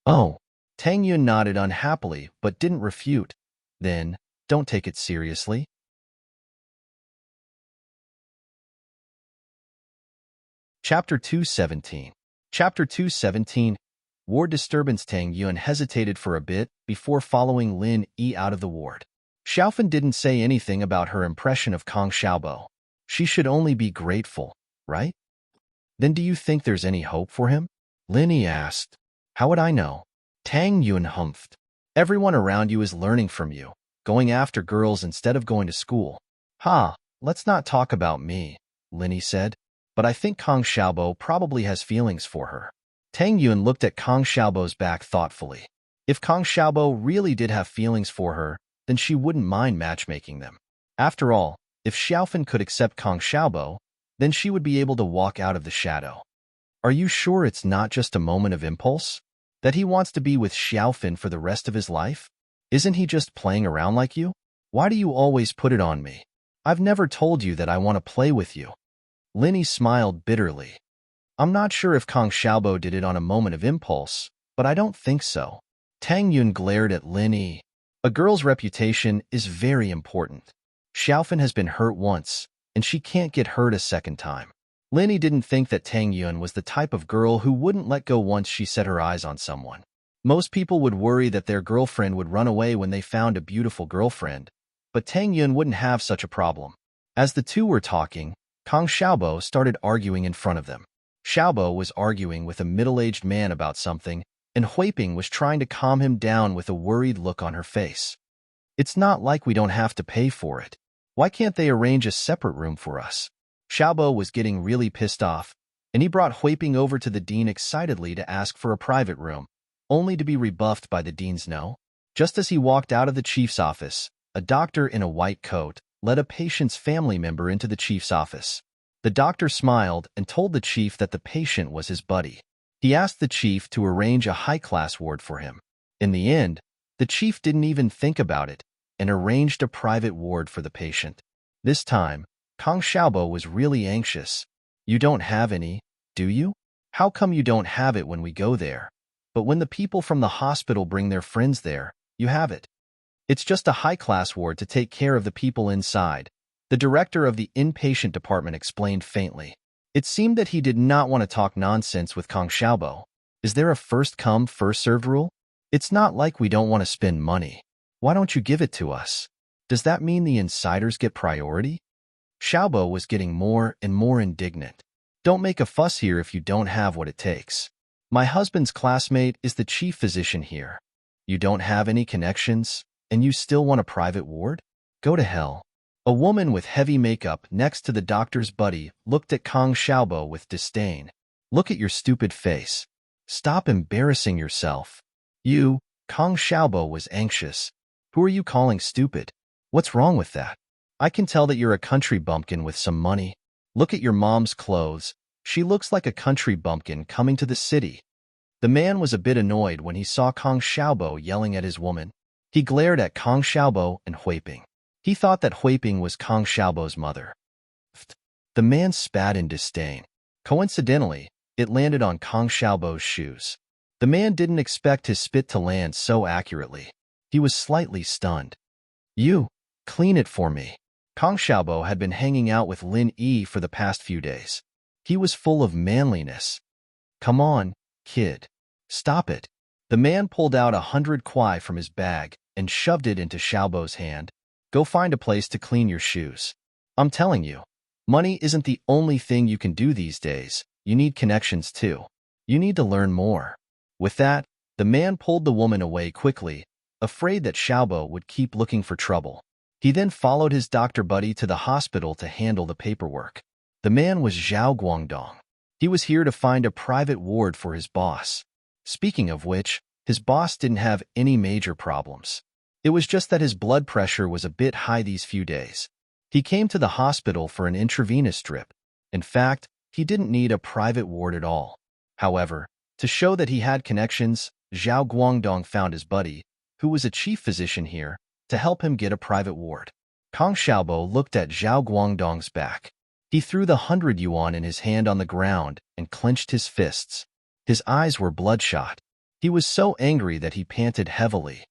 Oh. Tang Yun nodded unhappily but didn't refute. Then, don't take it seriously. Chapter 217. Chapter 217. Ward disturbance. Tang Yun hesitated for a bit before following Lin Yi out of the ward. Xiaofan didn't say anything about her impression of Kang Xiaobo. She should only be grateful, right? Then do you think there's any hope for him? Lin Yi asked. How would I know? Tang Yun humphed. Everyone around you is learning from you, going after girls instead of going to school. Let's not talk about me, Lin Yi said. But I think Kang Xiaobo probably has feelings for her. Tang Yun looked at Kang Xiaobo's back thoughtfully. If Kang Xiaobo really did have feelings for her, then she wouldn't mind matchmaking them. After all, if Xiaofan could accept Kang Xiaobo, then she would be able to walk out of the shadow. Are you sure it's not just a moment of impulse? That he wants to be with Xiaofan for the rest of his life? Isn't he just playing around like you? Why do you always put it on me? I've never told you that I want to play with you. Lin Yi smiled bitterly. I'm not sure if Kang Xiaobo did it on a moment of impulse, but I don't think so. Tang Yun glared at Lin Yi. A girl's reputation is very important. Xiaofan has been hurt once, and she can't get hurt a second time. Lin Yi didn't think that Tang Yun was the type of girl who wouldn't let go once she set her eyes on someone. Most people would worry that their girlfriend would run away when they found a beautiful girlfriend, but Tang Yun wouldn't have such a problem. As the two were talking, Kang Xiaobo started arguing in front of them. Xiaobo was arguing with a middle-aged man about something, and Huiping was trying to calm him down with a worried look on her face. It's not like we don't have to pay for it. Why can't they arrange a separate room for us? Xiaobo was getting really pissed off, and he brought Huiping over to the dean excitedly to ask for a private room, only to be rebuffed by the dean's no. Just as he walked out of the chief's office, a doctor in a white coat led a patient's family member into the chief's office. The doctor smiled and told the chief that the patient was his buddy. He asked the chief to arrange a high-class ward for him. In the end, the chief didn't even think about it and arranged a private ward for the patient. This time, Kang Xiaobo was really anxious. You don't have any, do you? How come you don't have it when we go there? But when the people from the hospital bring their friends there, you have it. It's just a high-class ward to take care of the people inside, the director of the inpatient department explained faintly. It seemed that he did not want to talk nonsense with Kang Xiaobo. Is there a first-come, first-served rule? It's not like we don't want to spend money. Why don't you give it to us? Does that mean the insiders get priority? Xiaobo was getting more and more indignant. Don't make a fuss here if you don't have what it takes. My husband's classmate is the chief physician here. You don't have any connections, and you still want a private ward? Go to hell. A woman with heavy makeup next to the doctor's buddy looked at Kang Xiaobo with disdain. Look at your stupid face. Stop embarrassing yourself. You, Kang Xiaobo was anxious. Who are you calling stupid? What's wrong with that? I can tell that you're a country bumpkin with some money. Look at your mom's clothes. She looks like a country bumpkin coming to the city. The man was a bit annoyed when he saw Kang Xiaobo yelling at his woman. He glared at Kang Xiaobo and Huiping. He thought that Huiping was Kang Xiaobo's mother. The man spat in disdain. Coincidentally, it landed on Kang Xiaobo's shoes. The man didn't expect his spit to land so accurately. He was slightly stunned. You, clean it for me. Kang Xiaobo had been hanging out with Lin Yi for the past few days. He was full of manliness. Come on, kid. Stop it. The man pulled out 100 kuai from his bag and shoved it into Xiaobo's hand. Go find a place to clean your shoes. I'm telling you, money isn't the only thing you can do these days. You need connections too. You need to learn more. With that, the man pulled the woman away quickly, afraid that Xiaobo would keep looking for trouble. He then followed his doctor buddy to the hospital to handle the paperwork. The man was Zhao Guangdong. He was here to find a private ward for his boss. Speaking of which, His boss didn't have any major problems. It was just that his blood pressure was a bit high these few days. He came to the hospital for an intravenous drip. In fact, he didn't need a private ward at all. However, to show that he had connections, Zhao Guangdong found his buddy, who was a chief physician here, to help him get a private ward. Kang Xiaobo looked at Zhao Guangdong's back. He threw the 100 yuan in his hand on the ground and clenched his fists. His eyes were bloodshot. He was so angry that he panted heavily.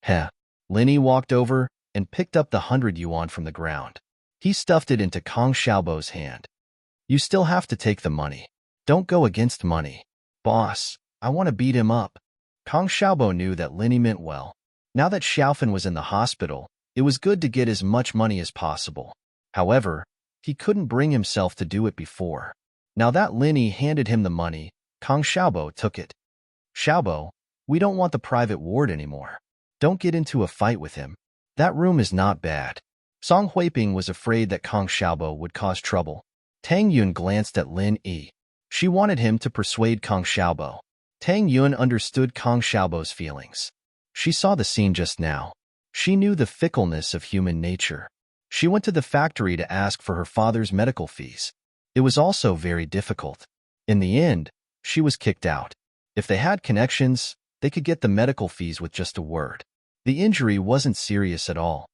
Heh. Linny walked over and picked up the 100 yuan from the ground. He stuffed it into Kang Xiaobo's hand. You still have to take the money. Don't go against money. Boss, I want to beat him up. Kang Xiaobo knew that Linny meant well. Now that Xiaofan was in the hospital, it was good to get as much money as possible. However, he couldn't bring himself to do it before. Now that Linny handed him the money, Kang Xiaobo took it. Xiaobo, we don't want the private ward anymore. Don't get into a fight with him. That room is not bad. Song Huiping was afraid that Kang Xiaobo would cause trouble. Tang Yun glanced at Lin Yi. She wanted him to persuade Kang Xiaobo. Tang Yun understood Kang Xiaobo's feelings. She saw the scene just now. She knew the fickleness of human nature. She went to the factory to ask for her father's medical fees. It was also very difficult. In the end, she was kicked out. If they had connections, they could get the medical fees with just a word. The injury wasn't serious at all.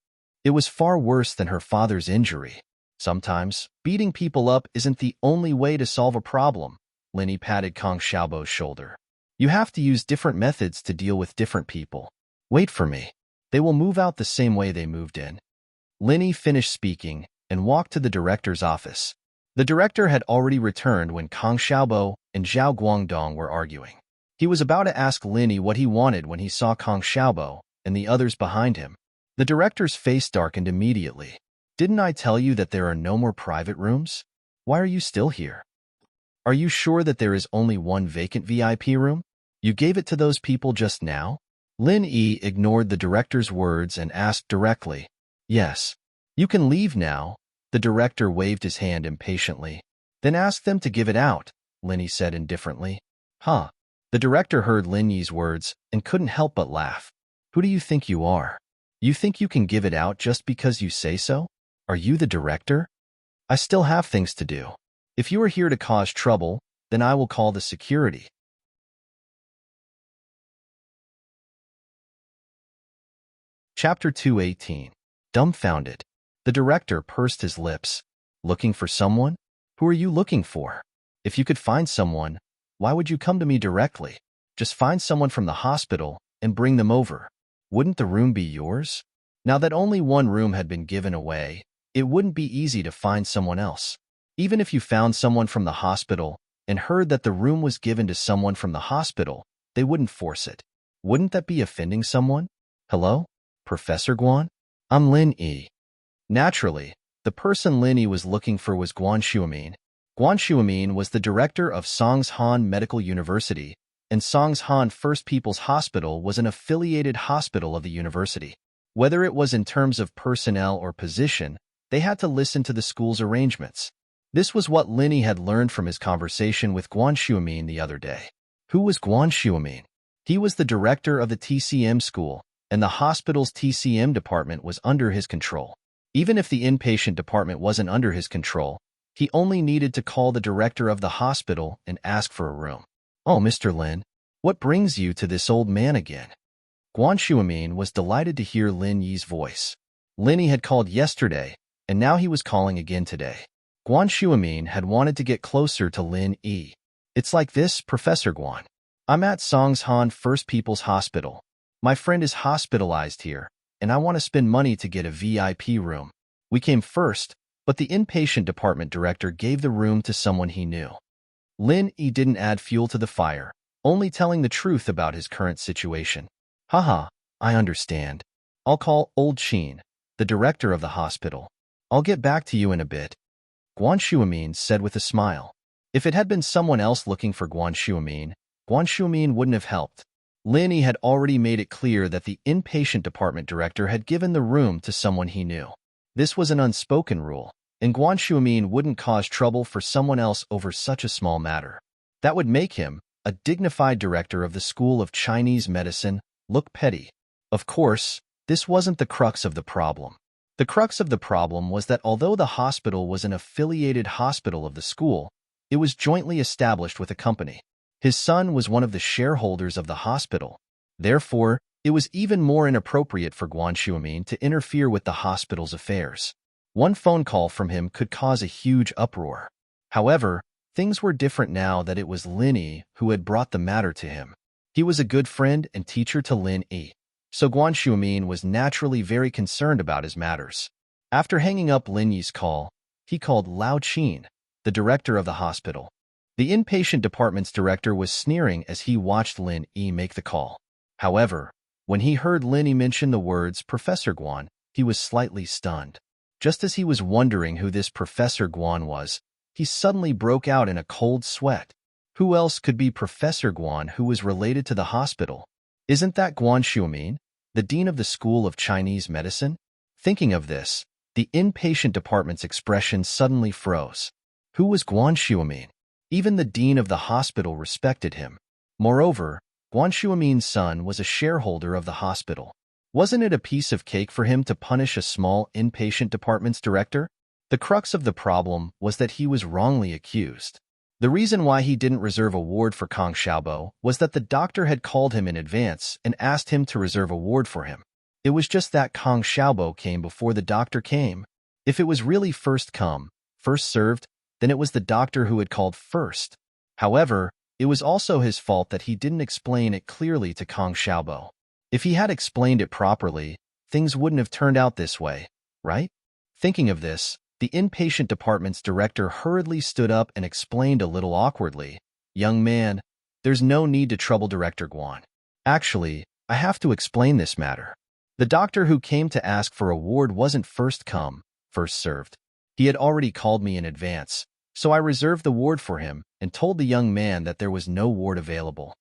It was far worse than her father's injury. Sometimes, beating people up isn't the only way to solve a problem. Linny patted Kang Xiaobo's shoulder. You have to use different methods to deal with different people. Wait for me. They will move out the same way they moved in. Linny finished speaking and walked to the director's office. The director had already returned when Kang Xiaobo and Zhao Guangdong were arguing. He was about to ask Linny what he wanted when he saw Kang Xiaobo and the others behind him. The director's face darkened immediately. Didn't I tell you that there are no more private rooms? Why are you still here? Are you sure that there is only one vacant VIP room? You gave it to those people just now? Lin Yi ignored the director's words and asked directly. Yes. You can leave now. The director waved his hand impatiently. Then ask them to give it out, Lin Yi said indifferently. Huh. The director heard Lin Yi's words and couldn't help but laugh. Who do you think you are? You think you can give it out just because you say so? Are you the director? I still have things to do. If you are here to cause trouble, then I will call the security. Chapter 218. Dumbfounded. The director pursed his lips. Looking for someone? Who are you looking for? If you could find someone, why would you come to me directly? Just find someone from the hospital and bring them over. Wouldn't the room be yours? Now that only one room had been given away, it wouldn't be easy to find someone else. Even if you found someone from the hospital and heard that the room was given to someone from the hospital, they wouldn't force it. Wouldn't that be offending someone? Hello? Professor Guan? I'm Lin Yi. Naturally, the person Lin Yi was looking for was Guan Xuemin. Guan Xuemin was the director of Songshan Medical University, and Songshan First People's Hospital was an affiliated hospital of the university. Whether it was in terms of personnel or position, they had to listen to the school's arrangements. This was what Lin Yi had learned from his conversation with Guan Xuemin the other day. Who was Guan Xuemin? He was the director of the TCM school, and the hospital's TCM department was under his control. Even if the inpatient department wasn't under his control, he only needed to call the director of the hospital and ask for a room. Oh, Mr. Lin, what brings you to this old man again? Guan Xuemin was delighted to hear Lin Yi's voice. Lin Yi had called yesterday, and now he was calling again today. Guan Xuemin had wanted to get closer to Lin Yi. It's like this, Professor Guan. I'm at Songshan First People's Hospital. My friend is hospitalized here, and I want to spend money to get a VIP room. We came first, but the inpatient department director gave the room to someone he knew. Lin Yi didn't add fuel to the fire, only telling the truth about his current situation. Haha, I understand. I'll call Old Qin, the director of the hospital. I'll get back to you in a bit. Guan Xuemin said with a smile. If it had been someone else looking for Guan Xuemin wouldn't have helped. Lin Yi had already made it clear that the inpatient department director had given the room to someone he knew. This was an unspoken rule, and Guan Xuemin wouldn't cause trouble for someone else over such a small matter. That would make him, a dignified director of the School of Chinese Medicine, look petty. Of course, this wasn't the crux of the problem. The crux of the problem was that although the hospital was an affiliated hospital of the school, it was jointly established with a company. His son was one of the shareholders of the hospital. Therefore, it was even more inappropriate for Guan Xuemin to interfere with the hospital's affairs. One phone call from him could cause a huge uproar. However, things were different now that it was Lin Yi who had brought the matter to him. He was a good friend and teacher to Lin Yi, so Guan Xuemin was naturally very concerned about his matters. After hanging up Lin Yi's call, he called Lao Qin, the director of the hospital. The inpatient department's director was sneering as he watched Lin Yi make the call. However, when he heard Lin Yi mention the words Professor Guan, he was slightly stunned. Just as he was wondering who this Professor Guan was, he suddenly broke out in a cold sweat. Who else could be Professor Guan who was related to the hospital? Isn't that Guan Xuemin, the dean of the School of Chinese Medicine? Thinking of this, the inpatient department's expression suddenly froze. Who was Guan Xuemin? Even the dean of the hospital respected him. Moreover, Guan Xuemin's son was a shareholder of the hospital. Wasn't it a piece of cake for him to punish a small inpatient department's director? The crux of the problem was that he was wrongly accused. The reason why he didn't reserve a ward for Kang Xiaobo was that the doctor had called him in advance and asked him to reserve a ward for him. It was just that Kang Xiaobo came before the doctor came. If it was really first come, first served, then it was the doctor who had called first. However, it was also his fault that he didn't explain it clearly to Kang Xiaobo. If he had explained it properly, things wouldn't have turned out this way, right? Thinking of this, the inpatient department's director hurriedly stood up and explained a little awkwardly, "Young man, there's no need to trouble Director Guan. Actually, I have to explain this matter. The doctor who came to ask for a ward wasn't first come, first served. He had already called me in advance, so I reserved the ward for him and told the young man that there was no ward available.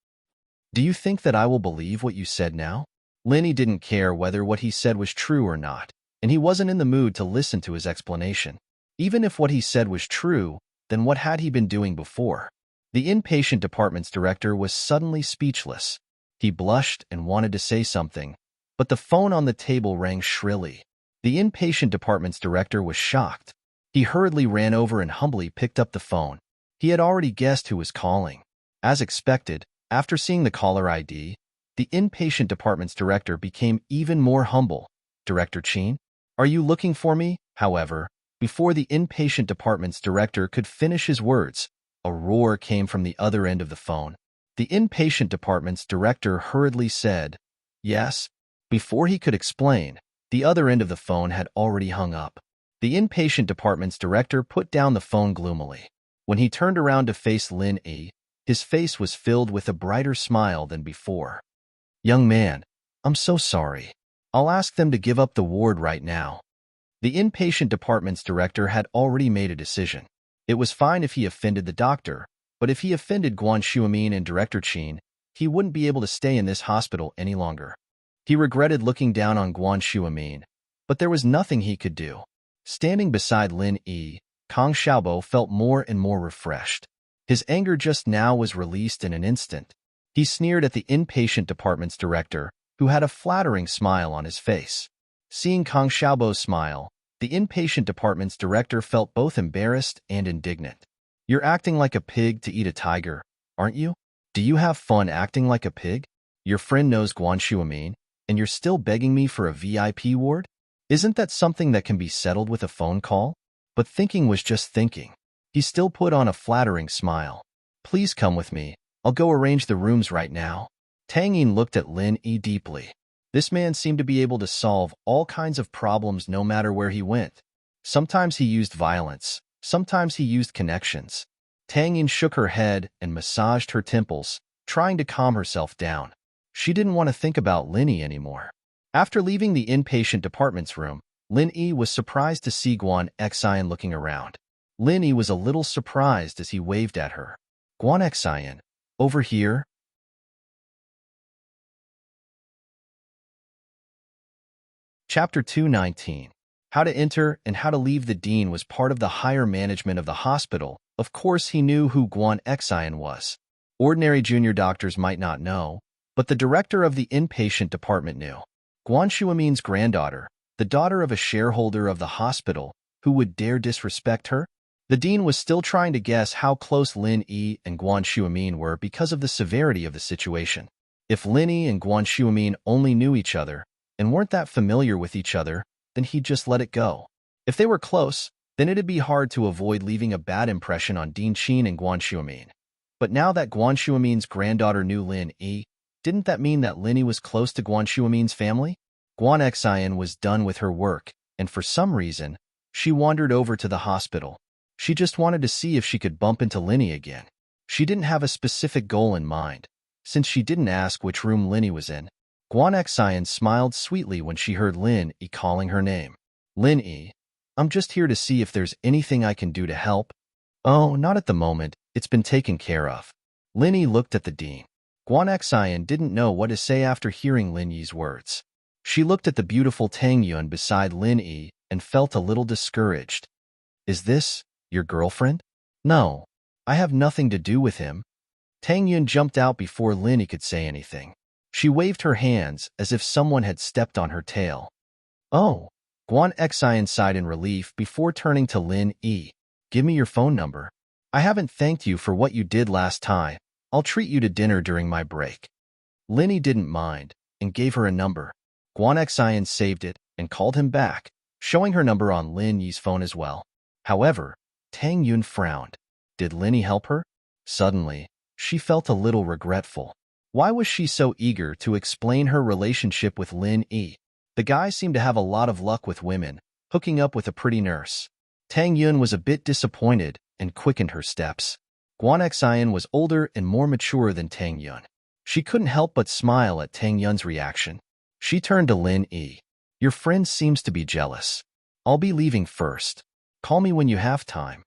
Do you think that I will believe what you said now?" Lin Yi didn't care whether what he said was true or not, and he wasn't in the mood to listen to his explanation. Even if what he said was true, then what had he been doing before? The inpatient department's director was suddenly speechless. He blushed and wanted to say something, but the phone on the table rang shrilly. The inpatient department's director was shocked. He hurriedly ran over and humbly picked up the phone. He had already guessed who was calling. As expected, after seeing the caller ID, the inpatient department's director became even more humble. "Director Qin, are you looking for me?" However, before the inpatient department's director could finish his words, a roar came from the other end of the phone. The inpatient department's director hurriedly said, "Yes." Before he could explain, the other end of the phone had already hung up. The inpatient department's director put down the phone gloomily. When he turned around to face Lin Yi, his face was filled with a brighter smile than before. "Young man, I'm so sorry. I'll ask them to give up the ward right now." The inpatient department's director had already made a decision. It was fine if he offended the doctor, but if he offended Guan Xuemin and Director Qin, he wouldn't be able to stay in this hospital any longer. He regretted looking down on Guan Xuemin, but there was nothing he could do. Standing beside Lin Yi, Kang Xiaobo felt more and more refreshed. His anger just now was released in an instant. He sneered at the inpatient department's director, who had a flattering smile on his face. Seeing Kang Xiaobo's smile, the inpatient department's director felt both embarrassed and indignant. "You're acting like a pig to eat a tiger, aren't you? Do you have fun acting like a pig? Your friend knows Guan Xuemin, and you're still begging me for a VIP ward? Isn't that something that can be settled with a phone call?" But thinking was just thinking. He still put on a flattering smile. "Please come with me. I'll go arrange the rooms right now." Tang Yin looked at Lin Yi deeply. This man seemed to be able to solve all kinds of problems no matter where he went. Sometimes he used violence, sometimes he used connections. Tang Yin shook her head and massaged her temples, trying to calm herself down. She didn't want to think about Lin Yi anymore. After leaving the inpatient department's room, Lin Yi was surprised to see Guan Xian looking around. Lin Yi was a little surprised as he waved at her. "Guan Xian, over here?" Chapter 219. How to enter and how to leave. The dean was part of the higher management of the hospital. Of course, he knew who Guan Xian was. Ordinary junior doctors might not know, but the director of the inpatient department knew. Guan Shuamin's granddaughter, the daughter of a shareholder of the hospital, who would dare disrespect her? The dean was still trying to guess how close Lin Yi and Guan Shuamin were because of the severity of the situation. If Lin Yi and Guan Shuamin only knew each other and weren't that familiar with each other, then he'd just let it go. If they were close, then it'd be hard to avoid leaving a bad impression on Dean Qin and Guan Shuamin. But now that Guan Shuamin's granddaughter knew Lin Yi, didn't that mean that Lin Yi was close to Guan Shuamin's family? Guan Xian was done with her work, and for some reason, she wandered over to the hospital. She just wanted to see if she could bump into Lin Yi again. She didn't have a specific goal in mind. Since she didn't ask which room Lin Yi was in, Guan Xian smiled sweetly when she heard Lin Yi calling her name. Lin Yi, I'm just here to see if there's anything I can do to help. Oh, not at the moment. It's been taken care of. Lin Yi looked at the dean. Guan Xian didn't know what to say after hearing Lin Yi's words. She looked at the beautiful Tang Yun beside Lin Yi and felt a little discouraged. Is this your girlfriend? No, I have nothing to do with him. Tang Yun jumped out before Lin Yi could say anything. She waved her hands as if someone had stepped on her tail. Oh, Guan Xian sighed in relief before turning to Lin Yi. Give me your phone number. I haven't thanked you for what you did last time. I'll treat you to dinner during my break. Lin Yi didn't mind and gave her a number. Guan Xian saved it and called him back, showing her number on Lin Yi's phone as well. However, Tang Yun frowned. Did Lin Yi help her? Suddenly, she felt a little regretful. Why was she so eager to explain her relationship with Lin Yi? The guy seemed to have a lot of luck with women, hooking up with a pretty nurse. Tang Yun was a bit disappointed and quickened her steps. Guan Xian was older and more mature than Tang Yun. She couldn't help but smile at Tang Yun's reaction. She turned to Lin Yi. Your friend seems to be jealous. I'll be leaving first. Call me when you have time.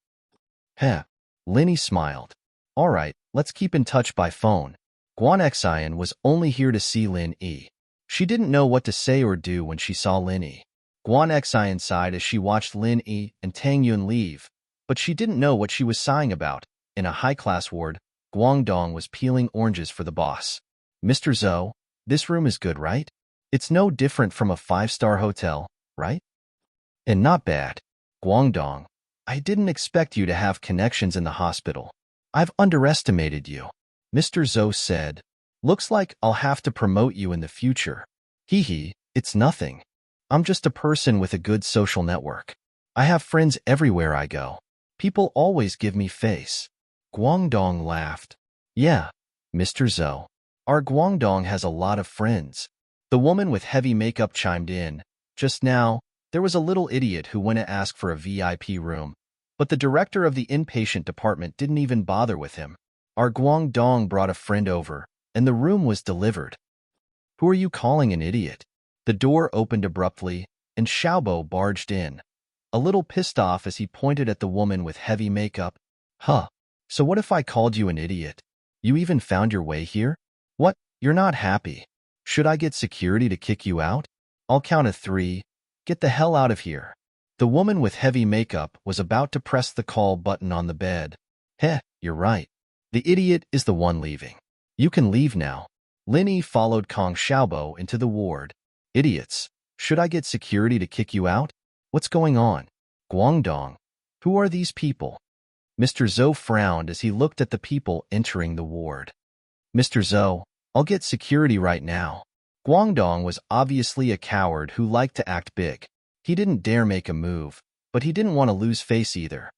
Heh. Lin Yi smiled. All right, let's keep in touch by phone. Guan Xian was only here to see Lin Yi. She didn't know what to say or do when she saw Lin Yi. Guan Xian sighed as she watched Lin Yi and Tang Yun leave, but she didn't know what she was sighing about. In a high-class ward, Guangdong was peeling oranges for the boss. Mr. Zhou, this room is good, right? It's no different from a five-star hotel, right? And not bad. Guangdong, I didn't expect you to have connections in the hospital. I've underestimated you. Mr. Zhou said. Looks like I'll have to promote you in the future. Hee hee, it's nothing. I'm just a person with a good social network. I have friends everywhere I go. People always give me face. Guangdong laughed. Yeah, Mr. Zhou. Our Guangdong has a lot of friends. The woman with heavy makeup chimed in. Just now, there was a little idiot who went to ask for a VIP room, but the director of the inpatient department didn't even bother with him. Our Guangdong brought a friend over, and the room was delivered. Who are you calling an idiot? The door opened abruptly, and Xiaobo barged in, a little pissed off as he pointed at the woman with heavy makeup. Huh. So what if I called you an idiot? You even found your way here? What? You're not happy. Should I get security to kick you out? I'll count to 3. Get the hell out of here. The woman with heavy makeup was about to press the call button on the bed. Heh, you're right. The idiot is the one leaving. You can leave now. Lin Yi followed Kong Xiaobo into the ward. Idiots. Should I get security to kick you out? What's going on? Guangdong. Who are these people? Mr. Zhou frowned as he looked at the people entering the ward. Mr. Zhou, I'll get security right now. Guangdong was obviously a coward who liked to act big. He didn't dare make a move, but he didn't want to lose face either.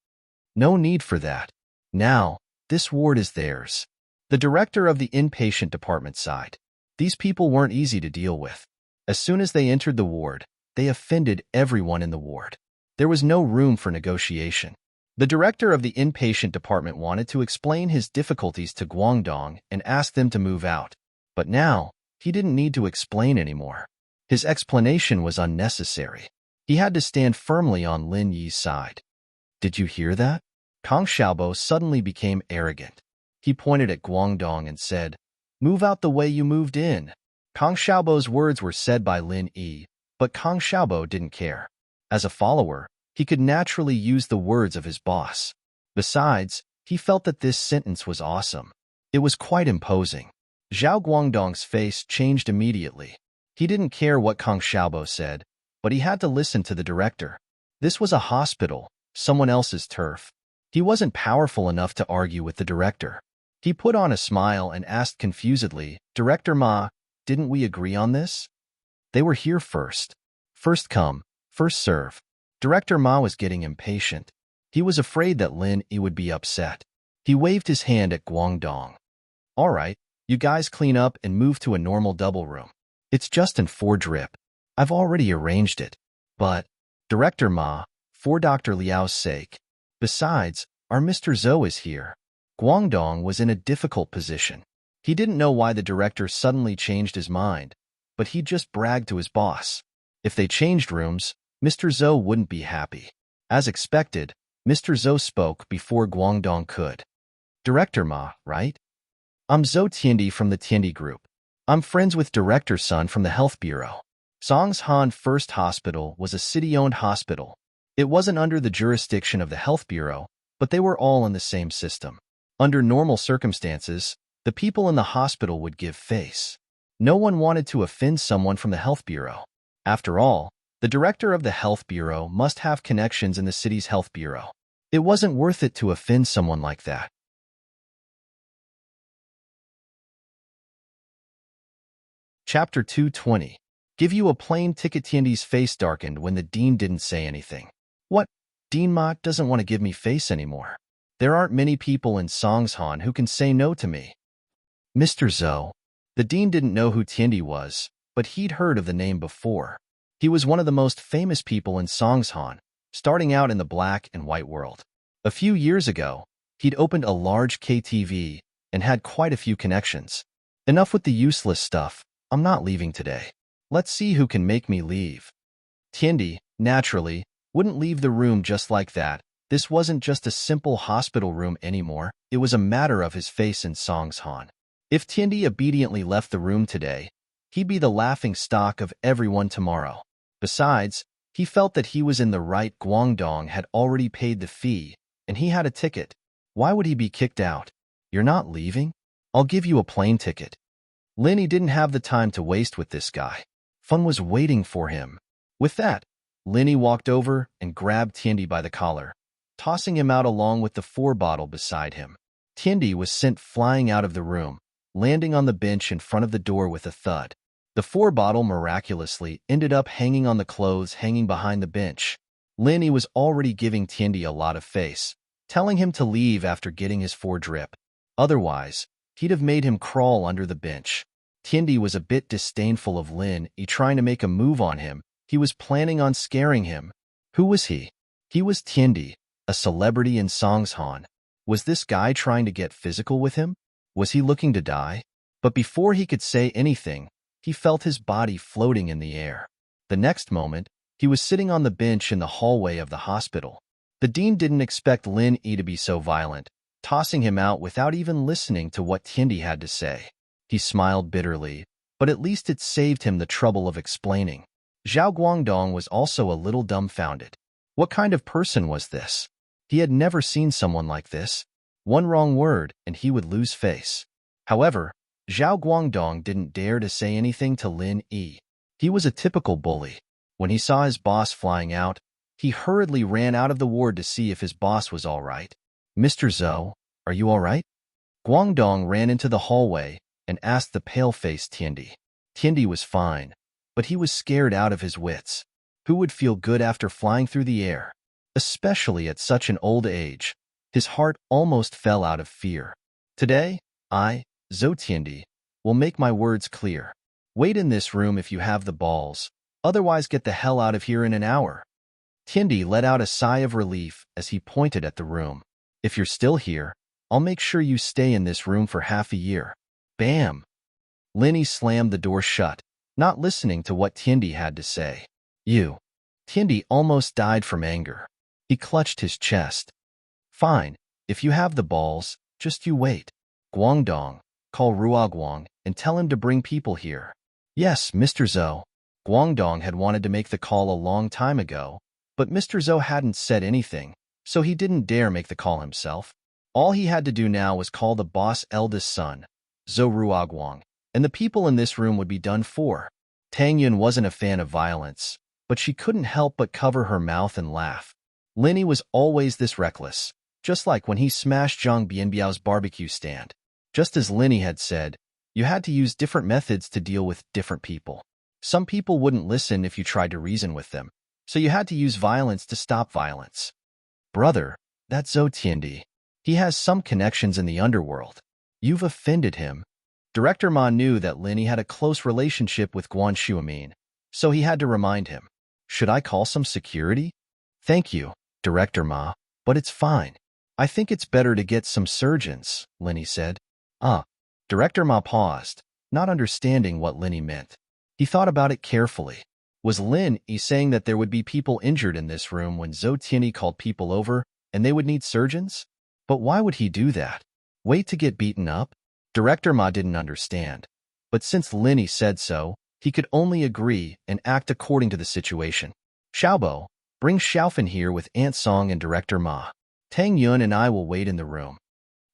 No need for that. Now, this ward is theirs. The director of the inpatient department sighed. These people weren't easy to deal with. As soon as they entered the ward, they offended everyone in the ward. There was no room for negotiation. The director of the inpatient department wanted to explain his difficulties to Guangdong and ask them to move out. But now, he didn't need to explain anymore. His explanation was unnecessary. He had to stand firmly on Lin Yi's side. Did you hear that? Kong Xiaobo suddenly became arrogant. He pointed at Guangdong and said, Move out the way you moved in. Kong Xiaobo's words were said by Lin Yi, but Kong Xiaobo didn't care. As a follower, he could naturally use the words of his boss. Besides, he felt that this sentence was awesome. It was quite imposing. Zhao Guangdong's face changed immediately. He didn't care what Kang Xiaobo said, but he had to listen to the director. This was a hospital, someone else's turf. He wasn't powerful enough to argue with the director. He put on a smile and asked confusedly, "Director Ma, didn't we agree on this?" They were here first. First come, first serve. Director Ma was getting impatient. He was afraid that Lin Yi would be upset. He waved his hand at Guangdong. "All right, you guys clean up and move to a normal double room. It's just in 4 drip. I've already arranged it. But, Director Ma, for Dr. Liao's sake. Besides, our Mr. Zhou is here." Guangdong was in a difficult position. He didn't know why the director suddenly changed his mind, but he just bragged to his boss. If they changed rooms, Mr. Zhou wouldn't be happy. As expected, Mr. Zhou spoke before Guangdong could. "Director Ma, right? I'm Zhou Tiandi from the Tiandi Group. I'm friends with Director Sun from the Health Bureau." Songshan First Hospital was a city-owned hospital. It wasn't under the jurisdiction of the Health Bureau, but they were all in the same system. Under normal circumstances, the people in the hospital would give face. No one wanted to offend someone from the Health Bureau. After all, the director of the Health Bureau must have connections in the city's Health Bureau. It wasn't worth it to offend someone like that. Chapter 220. Give you a plane ticket. Tiandi's face darkened when the dean didn't say anything. "What? Dean Ma doesn't want to give me face anymore. There aren't many people in Songshan who can say no to me." "Mr. Zhou." The dean didn't know who Tiandi was, but he'd heard of the name before. He was one of the most famous people in Songshan, starting out in the black and white world. A few years ago, he'd opened a large KTV and had quite a few connections. "Enough with the useless stuff. I'm not leaving today. Let's see who can make me leave." Tiandi, naturally, wouldn't leave the room just like that. This wasn't just a simple hospital room anymore. It was a matter of his face in Songshan. If Tiandi obediently left the room today, he'd be the laughing stock of everyone tomorrow. Besides, he felt that he was in the right. Guangdong had already paid the fee, and he had a ticket. Why would he be kicked out? "You're not leaving? I'll give you a plane ticket." Lin Yi didn't have the time to waste with this guy. Fun was waiting for him. With that, Lin Yi walked over and grabbed Tiandi by the collar, tossing him out along with the 4 bottle beside him. Tiandi was sent flying out of the room, landing on the bench in front of the door with a thud. The 4 bottle miraculously ended up hanging on the clothes hanging behind the bench. Lin Yi was already giving Tiandi a lot of face, telling him to leave after getting his 4 drip. Otherwise, he'd have made him crawl under the bench. Tiandi was a bit disdainful of Lin Yi trying to make a move on him. He was planning on scaring him. Who was he? He was Tiandi, a celebrity in Songshan. Was this guy trying to get physical with him? Was he looking to die? But before he could say anything, he felt his body floating in the air. The next moment, he was sitting on the bench in the hallway of the hospital. The dean didn't expect Lin Yi to be so violent, tossing him out without even listening to what Tiandi had to say. He smiled bitterly, but at least it saved him the trouble of explaining. Zhao Guangdong was also a little dumbfounded. What kind of person was this? He had never seen someone like this. One wrong word, and he would lose face. However, Zhao Guangdong didn't dare to say anything to Lin Yi. He was a typical bully. When he saw his boss flying out, he hurriedly ran out of the ward to see if his boss was all right. "Mr. Zhou, are you all right?" Guangdong ran into the hallway and asked the pale-faced Tiandi. Tiandi was fine, but he was scared out of his wits. Who would feel good after flying through the air? Especially at such an old age. His heart almost fell out of fear. "Today, I, Zhou Tiandi, will make my words clear. Wait in this room if you have the balls, otherwise get the hell out of here in an hour." Tiandi let out a sigh of relief as he pointed at the room. "If you're still here, I'll make sure you stay in this room for half a year." Bam! Lin Yi slammed the door shut, not listening to what Tiandi had to say. "You." Tiandi almost died from anger. He clutched his chest. "Fine, if you have the balls, just you wait. Guangdong, call Ruoguang and tell him to bring people here." "Yes, Mr. Zhou." Guangdong had wanted to make the call a long time ago, but Mr. Zhou hadn't said anything, so he didn't dare make the call himself. All he had to do now was call the boss' eldest son, Zhou Ruoguang, and the people in this room would be done for. Tang Yun wasn't a fan of violence, but she couldn't help but cover her mouth and laugh. Linny was always this reckless, just like when he smashed Zhang Bianbiao's barbecue stand. Just as Linny had said, you had to use different methods to deal with different people. Some people wouldn't listen if you tried to reason with them, so you had to use violence to stop violence. Brother, that's Zhou Tiandi. He has some connections in the underworld. You've offended him. Director Ma knew that Linny had a close relationship with Guan Shuamin, so he had to remind him. Should I call some security? Thank you, Director Ma, but it's fine. I think it's better to get some surgeons, Linny said. Director Ma paused, not understanding what Linny meant. He thought about it carefully. Was Lin Yi saying that there would be people injured in this room when Zhou Tiandi called people over and they would need surgeons? But why would he do that? Wait to get beaten up? Director Ma didn't understand. But since Linny said so, he could only agree and act according to the situation. Xiaobo, bring Xiaofan here with Aunt Song and Director Ma. Tang Yun and I will wait in the room.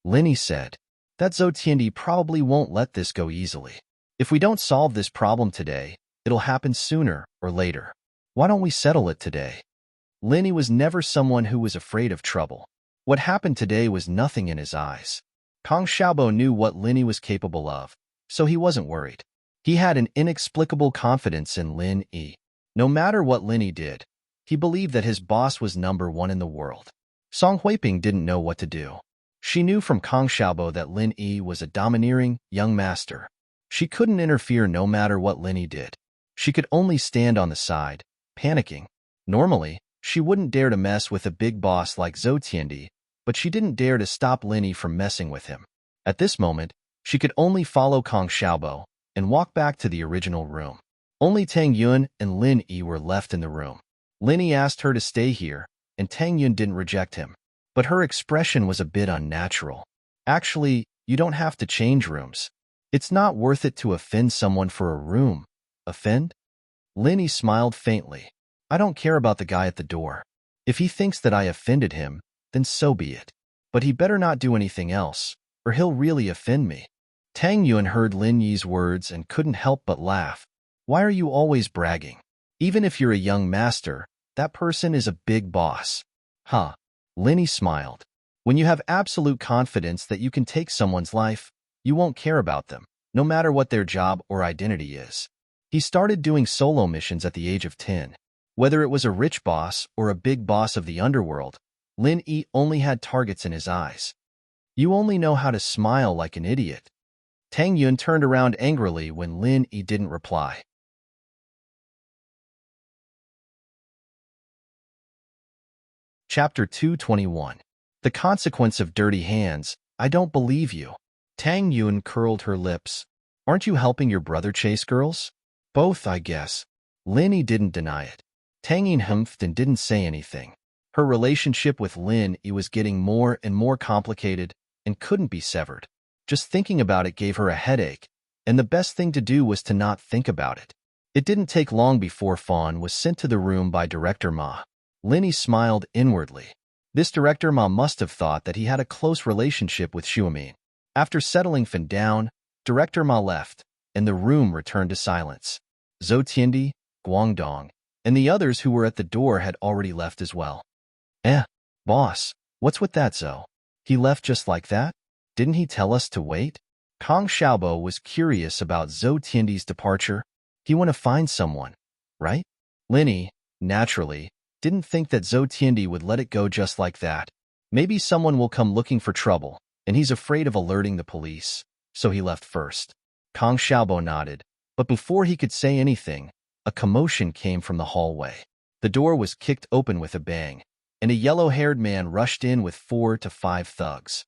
Linny said. That Zhou Tiandi probably won't let this go easily. If we don't solve this problem today, it'll happen sooner or later. Why don't we settle it today? Linny was never someone who was afraid of trouble. What happened today was nothing in his eyes. Kong Xiaobo knew what Linny was capable of, so he wasn't worried. He had an inexplicable confidence in Lin Yi. No matter what Linny did, he believed that his boss was #1 in the world. Song Huiping didn't know what to do. She knew from Kong Xiaobo that Lin Yi was a domineering young master. She couldn't interfere no matter what Linny did. She could only stand on the side, panicking. Normally, she wouldn't dare to mess with a big boss like Zhou Tiandi, but she didn't dare to stop Linny from messing with him. At this moment, she could only follow Kong Xiaobo and walk back to the original room. Only Tang Yun and Lin Yi were left in the room. Linny asked her to stay here, and Tang Yun didn't reject him. But her expression was a bit unnatural. Actually, you don't have to change rooms. It's not worth it to offend someone for a room. Offend? Linny smiled faintly. I don't care about the guy at the door. If he thinks that I offended him, then so be it. But he better not do anything else, or he'll really offend me. Tang Yun heard Lin Yi's words and couldn't help but laugh. Why are you always bragging? Even if you're a young master, that person is a big boss. Huh. Linny smiled. When you have absolute confidence that you can take someone's life, you won't care about them, no matter what their job or identity is. He started doing solo missions at the age of 10. Whether it was a rich boss or a big boss of the underworld, Lin Yi only had targets in his eyes. You only know how to smile like an idiot. Tang Yun turned around angrily when Lin Yi didn't reply. Chapter 221. The Consequence of Dirty Hands. I don't believe you. Tang Yun curled her lips. Aren't you helping your brother chase girls? Both, I guess. Lin Yi didn't deny it. Tang Yun humphed and didn't say anything. Her relationship with Lin Yi was getting more and more complicated and couldn't be severed. Just thinking about it gave her a headache, and the best thing to do was to not think about it. It didn't take long before Fawn was sent to the room by Director Ma. Linny smiled inwardly. This Director Ma must have thought that he had a close relationship with Shuamin. After settling Fan down, Director Ma left, and the room returned to silence. Zhou Tiandi, Guangdong, and the others who were at the door had already left as well. Boss, what's with that Zhou? He left just like that? Didn't he tell us to wait? Kong Xiaobo was curious about Zhou Tiandi's departure. He want to find someone, right? Linny, naturally, didn't think that Zhou Tiandi would let it go just like that. Maybe someone will come looking for trouble, and he's afraid of alerting the police, so he left first. Kong Xiaobo nodded, but before he could say anything, a commotion came from the hallway. The door was kicked open with a bang, and a yellow-haired man rushed in with 4 to 5 thugs.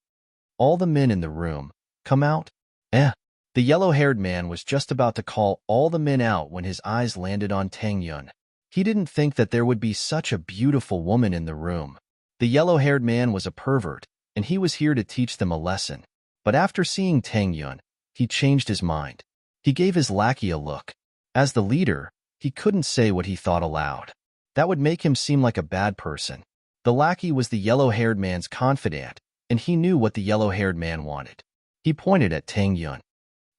All the men in the room, come out. The yellow-haired man was just about to call all the men out when his eyes landed on Tang Yun. He didn't think that there would be such a beautiful woman in the room. The yellow-haired man was a pervert, and he was here to teach them a lesson. But after seeing Tang Yun, he changed his mind. He gave his lackey a look. As the leader, he couldn't say what he thought aloud. That would make him seem like a bad person. The lackey was the yellow-haired man's confidant, and he knew what the yellow-haired man wanted. He pointed at Tang Yun.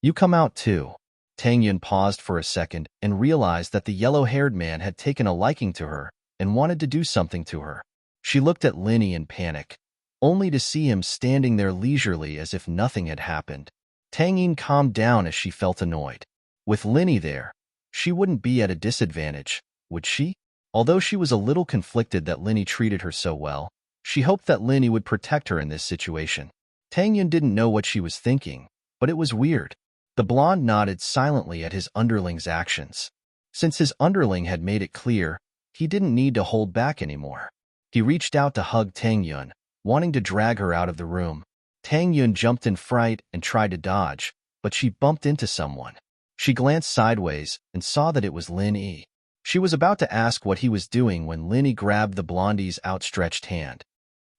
You come out too. Tang Yun paused for a second and realized that the yellow-haired man had taken a liking to her and wanted to do something to her. She looked at Linny in panic, only to see him standing there leisurely as if nothing had happened. Tang Yun calmed down as she felt annoyed. With Linny there, she wouldn't be at a disadvantage, would she? Although she was a little conflicted that Linny treated her so well, she hoped that Linny would protect her in this situation. Tang Yun didn't know what she was thinking, but it was weird. The blonde nodded silently at his underling's actions. Since his underling had made it clear, he didn't need to hold back anymore. He reached out to hug Tang Yun, wanting to drag her out of the room. Tang Yun jumped in fright and tried to dodge, but she bumped into someone. She glanced sideways and saw that it was Lin Yi. She was about to ask what he was doing when Linny grabbed the blondie's outstretched hand.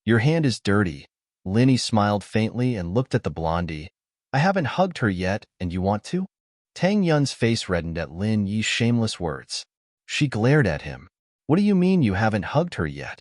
Your hand is dirty. Linny smiled faintly and looked at the blondie. I haven't hugged her yet, and you want to? Tang Yun's face reddened at Lin Yi's shameless words. She glared at him. What do you mean you haven't hugged her yet?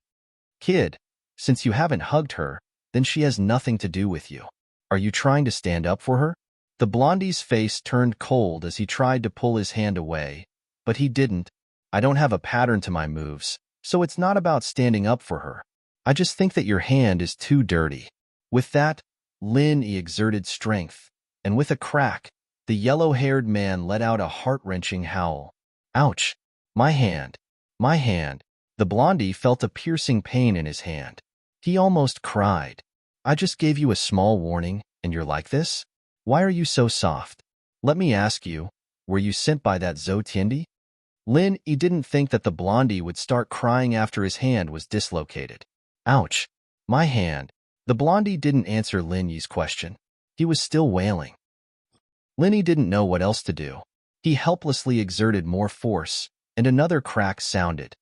Kid, since you haven't hugged her, then she has nothing to do with you. Are you trying to stand up for her? The blondie's face turned cold as he tried to pull his hand away, but he didn't. I don't have a pattern to my moves, so it's not about standing up for her. I just think that your hand is too dirty. With that, Lin Yi exerted strength, and with a crack, the yellow-haired man let out a heart-wrenching howl. Ouch! My hand! My hand! The blondie felt a piercing pain in his hand. He almost cried. I just gave you a small warning, and you're like this? Why are you so soft? Let me ask you, were you sent by that Zhou Tiandi? Lin Yi didn't think that the blondie would start crying after his hand was dislocated. Ouch! My hand! The blondie didn't answer Lin Yi's question. He was still wailing. Lin Yi didn't know what else to do. He helplessly exerted more force, and another crack sounded.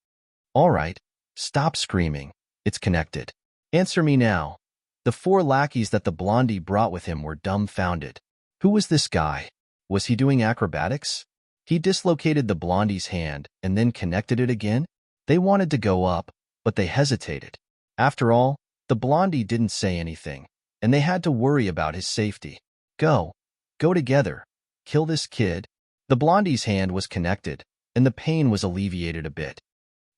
All right, stop screaming. It's connected. Answer me now. The 4 lackeys that the blondie brought with him were dumbfounded. Who was this guy? Was he doing acrobatics? He dislocated the blondie's hand and then connected it again? They wanted to go up, but they hesitated. After all, the blondie didn't say anything, and they had to worry about his safety. Go. Go together. Kill this kid. The blondie's hand was connected, and the pain was alleviated a bit.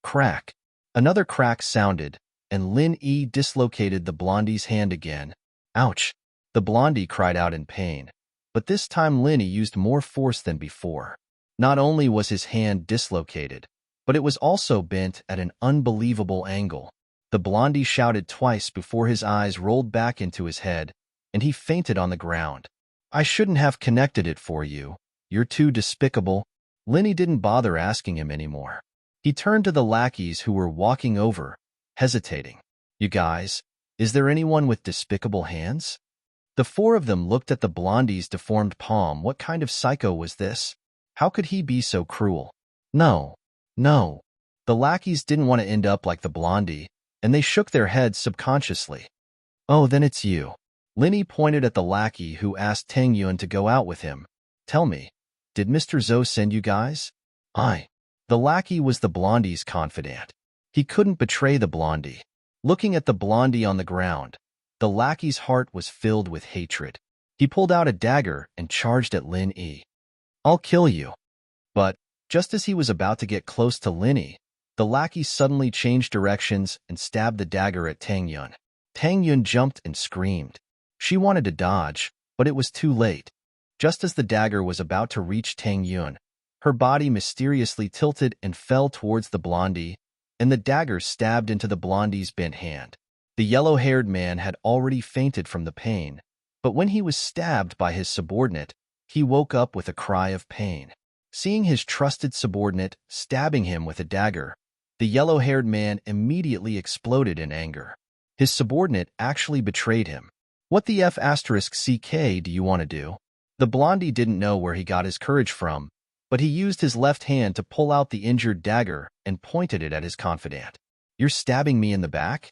Crack. Another crack sounded, and Lin Yi dislocated the blondie's hand again. Ouch. The blondie cried out in pain, but this time Lin Yi used more force than before. Not only was his hand dislocated, but it was also bent at an unbelievable angle. The blondie shouted twice before his eyes rolled back into his head, and he fainted on the ground. I shouldn't have connected it for you. You're too despicable. Lin Yi didn't bother asking him anymore. He turned to the lackeys who were walking over, hesitating. You guys, is there anyone with despicable hands? The 4 of them looked at the blondie's deformed palm. What kind of psycho was this? How could he be so cruel? No. No. The lackeys didn't want to end up like the blondie, and they shook their heads subconsciously. Oh, then it's you. Lin Yi pointed at the lackey who asked Tang Yun to go out with him. Tell me, did Mr. Zhou send you guys? The lackey was the blondie's confidant. He couldn't betray the blondie. Looking at the blondie on the ground, the lackey's heart was filled with hatred. He pulled out a dagger and charged at Lin Yi. I'll kill you. But, just as he was about to get close to Lin Yi, the lackey suddenly changed directions and stabbed the dagger at Tang Yun. Tang Yun jumped and screamed. She wanted to dodge, but it was too late. Just as the dagger was about to reach Tang Yun, her body mysteriously tilted and fell towards the blondie, and the dagger stabbed into the blondie's bent hand. The yellow-haired man had already fainted from the pain, but when he was stabbed by his subordinate, he woke up with a cry of pain. Seeing his trusted subordinate stabbing him with a dagger, the yellow-haired man immediately exploded in anger. His subordinate actually betrayed him. What the F***CK do you want to do? The blondie didn't know where he got his courage from, but he used his left hand to pull out the injured dagger and pointed it at his confidant. You're stabbing me in the back?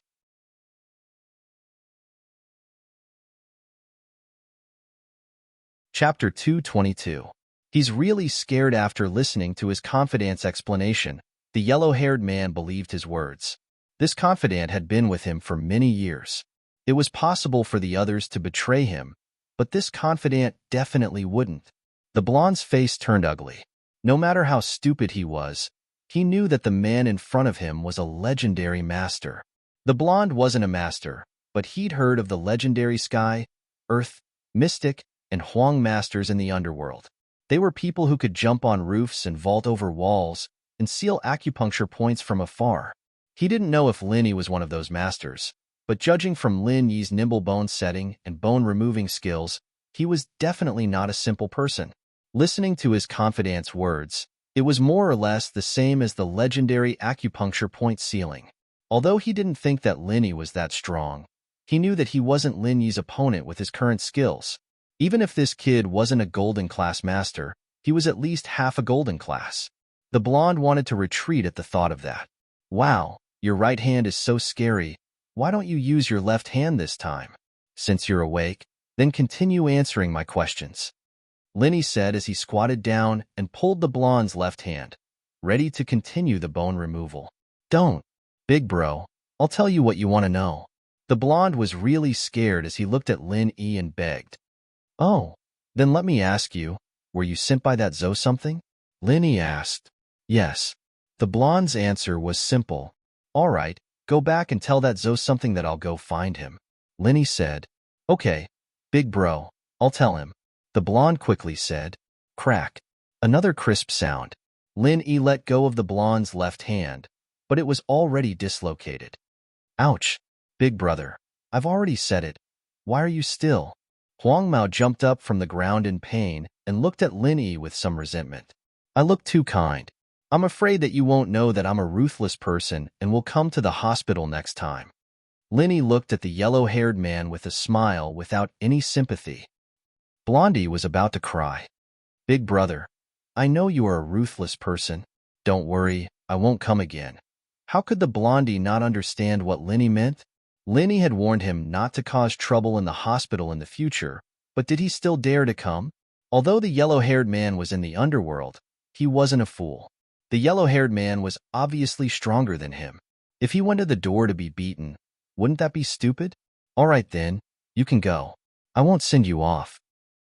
Chapter 222. He's really scared. After listening to his confidant's explanation, the yellow-haired man believed his words. This confidant had been with him for many years. It was possible for the others to betray him, but this confidant definitely wouldn't. The blonde's face turned ugly. No matter how stupid he was, he knew that the man in front of him was a legendary master. The blonde wasn't a master, but he'd heard of the legendary Sky, Earth, Mystic, and Huang masters in the underworld. They were people who could jump on roofs and vault over walls and seal acupuncture points from afar. He didn't know if Lin Yi was one of those masters, but judging from Lin Yi's nimble bone setting and bone-removing skills, he was definitely not a simple person. Listening to his confidant's words, it was more or less the same as the legendary acupuncture point sealing. Although he didn't think that Lin Yi was that strong, he knew that he wasn't Lin Yi's opponent with his current skills. Even if this kid wasn't a golden class master, he was at least half a golden class. The blonde wanted to retreat at the thought of that. Wow, your right hand is so scary. Why don't you use your left hand this time? Since you're awake, then continue answering my questions. Lin Yi said as he squatted down and pulled the blonde's left hand, ready to continue the bone removal. Don't, big bro. I'll tell you what you want to know. The blonde was really scared as he looked at Lin Yi and begged. Oh, then let me ask you, were you sent by that Zhou something? Lin Yi asked. Yes. The blonde's answer was simple. All right, go back and tell that Zhou something that I'll go find him. Lin Yi said. Okay, big bro, I'll tell him. The blonde quickly said. Crack. Another crisp sound. Lin Yi let go of the blonde's left hand, but it was already dislocated. Ouch. Big brother, I've already said it. Why are you still? Huang Mao jumped up from the ground in pain and looked at Lin Yi with some resentment. I look too kind. I'm afraid that you won't know that I'm a ruthless person and will come to the hospital next time. Lin Yi looked at the yellow-haired man with a smile without any sympathy. Blondie was about to cry. Big brother, I know you are a ruthless person. Don't worry, I won't come again. How could the blondie not understand what Lin Yi meant? Lin Yi had warned him not to cause trouble in the hospital in the future, but did he still dare to come? Although the yellow-haired man was in the underworld, he wasn't a fool. The yellow-haired man was obviously stronger than him. If he went to the door to be beaten, wouldn't that be stupid? All right then, you can go. I won't send you off.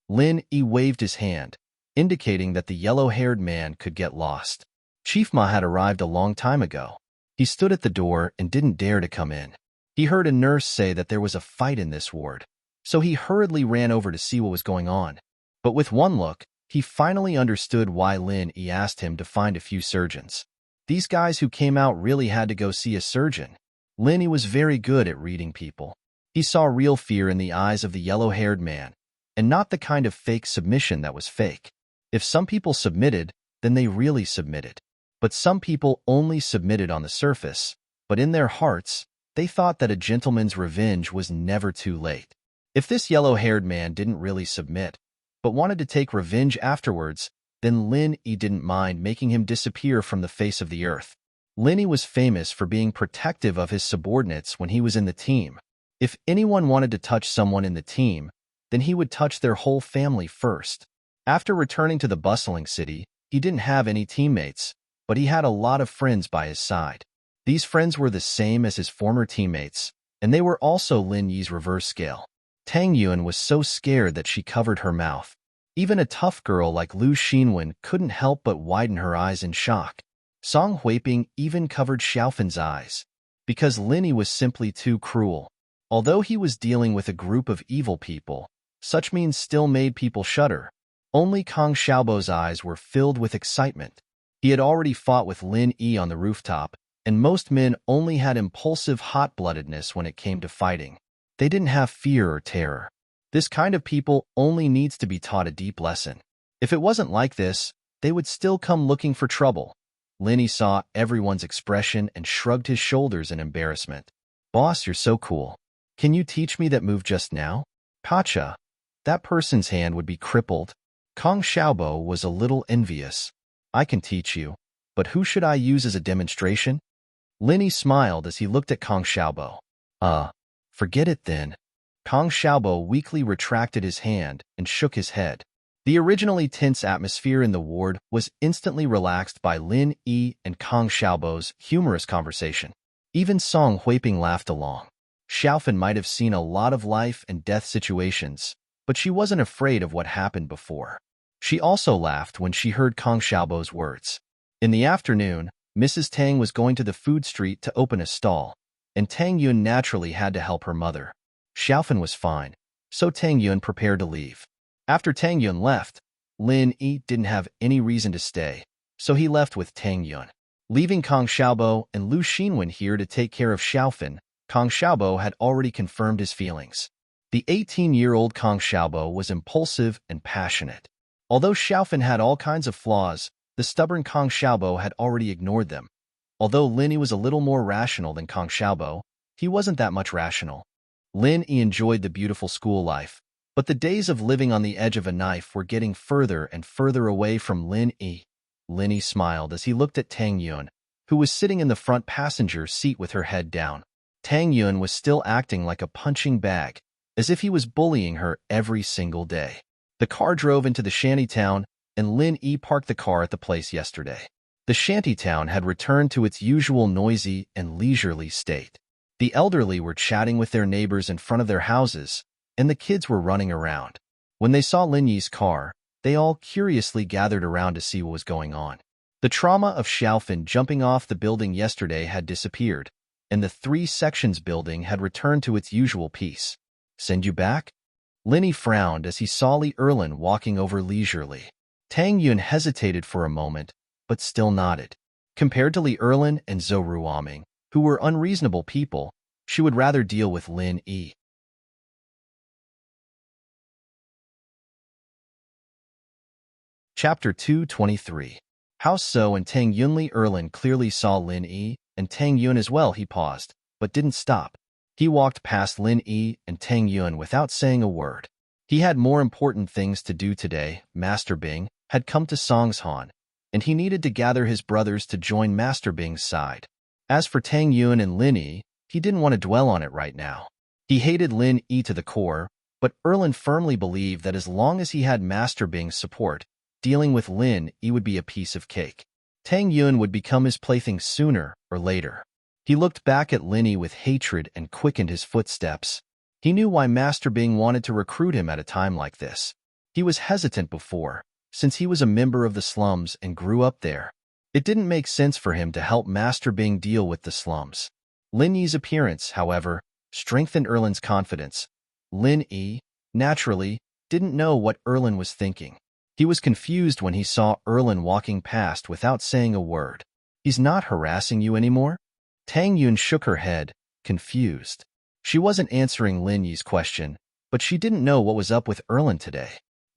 Lin Yi waved his hand, indicating that the yellow-haired man could get lost. Chief Ma had arrived a long time ago. He stood at the door and didn't dare to come in. He heard a nurse say that there was a fight in this ward, so he hurriedly ran over to see what was going on. But with one look, he finally understood why Lin Yi asked him to find a few surgeons. These guys who came out really had to go see a surgeon. Lin Yi was very good at reading people. He saw real fear in the eyes of the yellow-haired man, and not the kind of fake submission that was fake. If some people submitted, then they really submitted. But some people only submitted on the surface, but in their hearts, they thought that a gentleman's revenge was never too late. If this yellow-haired man didn't really submit, but wanted to take revenge afterwards, then Lin Yi didn't mind making him disappear from the face of the earth. Lin Yi was famous for being protective of his subordinates when he was in the team. If anyone wanted to touch someone in the team, then he would touch their whole family first. After returning to the bustling city, he didn't have any teammates, but he had a lot of friends by his side. These friends were the same as his former teammates, and they were also Lin Yi's reverse scale. Tang Yuan was so scared that she covered her mouth. Even a tough girl like Lu Xinwen couldn't help but widen her eyes in shock. Song Huiping even covered Xiaofen's eyes, because Lin Yi was simply too cruel. Although he was dealing with a group of evil people, such means still made people shudder. Only Kong Xiaobo's eyes were filled with excitement. He had already fought with Lin Yi on the rooftop, and most men only had impulsive hot-bloodedness when it came to fighting. They didn't have fear or terror. This kind of people only needs to be taught a deep lesson. If it wasn't like this, they would still come looking for trouble. Lin Yi saw everyone's expression and shrugged his shoulders in embarrassment. Boss, you're so cool. Can you teach me that move just now? Pacha. That person's hand would be crippled. Kong Xiaobo was a little envious. I can teach you, but who should I use as a demonstration? Lin Yi smiled as he looked at Kong Xiaobo. Forget it then. Kong Xiaobo weakly retracted his hand and shook his head. The originally tense atmosphere in the ward was instantly relaxed by Lin Yi and Kong Xiaobo's humorous conversation. Even Song Huiping laughed along. Xiaofan might have seen a lot of life and death situations, but she wasn't afraid of what happened before. She also laughed when she heard Kong Xiaobo's words. In the afternoon, Mrs. Tang was going to the food street to open a stall, and Tang Yun naturally had to help her mother. Xiaofan was fine, so Tang Yun prepared to leave. After Tang Yun left, Lin Yi didn't have any reason to stay, so he left with Tang Yun. Leaving Kong Xiaobo and Lu Xinwen here to take care of Xiaofan, Kong Xiaobo had already confirmed his feelings. The 18-year-old Kong Xiaobo was impulsive and passionate. Although Xiaofan had all kinds of flaws, the stubborn Kong Xiaobo had already ignored them. Although Lin Yi was a little more rational than Kong Xiaobo, he wasn't that much rational. Lin Yi enjoyed the beautiful school life, but the days of living on the edge of a knife were getting further and further away from Lin Yi. Lin Yi smiled as he looked at Tang Yun, who was sitting in the front passenger seat with her head down. Tang Yun was still acting like a punching bag, as if he was bullying her every single day. The car drove into the shantytown, and Lin Yi parked the car at the place yesterday. The shantytown had returned to its usual noisy and leisurely state. The elderly were chatting with their neighbors in front of their houses, and the kids were running around. When they saw Lin Yi's car, they all curiously gathered around to see what was going on. The trauma of Xiaofan jumping off the building yesterday had disappeared, and the 3 sections building had returned to its usual peace. Send you back? Lin Yi frowned as he saw Li Erlin walking over leisurely. Tang Yun hesitated for a moment, but still nodded. Compared to Li Erlin and Zhou Ruoming, who were unreasonable people, she would rather deal with Lin Yi. Chapter 223. How So and Tang Yun. Li Erlin clearly saw Lin Yi, and Tang Yun as well. He paused, but didn't stop. He walked past Lin Yi and Tang Yun without saying a word. He had more important things to do today. Master Bing had come to Songshan, and he needed to gather his brothers to join Master Bing's side. As for Tang Yun and Lin Yi, he didn't want to dwell on it right now. He hated Lin Yi to the core, but Erlin firmly believed that as long as he had Master Bing's support, dealing with Lin Yi would be a piece of cake. Tang Yun would become his plaything sooner or later. He looked back at Lin Yi with hatred and quickened his footsteps. He knew why Master Bing wanted to recruit him at a time like this. He was hesitant before, since he was a member of the slums and grew up there. It didn't make sense for him to help Master Bing deal with the slums. Lin Yi's appearance, however, strengthened Erlin's confidence. Lin Yi, naturally, didn't know what Erlin was thinking. He was confused when he saw Erlin walking past without saying a word. He's not harassing you anymore? Tang Yun shook her head, confused. She wasn't answering Lin Yi's question, but she didn't know what was up with Erlin today.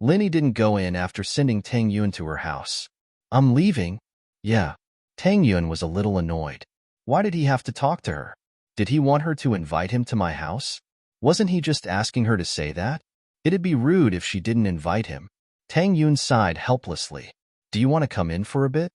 Lin Yi didn't go in after sending Tang Yun to her house. I'm leaving. Yeah. Tang Yun was a little annoyed. Why did he have to talk to her? Did he want her to invite him to my house? Wasn't he just asking her to say that? It'd be rude if she didn't invite him. Tang Yun sighed helplessly. Do you want to come in for a bit?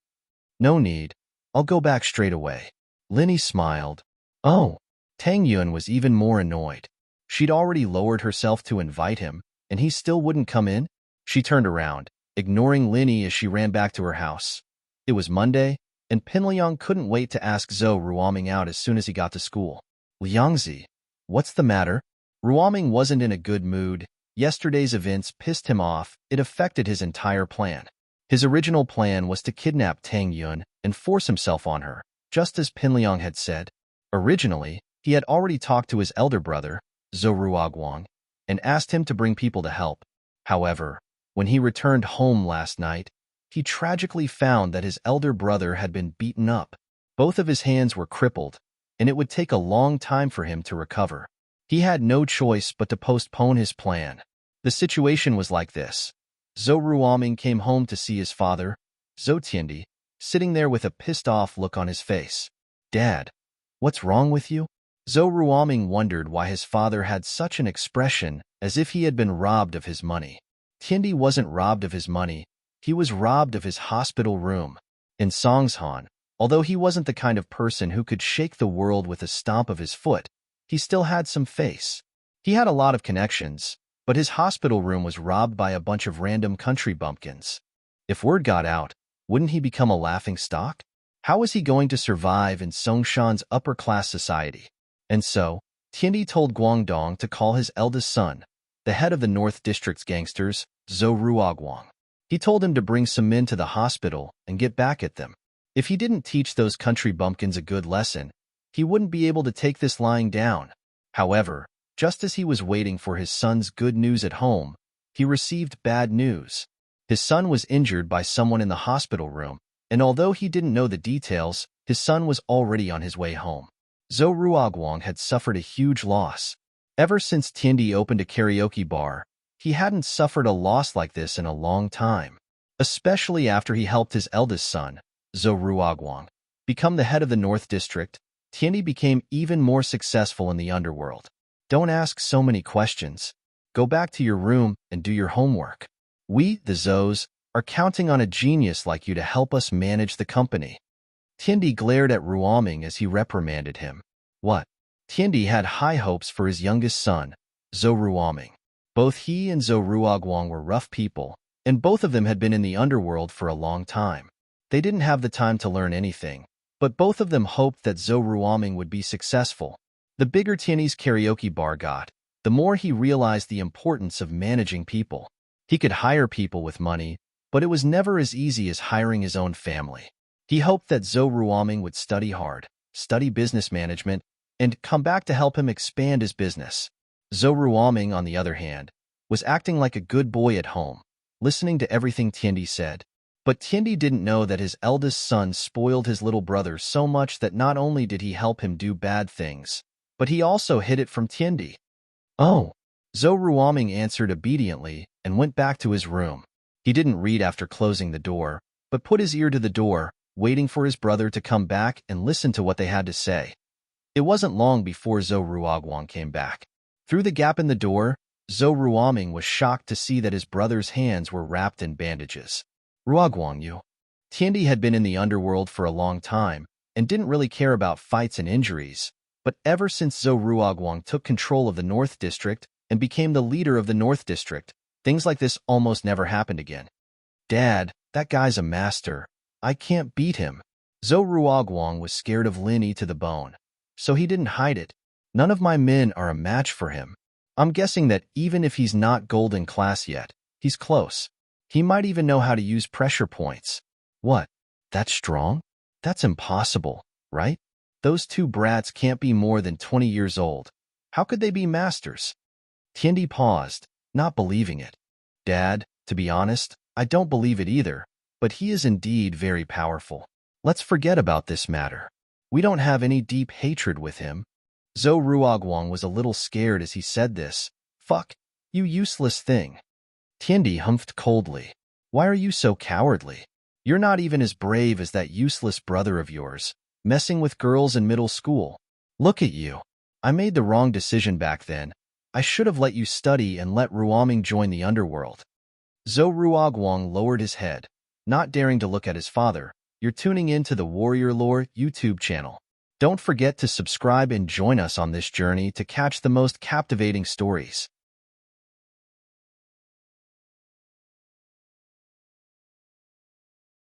No need. I'll go back straight away. Lin Yi smiled. Oh. Tang Yun was even more annoyed. She'd already lowered herself to invite him, and he still wouldn't come in? She turned around, ignoring Lin Yi as she ran back to her house. It was Monday, and Pinliang couldn't wait to ask Zhou Ruoming out as soon as he got to school. Liangzi, what's the matter? Ruoming wasn't in a good mood. Yesterday's events pissed him off. It affected his entire plan. His original plan was to kidnap Tang Yun and force himself on her, just as Pinliang had said. Originally, he had already talked to his elder brother, Zhou Ruoguang, and asked him to bring people to help. However, when he returned home last night, he tragically found that his elder brother had been beaten up. Both of his hands were crippled, and it would take a long time for him to recover. He had no choice but to postpone his plan. The situation was like this. Zhou Ruoming came home to see his father, Zhou Tiandi, sitting there with a pissed-off look on his face. Dad, what's wrong with you? Zhou Ruoming wondered why his father had such an expression, as if he had been robbed of his money. Tiandi wasn't robbed of his money. He was robbed of his hospital room. In Songshan, although he wasn't the kind of person who could shake the world with a stomp of his foot, he still had some face. He had a lot of connections, but his hospital room was robbed by a bunch of random country bumpkins. If word got out, wouldn't he become a laughing stock? How was he going to survive in Songshan's upper-class society? And so, Tiandi told Guangdong to call his eldest son, the head of the North District's gangsters, Zhou Ruoguang. He told him to bring some men to the hospital and get back at them. If he didn't teach those country bumpkins a good lesson, he wouldn't be able to take this lying down. However, just as he was waiting for his son's good news at home, he received bad news. His son was injured by someone in the hospital room, and although he didn't know the details, his son was already on his way home. Zhou Ruoguang had suffered a huge loss. Ever since Tiandi opened a karaoke bar, he hadn't suffered a loss like this in a long time. Especially after he helped his eldest son, Zhou Ruoguang, become the head of the North District, Tiandi became even more successful in the underworld. Don't ask so many questions. Go back to your room and do your homework. We, the Zhous, are counting on a genius like you to help us manage the company. Tiandi glared at Ruoming as he reprimanded him. What? Tiandi had high hopes for his youngest son, Zhou Ruoming. Both he and Zhou Ruoguang were rough people, and both of them had been in the underworld for a long time. They didn't have the time to learn anything, but both of them hoped that Zhou Ruoming would be successful. The bigger Tiandi's karaoke bar got, the more he realized the importance of managing people. He could hire people with money, but it was never as easy as hiring his own family. He hoped that Zhou Ruoming would study hard, study business management, and come back to help him expand his business. Zhou Ruoming, on the other hand, was acting like a good boy at home, listening to everything Tiandi said. But Tiandi didn't know that his eldest son spoiled his little brother so much that not only did he help him do bad things, but he also hid it from Tiandi. Oh, Zhou Ruoming answered obediently and went back to his room. He didn't read after closing the door, but put his ear to the door, waiting for his brother to come back and listen to what they had to say. It wasn't long before Zhou Ruoguang came back. Through the gap in the door, Zhou Ruoming was shocked to see that his brother's hands were wrapped in bandages. Ruoguang, you. Tiandi had been in the underworld for a long time and didn't really care about fights and injuries, but ever since Zhou Ruoguang took control of the North District and became the leader of the North District, things like this almost never happened again. Dad, that guy's a master. I can't beat him. Zhou Ruoguang was scared of Lin Yi to the bone, so he didn't hide it. None of my men are a match for him. I'm guessing that even if he's not golden class yet, he's close. He might even know how to use pressure points. What? That's strong? That's impossible, right? Those two brats can't be more than 20 years old. How could they be masters? Tiandi paused, not believing it. Dad, to be honest, I don't believe it either, but he is indeed very powerful. Let's forget about this matter. We don't have any deep hatred with him. Zhou Ruoguang was a little scared as he said this. Fuck, you useless thing. Tiandi humphed coldly. Why are you so cowardly? You're not even as brave as that useless brother of yours, messing with girls in middle school. Look at you. I made the wrong decision back then. I should have let you study and let Ruoming join the underworld. Zhou Ruoguang lowered his head, not daring to look at his father. You're tuning in to the Warrior Lore YouTube channel. Don't forget to subscribe and join us on this journey to catch the most captivating stories.